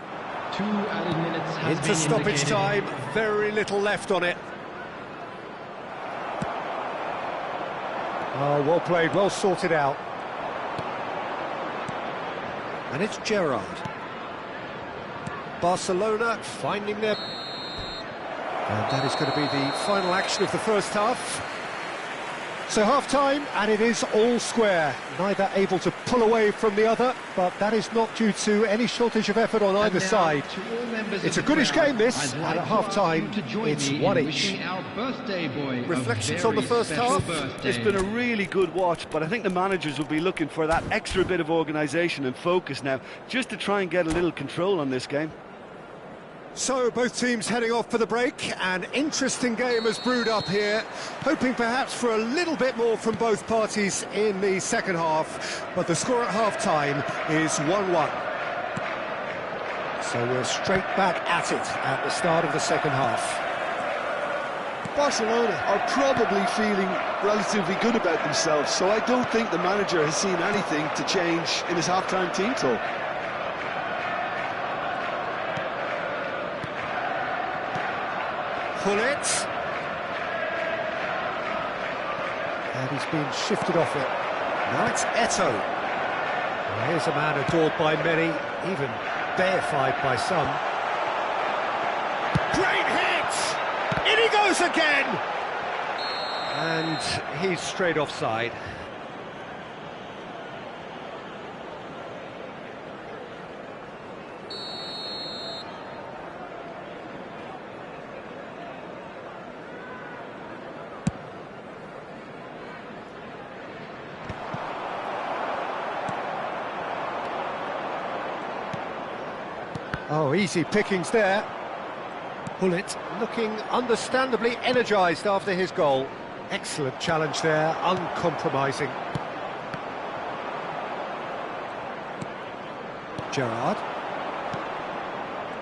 2 added minutes has Into been stoppage indicated. time, very little left on it. Oh, well played, well sorted out. And it's Gerrard. Barcelona finding their... And that is going to be the final action of the first half. So half-time, and it is all square. Neither able to pull away from the other, but that is not due to any shortage of effort on either side. It's a goodish game, this, and at half-time, it's one each. Reflections on the first half? It's been a really good watch, but I think the managers will be looking for that extra bit of organisation and focus now, just to try and get a little control on this game. So both teams heading off for the break. An interesting game has brewed up here, hoping perhaps for a little bit more from both parties in the second half, but the score at half-time is 1-1. So we're straight back at it at the start of the second half. Barcelona are probably feeling relatively good about themselves, so I don't think the manager has seen anything to change in his half-time team talk. Pull it. And he's been shifted off it. Now it's Eto'o. Well, here's a man adored by many, even deified by some. Great hit! In he goes again! And he's straight offside. Oh, easy pickings there. Pullet looking understandably energised after his goal. Excellent challenge there, uncompromising. Gerrard.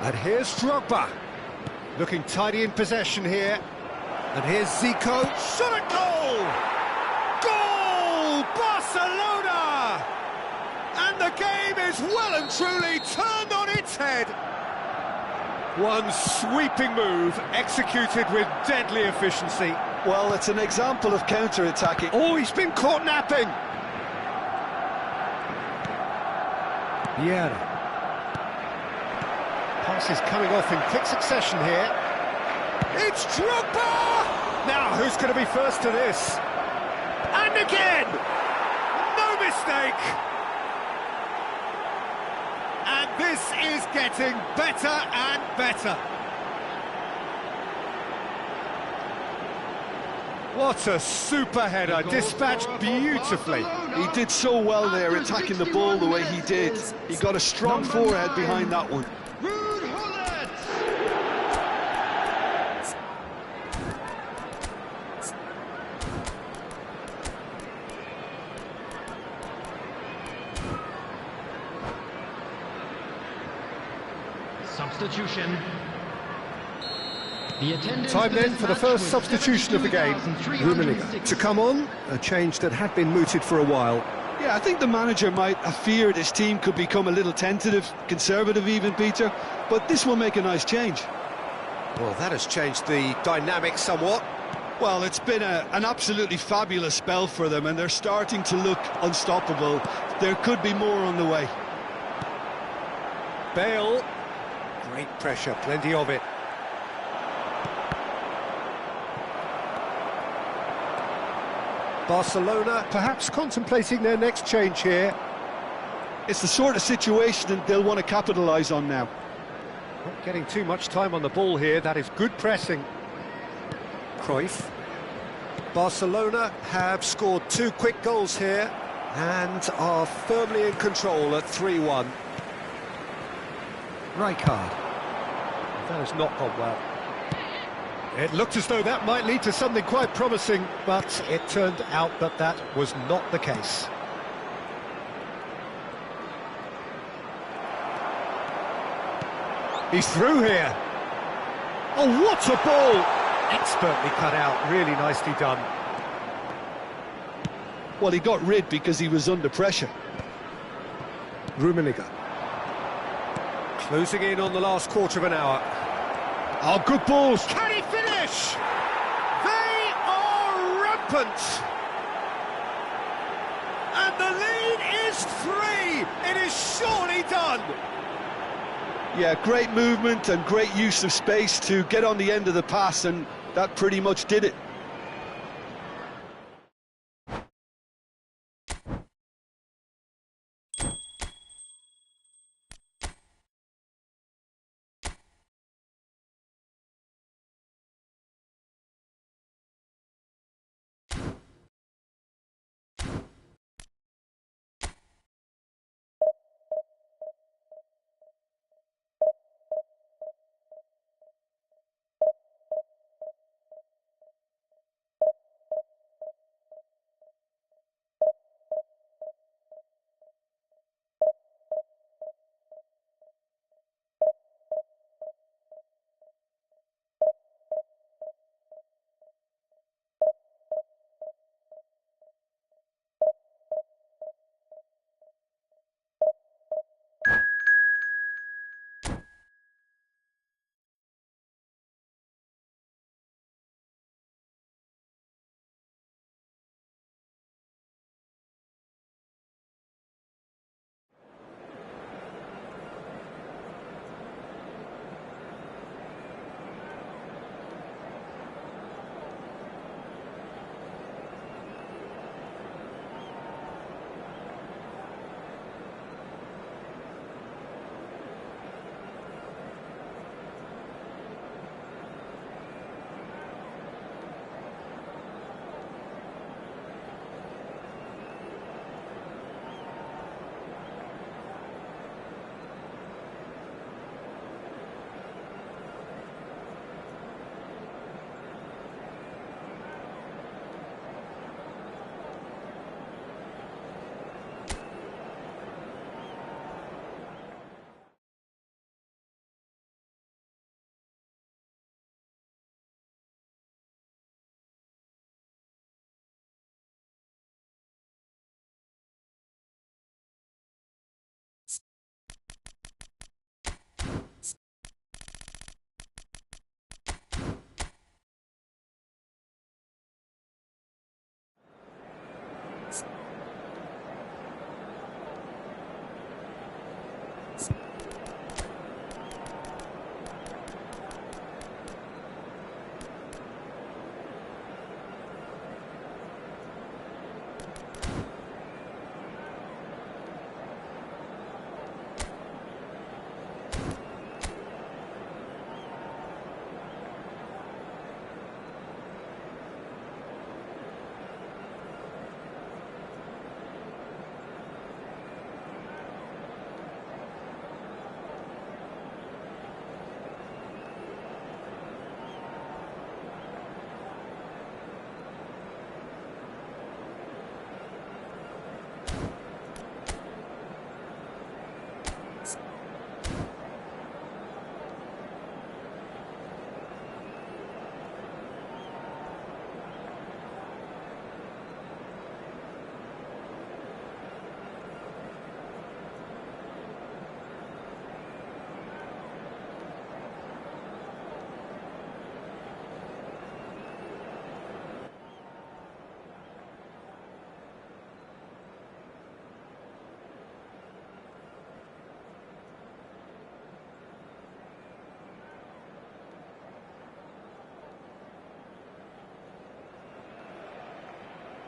And here's Drogba. Looking tidy in possession here. And here's Zico. Shot at goal! Goal! Barcelona! And the game is well and truly turned on its head. One sweeping move, executed with deadly efficiency. Well, it's an example of counter-attacking. Oh, he's been caught napping! Vieira. Passes coming off in quick succession here. It's Drogba! Now, who's going to be first to this? And again! No mistake! And this is getting better and better. What a super header, dispatched beautifully. He did so well there, attacking the ball the way he did. He got a strong forehead behind that one. Substitution. The attendance Time for then this for the match first was substitution of the game. 72,306. To come on, a change that had been mooted for a while. Yeah, I think the manager might have feared his team could become a little tentative, conservative even, Peter, but this will make a nice change. Well, that has changed the dynamic somewhat. Well, it's been an absolutely fabulous spell for them, and they're starting to look unstoppable. There could be more on the way. Bale. Great pressure, plenty of it. Barcelona perhaps contemplating their next change here. It's the sort of situation that they'll want to capitalise on now. Not getting too much time on the ball here, that is good pressing. Cruyff. Barcelona have scored 2 quick goals here and are firmly in control at 3-1. Rijkaard. That has not gone well. It looked as though that might lead to something quite promising, but it turned out that that was not the case. He's through here. Oh, what a ball! Expertly cut out, really nicely done. Well, he got rid because he was under pressure. Rummenigge. Closing in on the last quarter of an hour. Oh, good balls. Can he finish? They are rampant. And the lead is 3. It is surely done. Yeah, great movement and great use of space to get on the end of the pass, and that pretty much did it.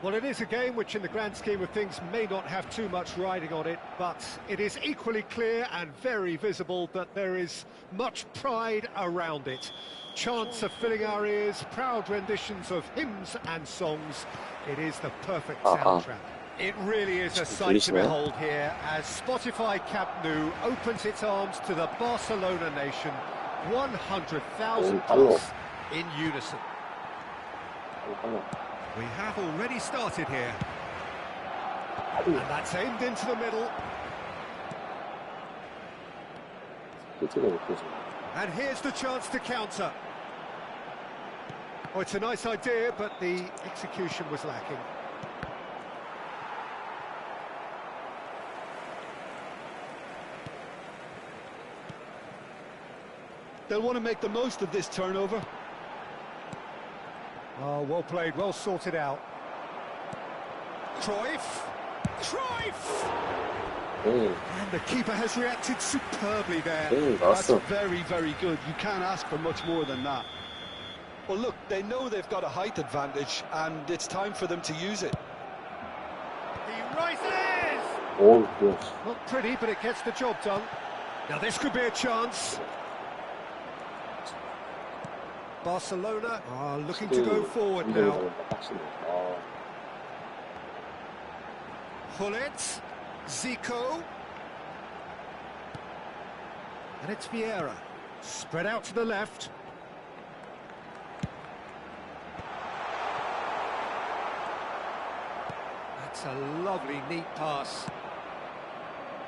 Well, it is a game which in the grand scheme of things may not have too much riding on it, but it is equally clear and very visible that there is much pride around it. Chants are filling our ears, proud renditions of hymns and songs. It is the perfect soundtrack. It really is a sight to behold here as Spotify Camp Nou opens its arms to the Barcelona nation, 100,000 plus in unison. We have already started here. And that's aimed into the middle. And here's the chance to counter. Oh, it's a nice idea, but the execution was lacking. They'll want to make the most of this turnover. Oh, well played, well sorted out. Cruyff! And the keeper has reacted superbly there. That's very, very good. You can't ask for much more than that. Well, look, they know they've got a height advantage, and it's time for them to use it. He rises! Oh, yes. Not pretty, but it gets the job done. Now this could be a chance. Barcelona are looking to go forward now. Hullet, Zico. And it's Vieira. Spread out to the left. That's a lovely, neat pass.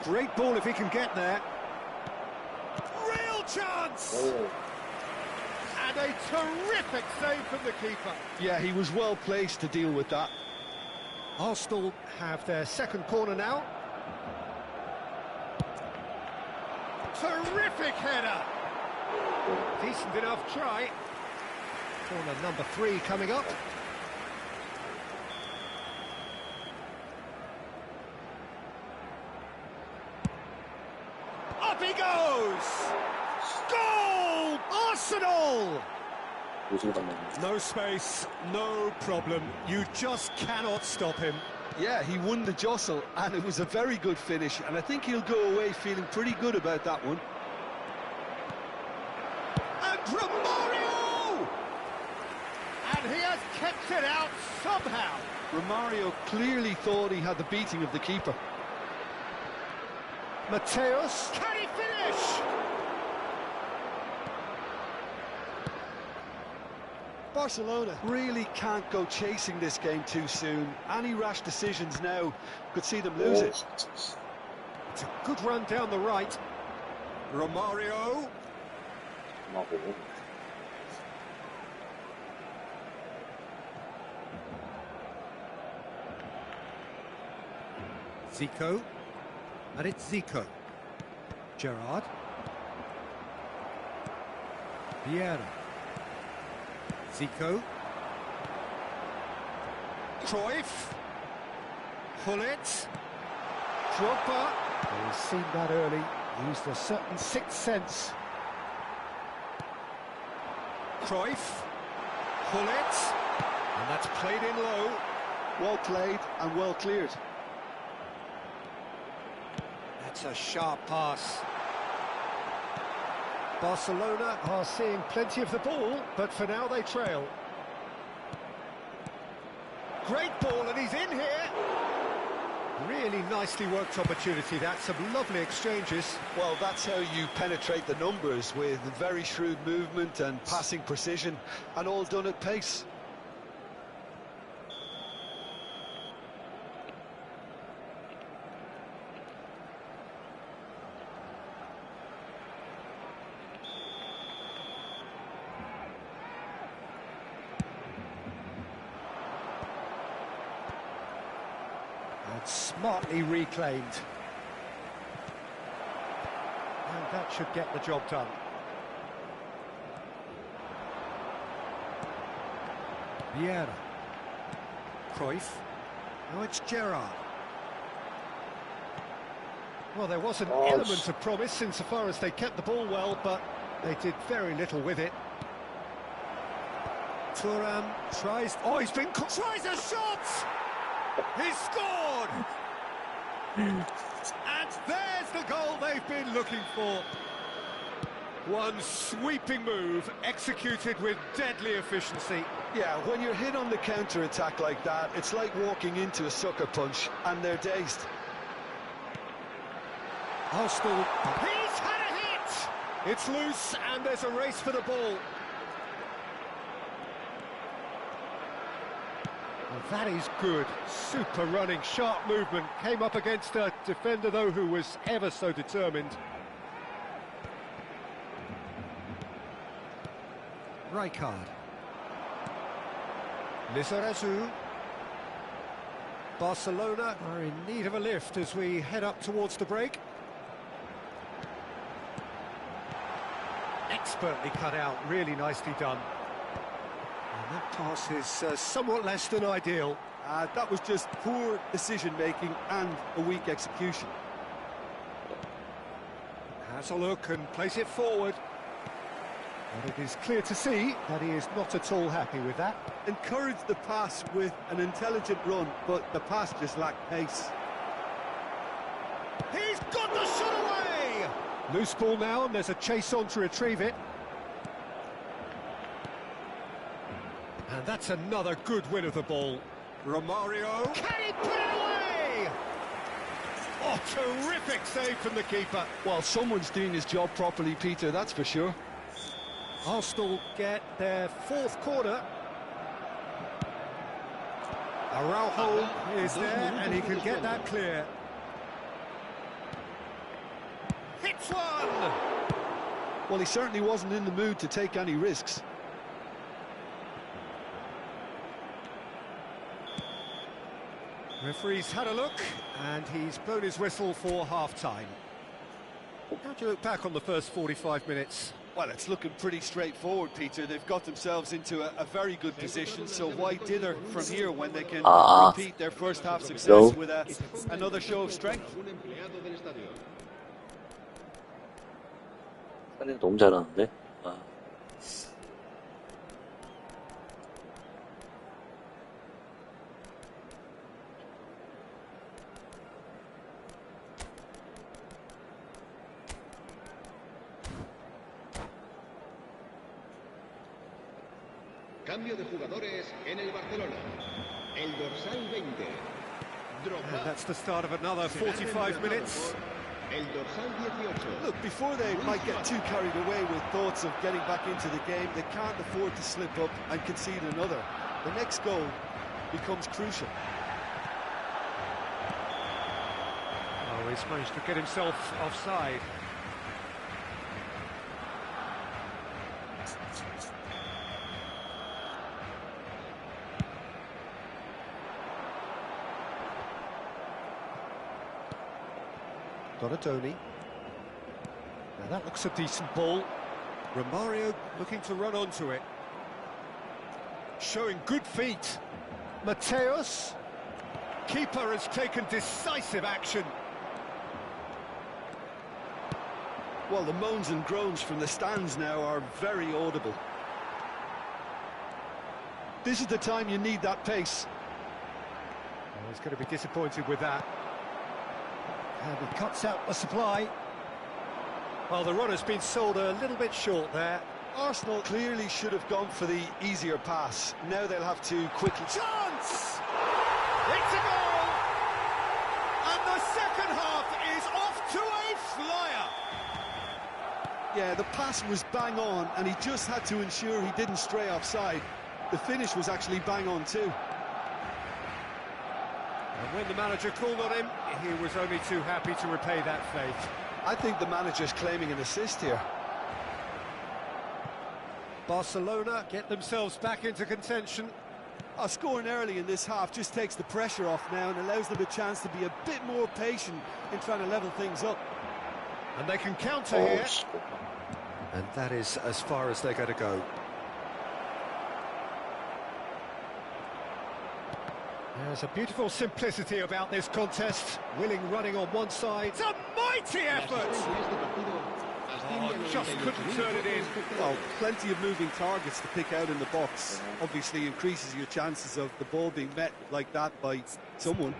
Great ball if he can get there. Real chance! Oh. And a terrific save from the keeper. Yeah, he was well placed to deal with that. Arsenal have their second corner now. Terrific header. Decent enough try. Corner number 3 coming up. Up he goes! Goal! Arsenal! No space, no problem. You just cannot stop him. Yeah, he won the jostle, and it was a very good finish, and I think he'll go away feeling pretty good about that one. And Romario! And he has kept it out somehow. Romario clearly thought he had the beating of the keeper. Mateus, can he finish? Barcelona really can't go chasing this game too soon. Any rash decisions now could see them lose it. It's a good run down the right. Romario. Zico. And it's Zico. Gerrard. Vieira. Zico. Cruyff. Hullet. Drogba. He's seen that early. Used a certain sixth sense. Cruyff. Hullet. And that's played in low. Well played and well cleared. That's a sharp pass. Barcelona are seeing plenty of the ball, but for now they trail. Great ball, and he's in here. Really nicely worked opportunity. That's some lovely exchanges. Well, that's how you penetrate the numbers, with very shrewd movement and passing precision, and all done at pace. Smartly reclaimed. And that should get the job done. Vieira. Cruyff. Now it's Gerrard. Well, there was an element of promise insofar as they kept the ball well, but they did very little with it. Thuram tries... Oh, tries a shot! He's scored! And there's the goal they've been looking for. One sweeping move, executed with deadly efficiency. Yeah, when you're hit on the counter-attack like that, it's like walking into a sucker punch, and they're dazed. Arsenal. He's had a hit! It's loose, and there's a race for the ball. Well, that is good. Super running, sharp movement. Came up against a defender, though, who was ever so determined. Rijkaard. Lizarazu. Barcelona are in need of a lift as we head up towards the break. Expertly cut out, really nicely done. And that pass is somewhat less than ideal. That was just poor decision-making and a weak execution. Has a look and plays it forward. But it is clear to see that he is not at all happy with that. Encouraged the pass with an intelligent run, but the pass just lacked pace. He's got the shot away! Loose ball now, and there's a chase on to retrieve it. And that's another good win of the ball. Romario. Can he put it away? Oh, terrific save from the keeper. Well, someone's doing his job properly, Peter, that's for sure. Arsenal get their fourth corner. Araujo is there, and he can get that clear. Hits one! Well, he certainly wasn't in the mood to take any risks. Referee's had a look, and he's blown his whistle for half-time. How do you look back on the first 45 minutes? Well, it's looking pretty straightforward, Peter. They've got themselves into a very good position, so why dither from here when they can repeat their first half success with another show of strength? 너무 잘하는데? Cambio de jugadores en el Barcelona. El dorsal 20. And that's the start of another 45 minutes. El dorsal 18. Look, before they might get too carried away with thoughts of getting back into the game, they can't afford to slip up and concede another. The next goal becomes crucial. Oh, he's managed to get himself offside. Donatoni. Now that looks a decent ball. Romario looking to run onto it. Showing good feet. Mateus. Keeper has taken decisive action. Well, the moans and groans from the stands now are very audible. This is the time you need that pace. Oh, he's going to be disappointed with that. And he cuts out the supply. Well, the run has been sold a little bit short there. Arsenal clearly should have gone for the easier pass. Now they'll have to quickly... Chance! It's a goal! And the second half is off to a flyer! Yeah, the pass was bang on, and he just had to ensure he didn't stray offside. The finish was actually bang on too. And when the manager called on him, he was only too happy to repay that faith. I think the manager's claiming an assist here. Barcelona get themselves back into contention. Scoring early in this half just takes the pressure off now and allows them a chance to be a bit more patient in trying to level things up. And they can counter here. And that is as far as they're going to go. There's a beautiful simplicity about this contest. Willing running on one side. It's a mighty effort! Oh, just couldn't turn it in. Well, plenty of moving targets to pick out in the box. Obviously increases your chances of the ball being met like that by someone.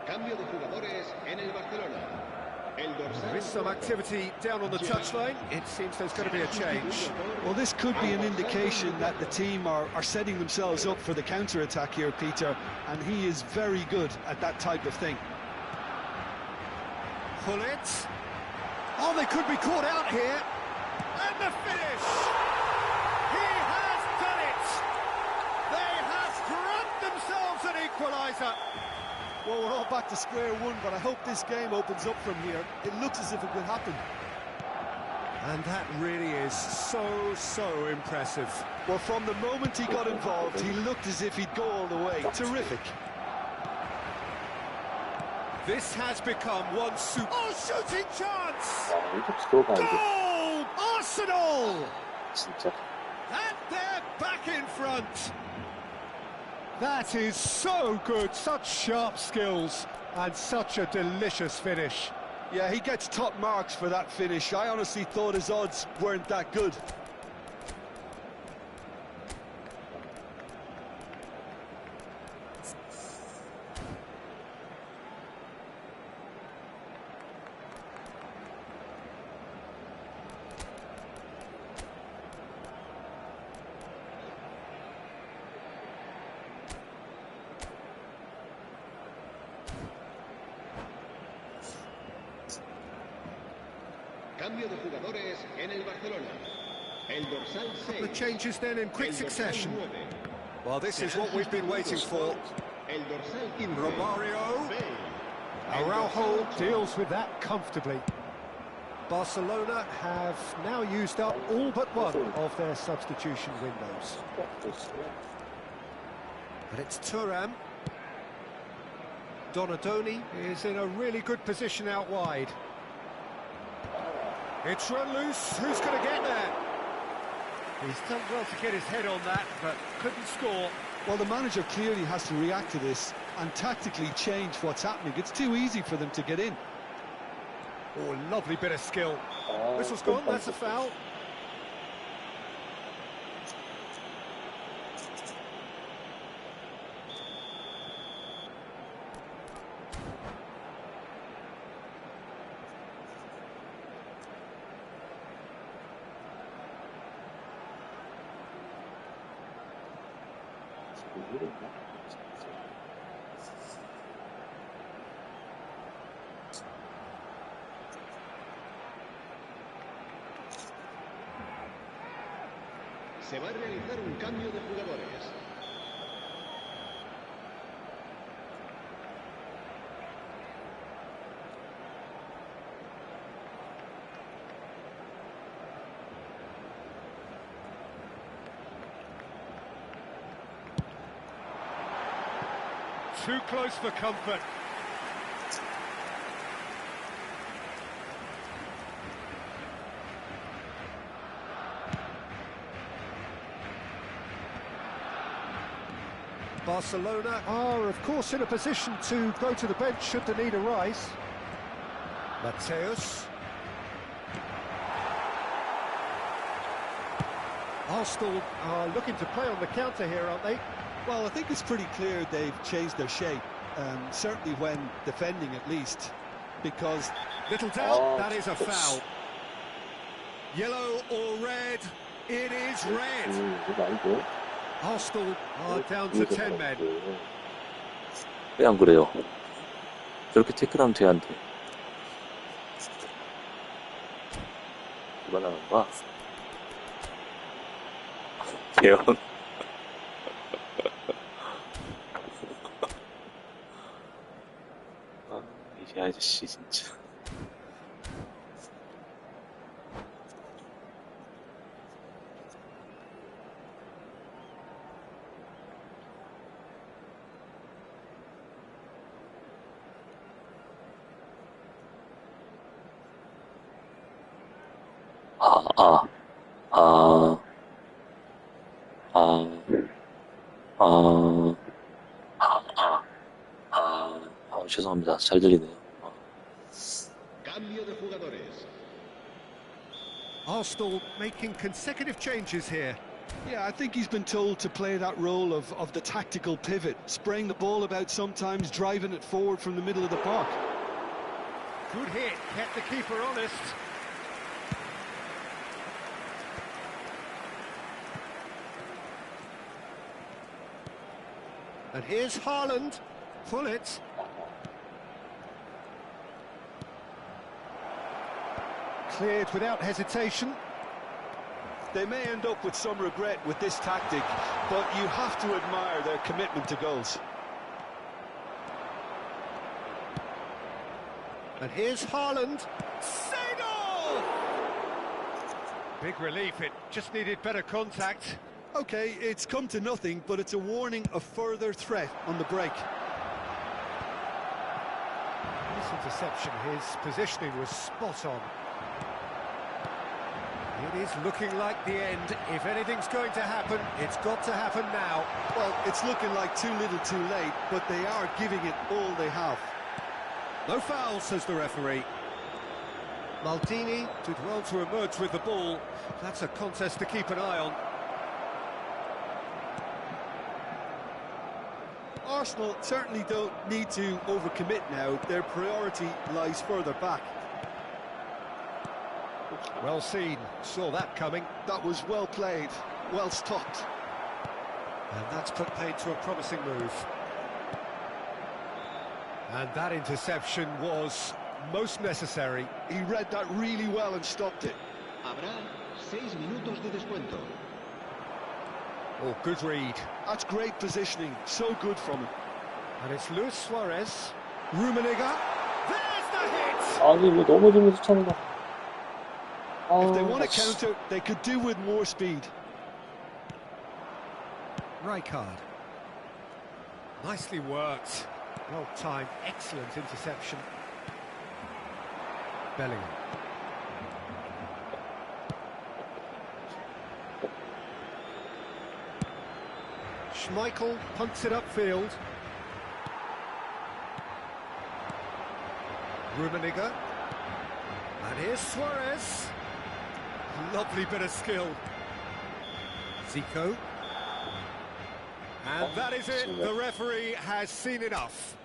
Cambio de jugadores en el Barcelona. There is some activity down on the touchline. It seems there's going to be a change. Well, this could be an indication that the team are setting themselves up for the counter-attack here, Peter, and he is very good at that type of thing. Pull it. Oh, they could be caught out here. And the finish! He has done it! They have grabbed themselves an equaliser. Well, we're all back to square one, but I hope this game opens up from here. It looks as if it could happen. And that really is so impressive. Well, from the moment he got involved, he looked as if he'd go all the way. Terrific. This has become one super... Oh, shooting chance! Goal! Goal! Arsenal! 진짜. And they're back in front. That is so good, such sharp skills and such a delicious finish. Yeah, he gets top marks for that finish. I honestly thought his odds weren't that good. Cambio de jugadores en el Barcelona. El dorsal 6. The changes then in quick succession. Well, this is what we've been waiting for. El dorsal 15. Romario. Araujo deals with that comfortably. Barcelona have now used up all but one of their substitution windows. But it's Thuram. Donadoni is in a really good position out wide. It's run loose. Who's going to get there? He's done well to get his head on that, but couldn't score. Well, the manager clearly has to react to this and tactically change what's happening. It's too easy for them to get in. Oh, lovely bit of skill. Whistle's gone, that's a foul. Se va a realizar un cambio de jugadores. Too close for comfort. Barcelona are, of course, in a position to go to the bench should the need arise. Mateus. Arsenal are looking to play on the counter here, aren't they? Well, I think it's pretty clear they've changed their shape, certainly when defending at least, because... Little doubt, that is a foul. Yellow or red? It is red. Arsenal are down to 10 men. 왜 안 그래요? 저렇게 태클하면 돼, 안 돼? 그만하는 거야? 개연. 아, 이 아저씨 진짜. 아, 아, 아, 아, 아, 죄송합니다. 잘 들리네요. Cambio de jugadores. Arsenal making consecutive changes here. Yeah, I think he's been told to play that role of the tactical pivot, spraying the ball about sometimes, driving it forward from the middle of the park. Good hit, kept the keeper honest. And here's Haaland. Pull it. Cleared without hesitation. They may end up with some regret with this tactic, but you have to admire their commitment to goals. And here's Haaland. Seedorf! Big relief, it just needed better contact. Okay, it's come to nothing, but it's a warning of further threat on the break. This interception, his positioning was spot on. It is looking like the end. If anything's going to happen, it's got to happen now. Well, it's looking like too little too late, but they are giving it all they have. No foul, says the referee. Maldini did well to emerge with the ball. That's a contest to keep an eye on. Arsenal certainly don't need to overcommit now. Their priority lies further back. Well seen, saw that coming. That was well played, well stopped. And that's put paid to a promising move. And that interception was most necessary. He read that really well and stopped it. Habrá 6 minutos de descuento. Oh, good read. That's great positioning, so good from him. And it's Luis Suarez. Rummenigge. There's the hit! 아니, 왜 넘어지면서 차는 거. If they want to counter, they could do with more speed. Rijkaard. Nicely worked. Well timed, excellent interception. Bellingham. Schmeichel punts it upfield. Rummenigge. And here's Suarez. Lovely bit of skill. Zico. And that is it. The referee has seen enough.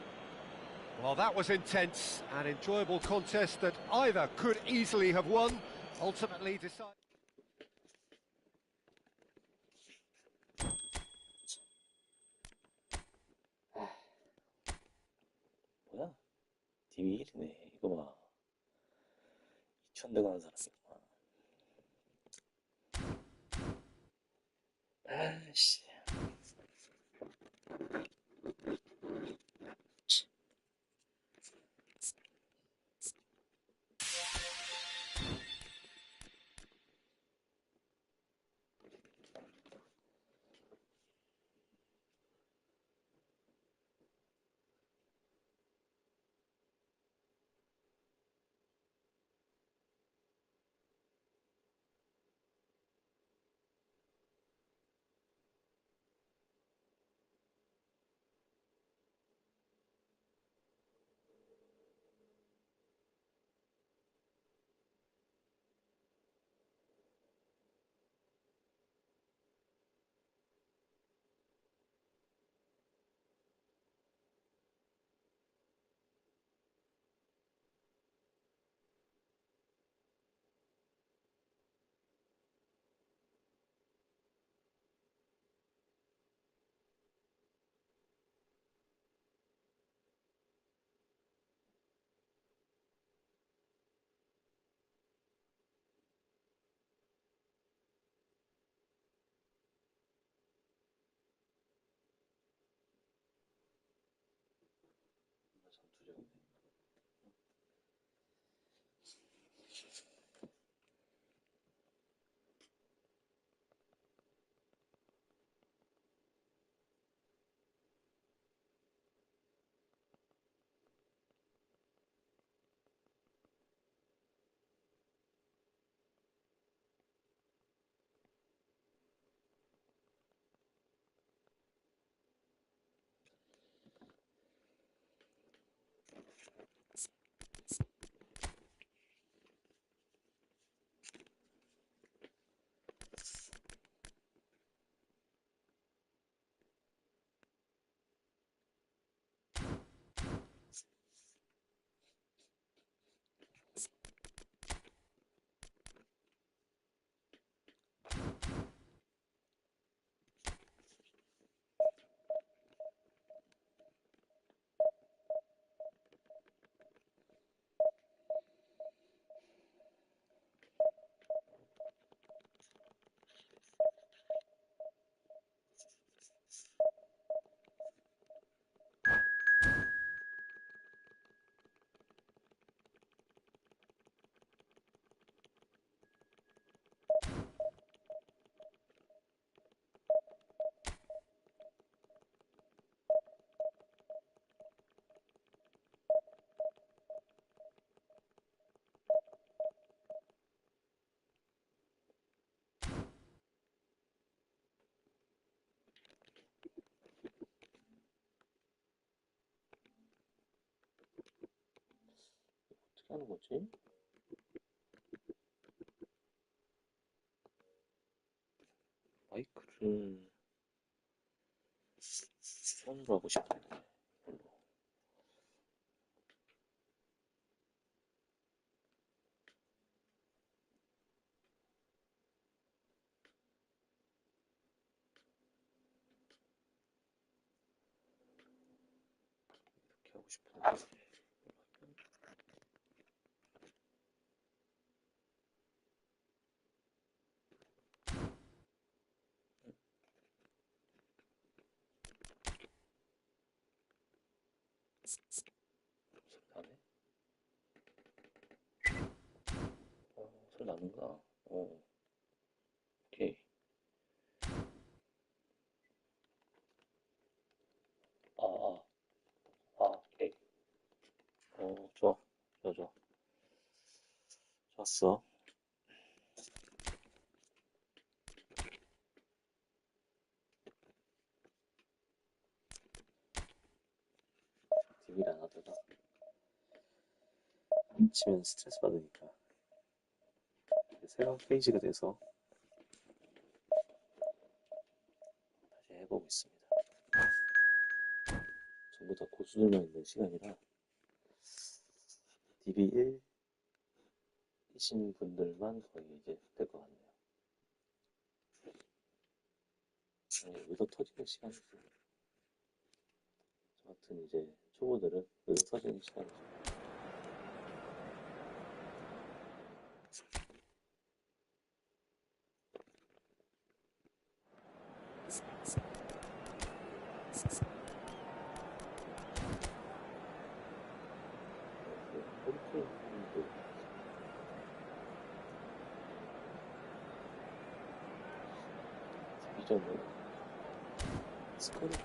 Well, that was intense, an enjoyable contest that either could easily have won, ultimately decided. 뭐야? 팀이 1이네. 이거 봐. 2,000대 가는 사람이구만. 아씨. 어떻게 하는 거지? 마이크를 손으로 하고 싶은데. 이렇게 하고 싶은데. 소리 나네? 소리 나는가? 오케이. 오케이. 좋아. 좋았어. TV를 안 하다가 치면 스트레스 받으니까 새로운 페이지가 돼서 다시 해보고 있습니다. 전부 다 고수들만 있는 시간이라 DB1 이신 분들만 거의 이제 될 것 같네요. 의도 터지는 시간이죠. 저 같은 이제 초보들은 의도 터지는 시간이죠. 이전에 스코어를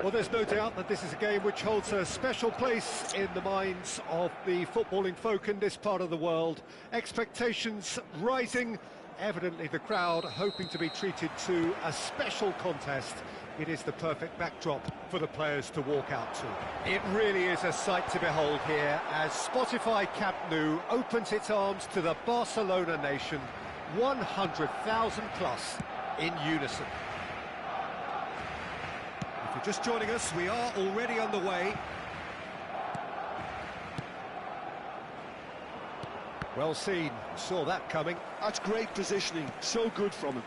Well, there's no doubt that this is a game which holds a special place in the minds of the footballing folk in this part of the world. Expectations rising Evidently the crowd hoping to be treated to a special contest. It is the perfect backdrop for the players to walk out to. It really is a sight to behold here as Spotify Camp Nou opens its arms to the Barcelona nation, 100,000 plus in unison. If you're just joining us, we are already underway. Well seen, saw that coming. That's great positioning, so good from him.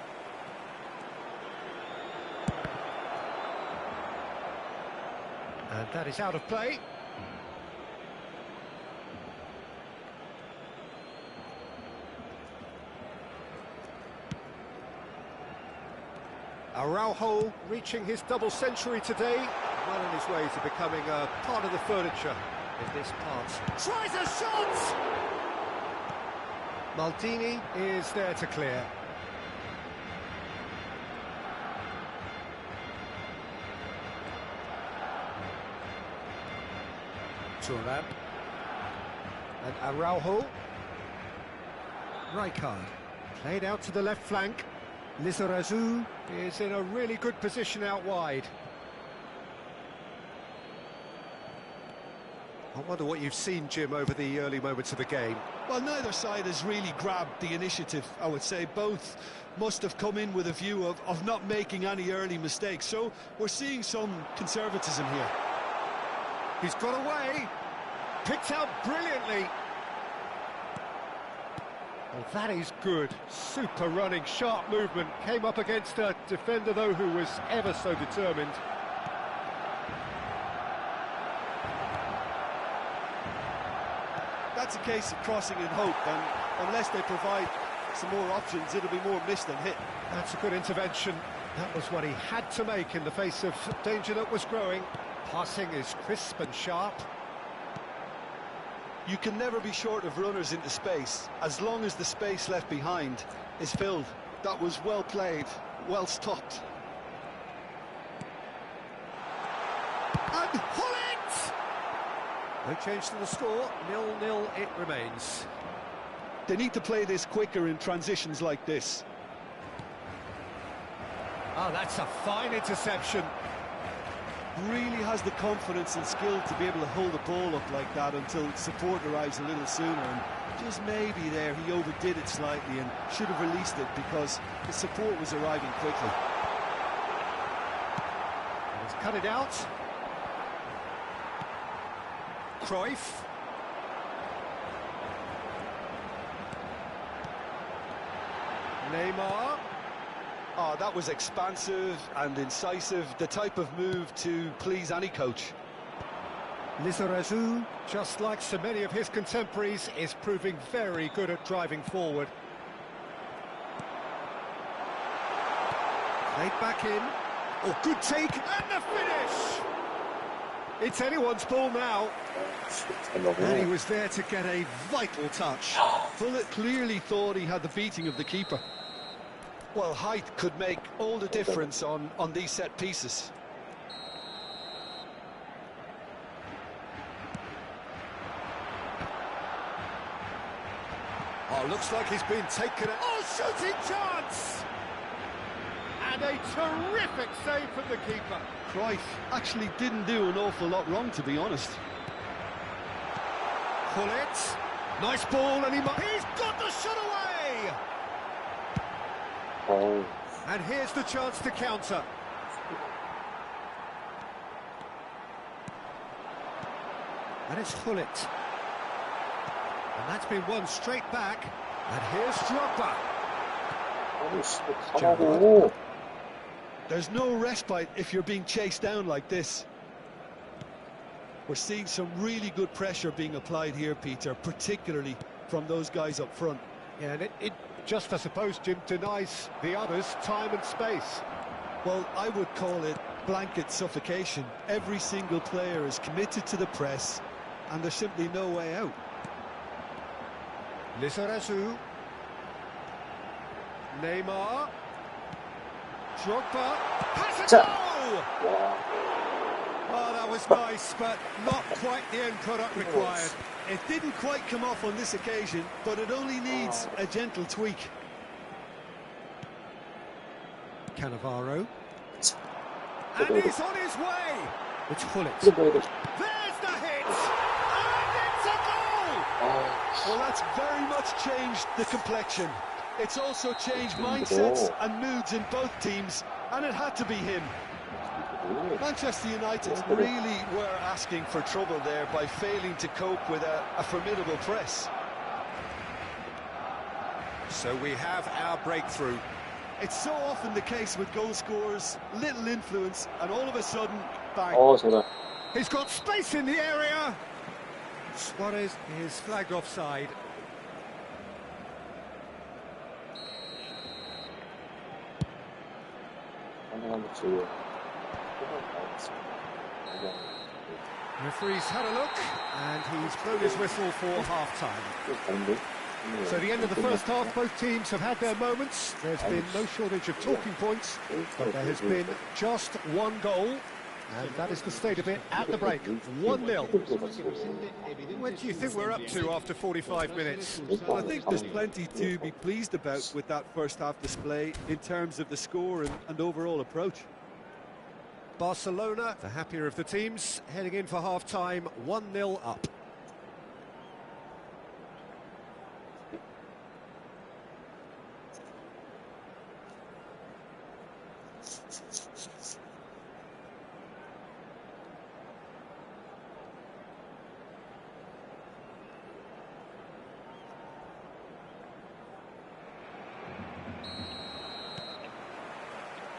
And that is out of play. Araujo reaching his double century today, well on his way to becoming a part of the furniture in this part. Tries a shot! Maldini is there to clear. Turan. And Araujo. Rijkaard. Played out to the left flank. Lizarazu is in a really good position out wide. I wonder what you've seen, Jim, over the early moments of the game. Well, neither side has really grabbed the initiative, I would say. Both must have come in with a view of not making any early mistakes. So we're seeing some conservatism here. He's got away. Picked out brilliantly. Well, that is good. Super running, sharp movement. Came up against a defender, though, who was ever so determined. That's a case of crossing in hope, and unless they provide some more options, it'll be more miss than hit. That's a good intervention. That was what he had to make in the face of danger that was growing. Passing is crisp and sharp. You can never be short of runners into space, as long as the space left behind is filled. That was well played, well stopped. And Hullet! No change to the score, 0-0 it remains. They need to play this quicker in transitions like this. Oh, that's a fine interception. Really has the confidence and skill to be able to hold the ball up like that until support arrives a little sooner, and just maybe there he overdid it slightly and should have released it because the support was arriving quickly. He's cut it out. Cruyff. Neymar. Oh, that was expansive and incisive, the type of move to please any coach. Lizarazu, just like so many of his contemporaries, is proving very good at driving forward. Played back in. Oh, good take, and the finish! It's anyone's ball now. And he was there to get a vital touch. Hullet clearly thought he had the beating of the keeper. Well, height could make all the difference on these set pieces. Oh, looks like he's been taken. Oh, shooting chance! And a terrific save from the keeper. Cruyff actually didn't do an awful lot wrong, to be honest. Hullet. Nice ball, and he's got the shot away! Oh. And here's the chance to counter. And it's Hullet. And that's been won straight back. And here's Drogba. Oh, There's no respite if you're being chased down like this. We're seeing some really good pressure being applied here, Peter, particularly from those guys up front. Yeah, and it just, I suppose, Jim, denies the others time and space. Well, I would call it blanket suffocation. Every single player is committed to the press, and there's simply no way out. Lizarazu. Neymar. Drogba. Has a goal! Oh, that was nice, but not quite the end product required. It didn't quite come off on this occasion, but it only needs a gentle tweak. Cannavaro. And he's on his way. It's Hullet. 이거 봐야 돼. There's the hit! And it's a goal! Well, that's very much changed the complexion. It's also changed mindsets and moods in both teams, and it had to be him. Manchester United really were asking for trouble there by failing to cope with a formidable press. So we have our breakthrough. It's so often the case with goal scorers, little influence, and all of a sudden, bang. 정말. He's got space in the area. Suarez is flagged offside. Referee's had a look, and he's blown his whistle for half-time. So the end of the first half, both teams have had their moments. There's been no shortage of talking points. There has been just one goal, and that is the state of it at the break. 1-0. Where do you think we're up to after 45 minutes? Well, I think there's plenty to be pleased about with that first half display in terms of the score and overall approach. Barcelona, the happier of the teams, heading in for half-time, 1-0 up.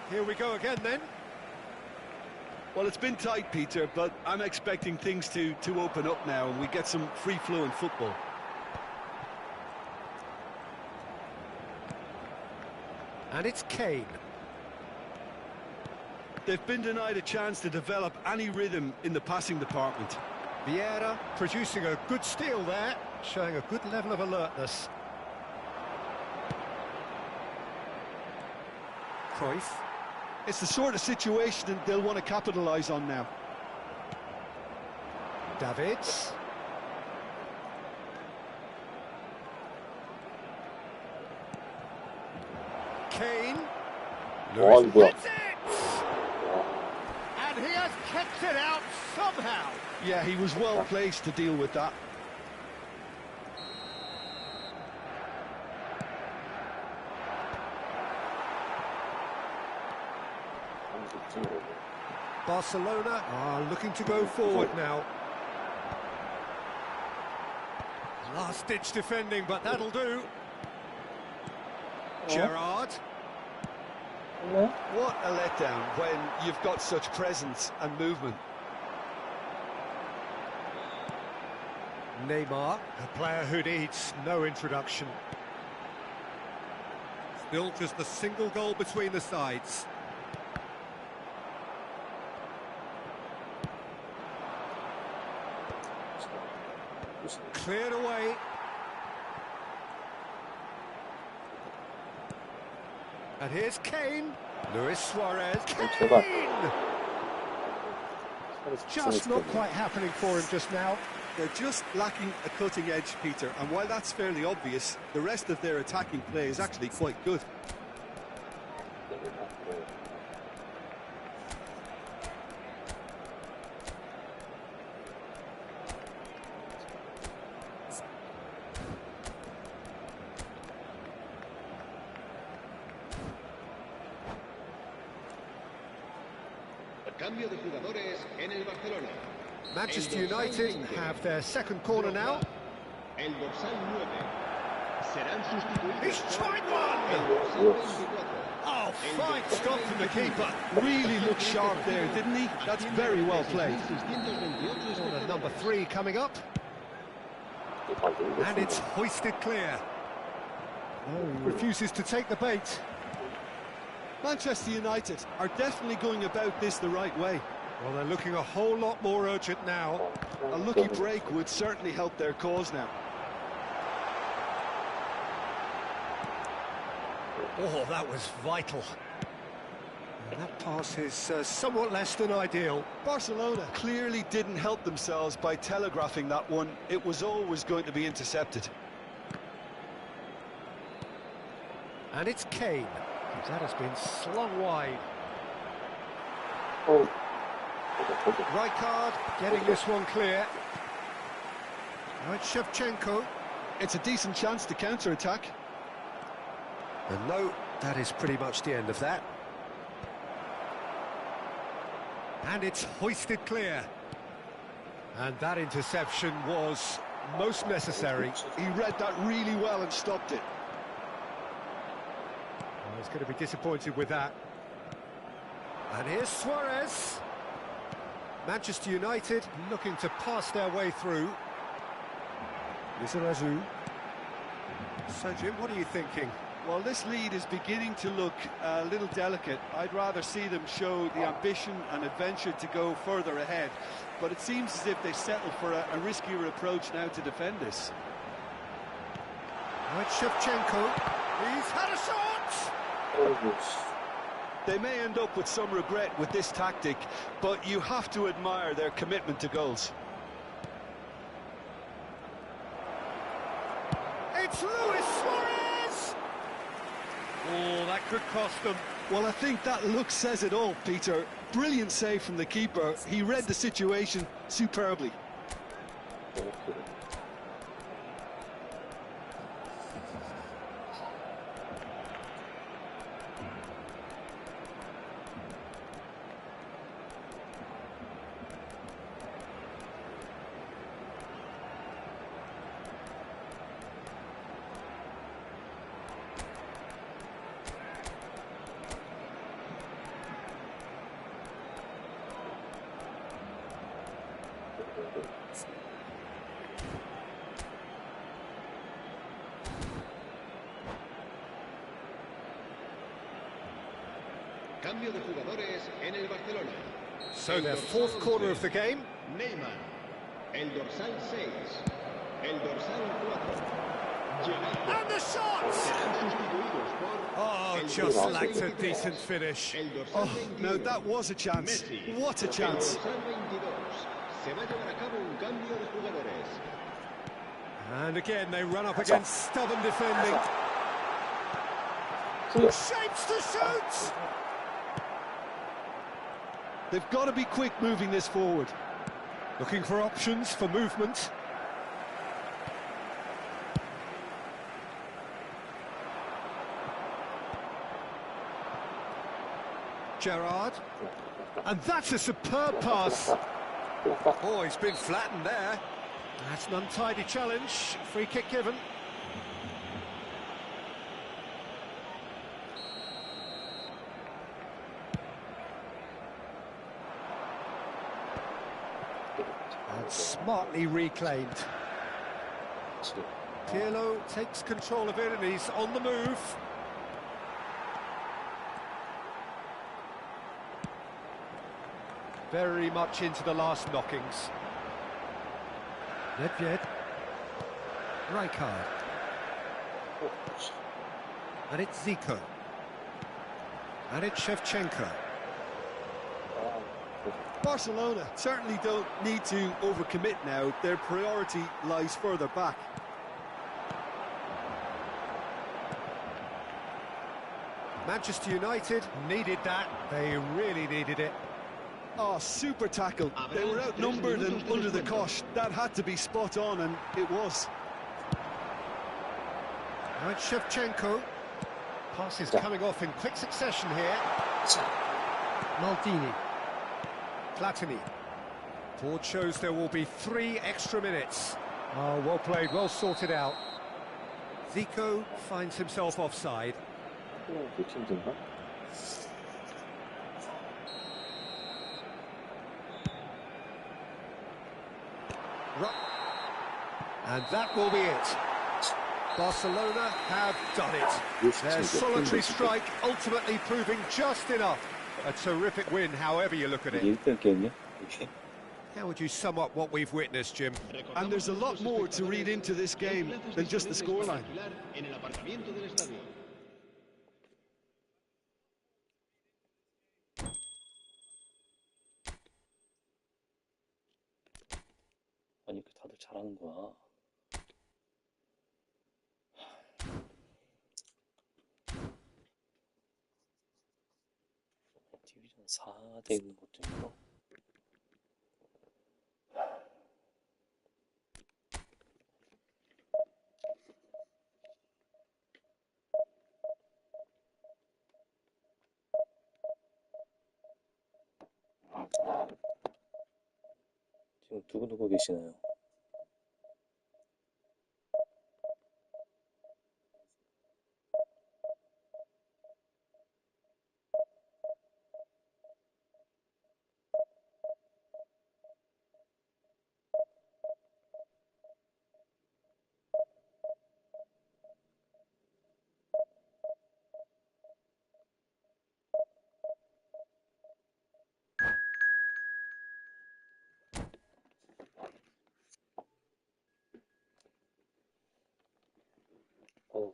Here we go again then. Well, it's been tight, Peter, but I'm expecting things to open up now and we get some free-flowing football. And it's Kane. They've been denied a chance to develop any rhythm in the passing department. Vieira producing a good steal there, showing a good level of alertness. Cruyff. It's the sort of situation that they'll want to capitalise on now. Davids. Kane. 와, 이거 뭐야? It's it! And he has kept it out somehow. Yeah, he was well placed to deal with that. Barcelona are looking to go forward now. Last-ditch defending, but that'll do. Gerrard. What a letdown when you've got such presence and movement. Neymar, a player who needs no introduction. Still just a single goal between the sides. Cleared away. And here's Kane. Luis Suarez. Kane! Just not quite happening for him just now. They're just lacking a cutting edge, Peter, and while that's fairly obvious, the rest of their attacking play is actually quite good. Cambio de jugadores en el Barcelona. Manchester United have their second corner now. El dorsal 9. Serán sustituidos. He's tried one! El dorsal 24. Oh, fine stop from the keeper. Really looked sharp there, didn't he? That's very well played. Corner number 3 coming up. And it's hoisted clear. Refuses to take the bait. Manchester United are definitely going about this the right way. Well, they're looking a whole lot more urgent now. A lucky break would certainly help their cause now. Oh, that was vital. And that pass is somewhat less than ideal. Barcelona clearly didn't help themselves by telegraphing that one. It was always going to be intercepted. And it's Kane. That has been slung wide. Oh. Rijkaard getting this one clear. Now it's Shevchenko. It's a decent chance to counter-attack. And no, that is pretty much the end of that. And it's hoisted clear. And that interception was most necessary. He read that really well and stopped it. Oh, he's going to be disappointed with that. And here's Suarez. Manchester United looking to pass their way through. Lizarazu. So, Jim, what are you thinking? Well, this lead is beginning to look a little delicate. I'd rather see them show the ambition and adventure to go further ahead. But it seems as if they settle for a riskier approach now to defend this. Right, Shevchenko. He's had a shot! Oh, They may end up with some regret with this tactic, but you have to admire their commitment to goals. It's Luis Suarez! Oh, that could cost them. Well, I think that look says it all, Peter. Brilliant save from the keeper. He read the situation superbly. Cambio de jugadores en el Barcelona. So their fourth quarter of the game. Neymar. El dorsal 6. El dorsal 4. And the shot! Serán sustituidos por Oh, el just dorsal lacked a 23. decent finish. El dorsal Oh, 21. no, that was a chance. Messi. What a chance. El dorsal 22. Se va a llevar a cabo un cambio de jugadores. And again, they run up against stubborn defending. Shapes to shoot! They've got to be quick moving this forward. Looking for options for movement. Gerrard. And that's a superb pass. Oh, he's been flattened there. That's an untidy challenge. Free kick given. And smartly reclaimed. Pirlo takes control of it and he's on the move. Very much into the last knockings. Nedved. Rijkaard. And it's Zico. And it's Shevchenko. Barcelona certainly don't need to overcommit now. Their priority lies further back. Manchester United needed that. They really needed it. Oh, super tackle. They were outnumbered and under the cosh. That had to be spot on, and it was. Now it's Shevchenko. Pass is coming off in quick succession here. Maldini. Platini. Board shows there will be 3 extra minutes. Oh, well played, well sorted out. Zico finds himself offside. And that will be it. Barcelona have done it. Their solitary strike ultimately proving just enough. A terrific win, however you look at it. How would you sum up what we've witnessed, Jim? And there's a lot more to read into this game than just the scoreline. 아니, 다들 잘하는 거야. 4대 있는 것도 있고. 지금 누구 계시나요?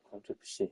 깜짝 PC.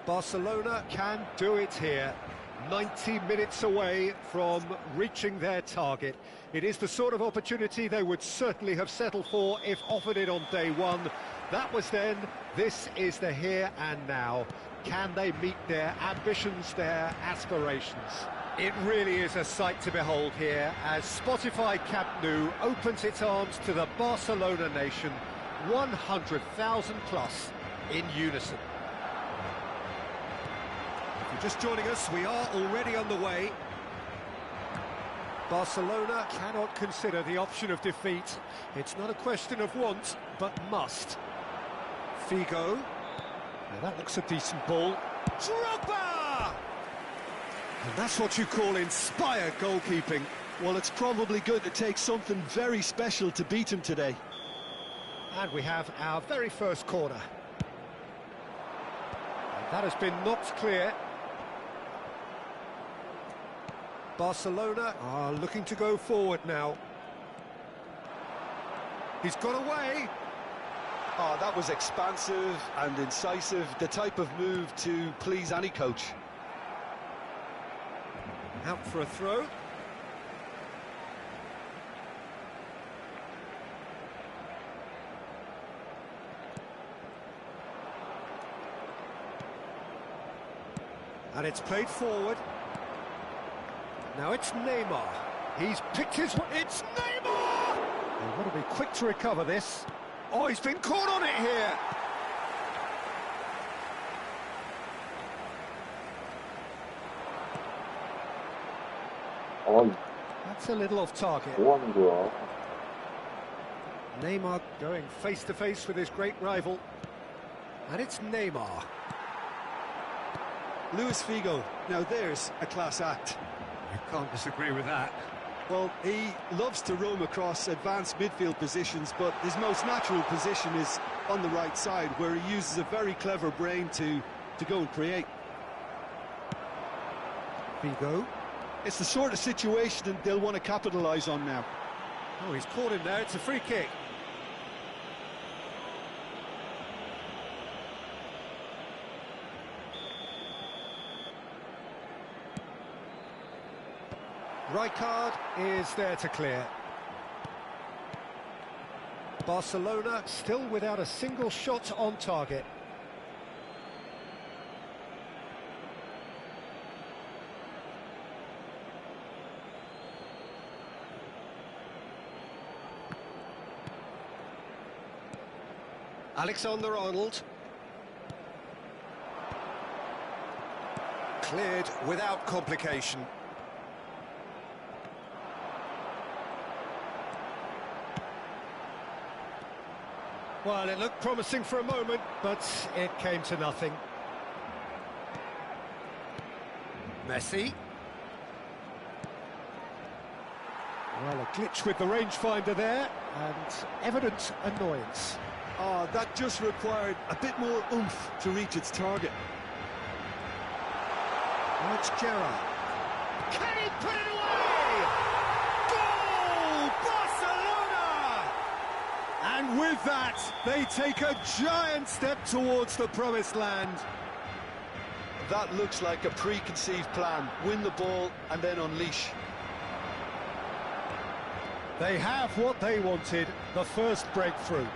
Barcelona can do it here. 90 minutes away from reaching their target. It is the sort of opportunity they would certainly have settled for if offered it on day one. That was then, this is the here and now. Can they meet their ambitions, their aspirations? It really is a sight to behold here as Spotify Camp Nou opens its arms to the Barcelona nation, 100,000 plus in unison. If you're just joining us, we are already on the way. Barcelona cannot consider the option of defeat. It's not a question of want, but must. Figo. Now that looks a decent ball. Drogba! And that's what you call inspired goalkeeping. Well, it's probably going to take something very special to beat him today. And we have our very first corner. And that has been knocked clear. Barcelona are looking to go forward now. He's got away. Oh, that was expansive and incisive, the type of move to please any coach. Out for a throw. And it's played forward. Now it's Neymar. He's picked his... It's Neymar! They've got to be quick to recover this. Oh, he's been caught on it here. That's a little off target. Neymar going face to face with his great rival. And it's Neymar. Luis Figo, now there's a class act. You can't disagree with that. Well, he loves to roam across advanced midfield positions, but his most natural position is on the right side, where he uses a very clever brain to go and create. Figo. It's the sort of situation they'll want to capitalise on now. Oh, he's caught him there. It's a free kick. Rijkaard is there to clear. Barcelona still without a single shot on target. Alexander-Arnold. Cleared without complication. Well, it looked promising for a moment, but it came to nothing. Messi. Well, a glitch with the rangefinder there, and evident annoyance. Oh, that just required a bit more oomph to reach its target. Now it's Gerrard. Can he put it away? Goal! Barcelona! And with that, they take a giant step towards the promised land. That looks like a preconceived plan. Win the ball and then unleash. They have what they wanted, the first breakthrough.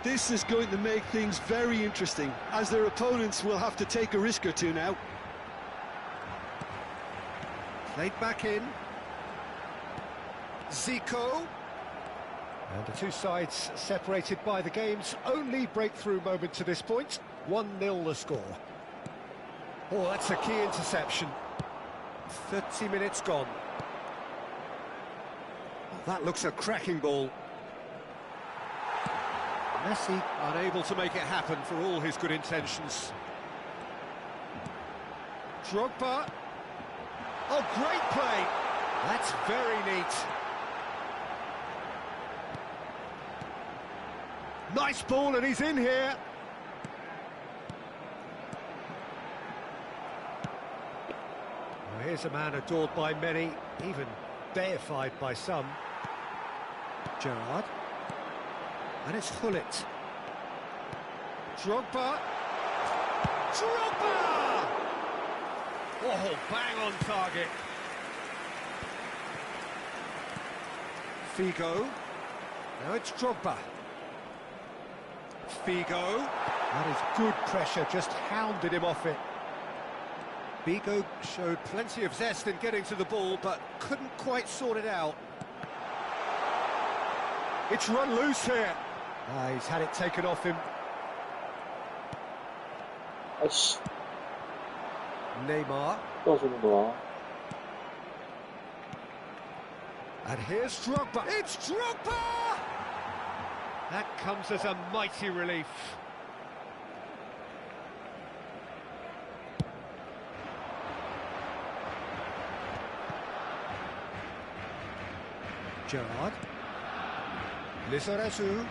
This is going to make things very interesting, as their opponents will have to take a risk or two now. Played back in. Zico. And the two sides separated by the game's only breakthrough moment to this point. 1-0 the score. Oh, that's a key interception. 30 minutes gone. Oh, that looks a cracking ball. Messi unable to make it happen for all his good intentions. Drogba. Oh, great play. That's very neat. Nice ball, and he's in here. Well, here's a man adored by many, even deified by some. Gerrard. And it's Hullet. Drogba. Drogba! Oh, bang on target. Figo. Now it's Drogba. Figo. That is good pressure, just hounded him off it. Figo showed plenty of zest in getting to the ball, but couldn't quite sort it out. It's run loose here. He's had it taken off him. 아이씨, Neymar. 떠주는 거야. And here's Drogba. It's Drogba! That comes as a mighty relief. Gerrard. Lizarazu.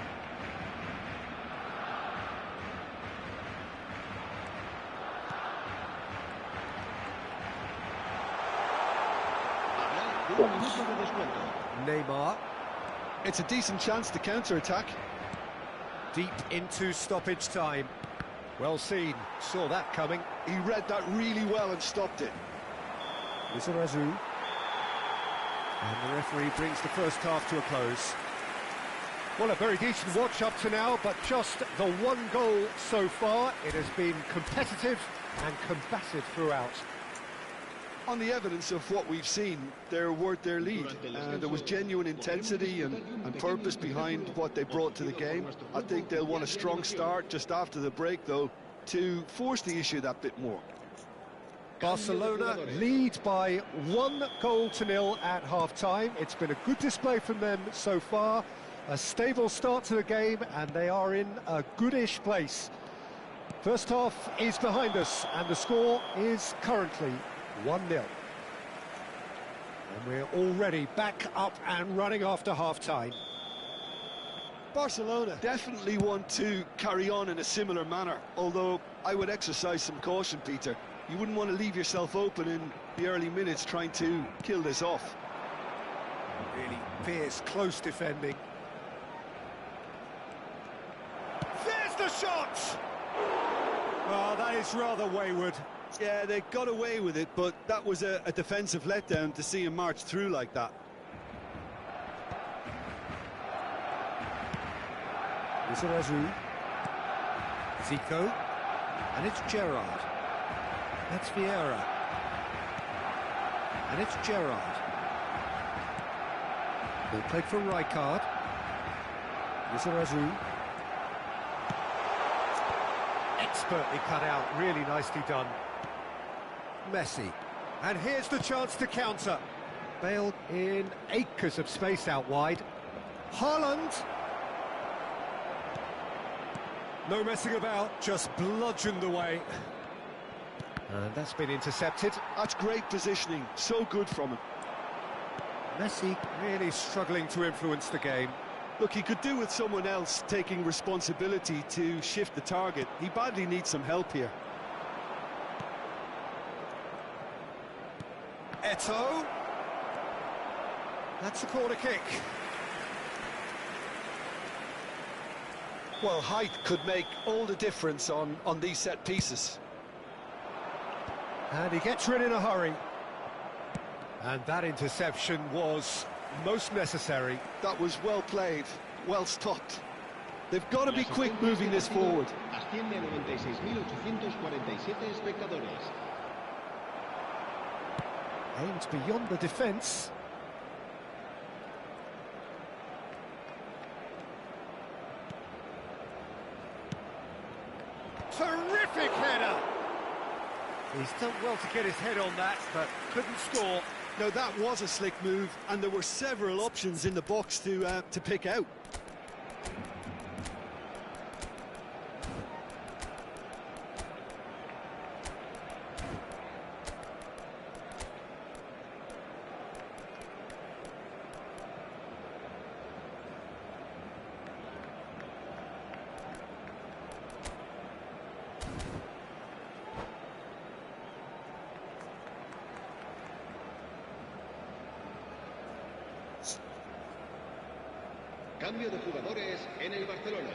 Neymar. It's a decent chance to counter-attack. Deep into stoppage time. Well seen, saw that coming. He read that really well and stopped it. Lizarazu. And the referee brings the first half to a close. Well, a very decent watch up to now, but just the one goal so far. It has been competitive and combative throughout. On the evidence of what we've seen, they're worth their lead. There was genuine intensity and purpose behind what they brought to the game. I think they'll want a strong start just after the break, though, to force the issue that bit more. Barcelona lead by 1-0 at half-time. It's been a good display from them so far. A stable start to the game, and they are in a goodish place. First half is behind us, and the score is currently 1-0. And we're already back up and running after half-time. Barcelona definitely want to carry on in a similar manner, although I would exercise some caution, Peter. You wouldn't want to leave yourself open in the early minutes trying to kill this off. Really fierce, close defending. There's the shot! Oh, that is rather wayward. Yeah, they got away with it, but that was a defensive letdown to see him march through like that. Lizarazu. Zico. And it's Gerrard. That's Vieira. And it's Gerrard. Ball played for Rijkaard. Lizarazu. Expertly cut out, really nicely done. Messi. And here's the chance to counter. Bale in acres of space out wide. Haaland. No messing about, just bludgeoned away. And that's been intercepted. That's great positioning, so good from him. Messi really struggling to influence the game. Look, he could do with someone else taking responsibility to shift the target. He badly needs some help here. Eto'o. That's a corner kick. Well, height could make all the difference on these set pieces. And he gets rid in a hurry. And that interception was most necessary. That was well played, well stopped. They've got to be quick moving this forward. Asciende a 96.847 espectadores. Aimed beyond the defence. Terrific header! He's done well to get his head on that, but couldn't score. Now that was a slick move, and there were several options in the box to pick out. Cambio de jugadores en el Barcelona.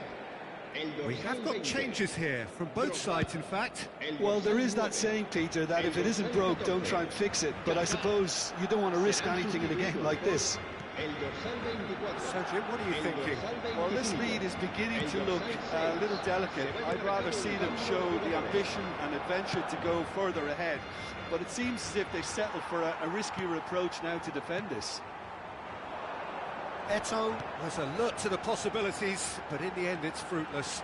We have got changes here, from both sides in fact. Well, there is that saying, Peter, that if it isn't broke, don't try and fix it. But I suppose you don't want to risk anything in a game like this. So, Jim, what are you thinking? Well, this lead is beginning to look a little delicate. I'd rather see them show the ambition and adventure to go further ahead. But it seems as if they settle for a riskier approach now to defend this. Eto'o was alert to the possibilities, but in the end it's fruitless.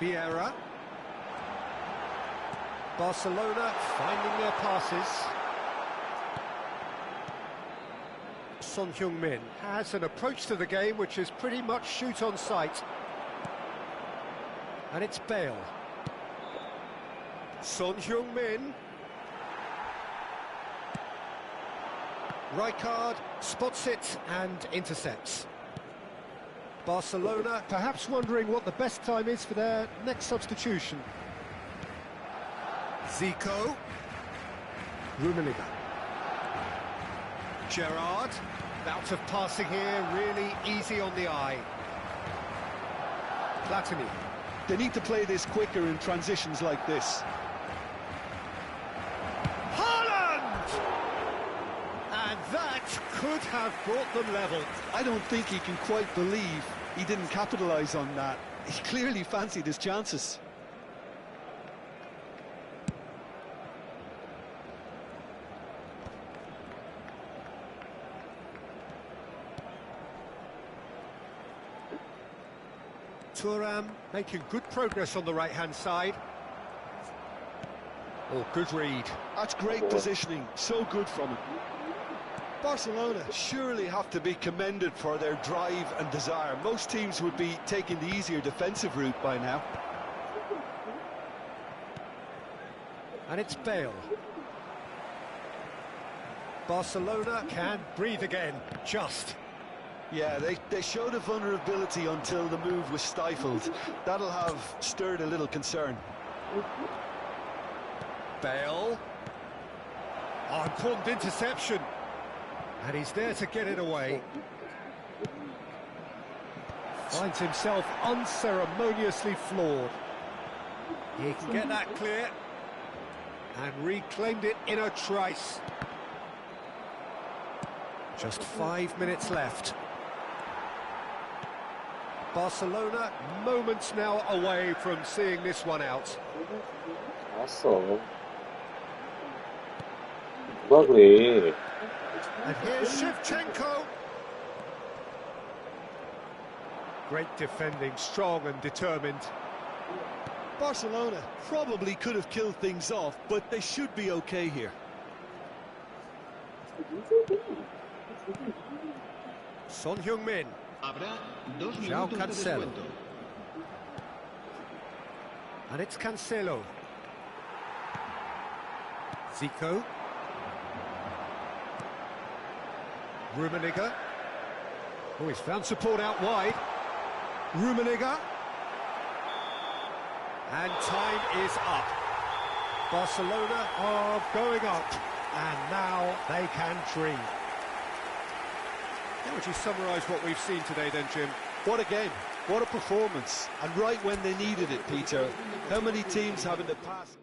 Vieira. Barcelona finding their passes. Son Heung-min has an approach to the game which is pretty much shoot on sight. And it's Bale. Son Heung-min. Rijkaard spots it and intercepts. Barcelona perhaps wondering what the best time is for their next substitution. Zico. Rummenigge. Gerrard. Bout of passing here, really easy on the eye. Platini. They need to play this quicker in transitions like this. And that could have brought them level. I don't think he can quite believe he didn't capitalise on that. He clearly fancied his chances. Thuram making good progress on the right-hand side. Oh, good read. That's great positioning, so good from him. Barcelona surely have to be commended for their drive and desire. Most teams would be taking the easier defensive route by now. And it's Bale. Barcelona can breathe again, just. Yeah, they showed a vulnerability until the move was stifled. That'll have stirred a little concern. Bale. Oh, important interception. And he's there to get it away. Finds himself unceremoniously floored. He can get that clear. And reclaimed it in a trice. Just 5 minutes left. Barcelona moments now away from seeing this one out. 왔어. 누가 그래? And here's Shevchenko. Great defending, strong and determined. Barcelona probably could have killed things off, but they should be okay here. Son Heung-min. Habrá 2 João minutos de Cancelo. descuento. And it's Cancelo. Zico. Rummenigge. Oh, he's found support out wide. Rummenigge. And time is up. Barcelona are going up, and now they can dream. How would you summarise what we've seen today then, Jim? What a game, what a performance, and right when they needed it, Peter. How many teams have in the past...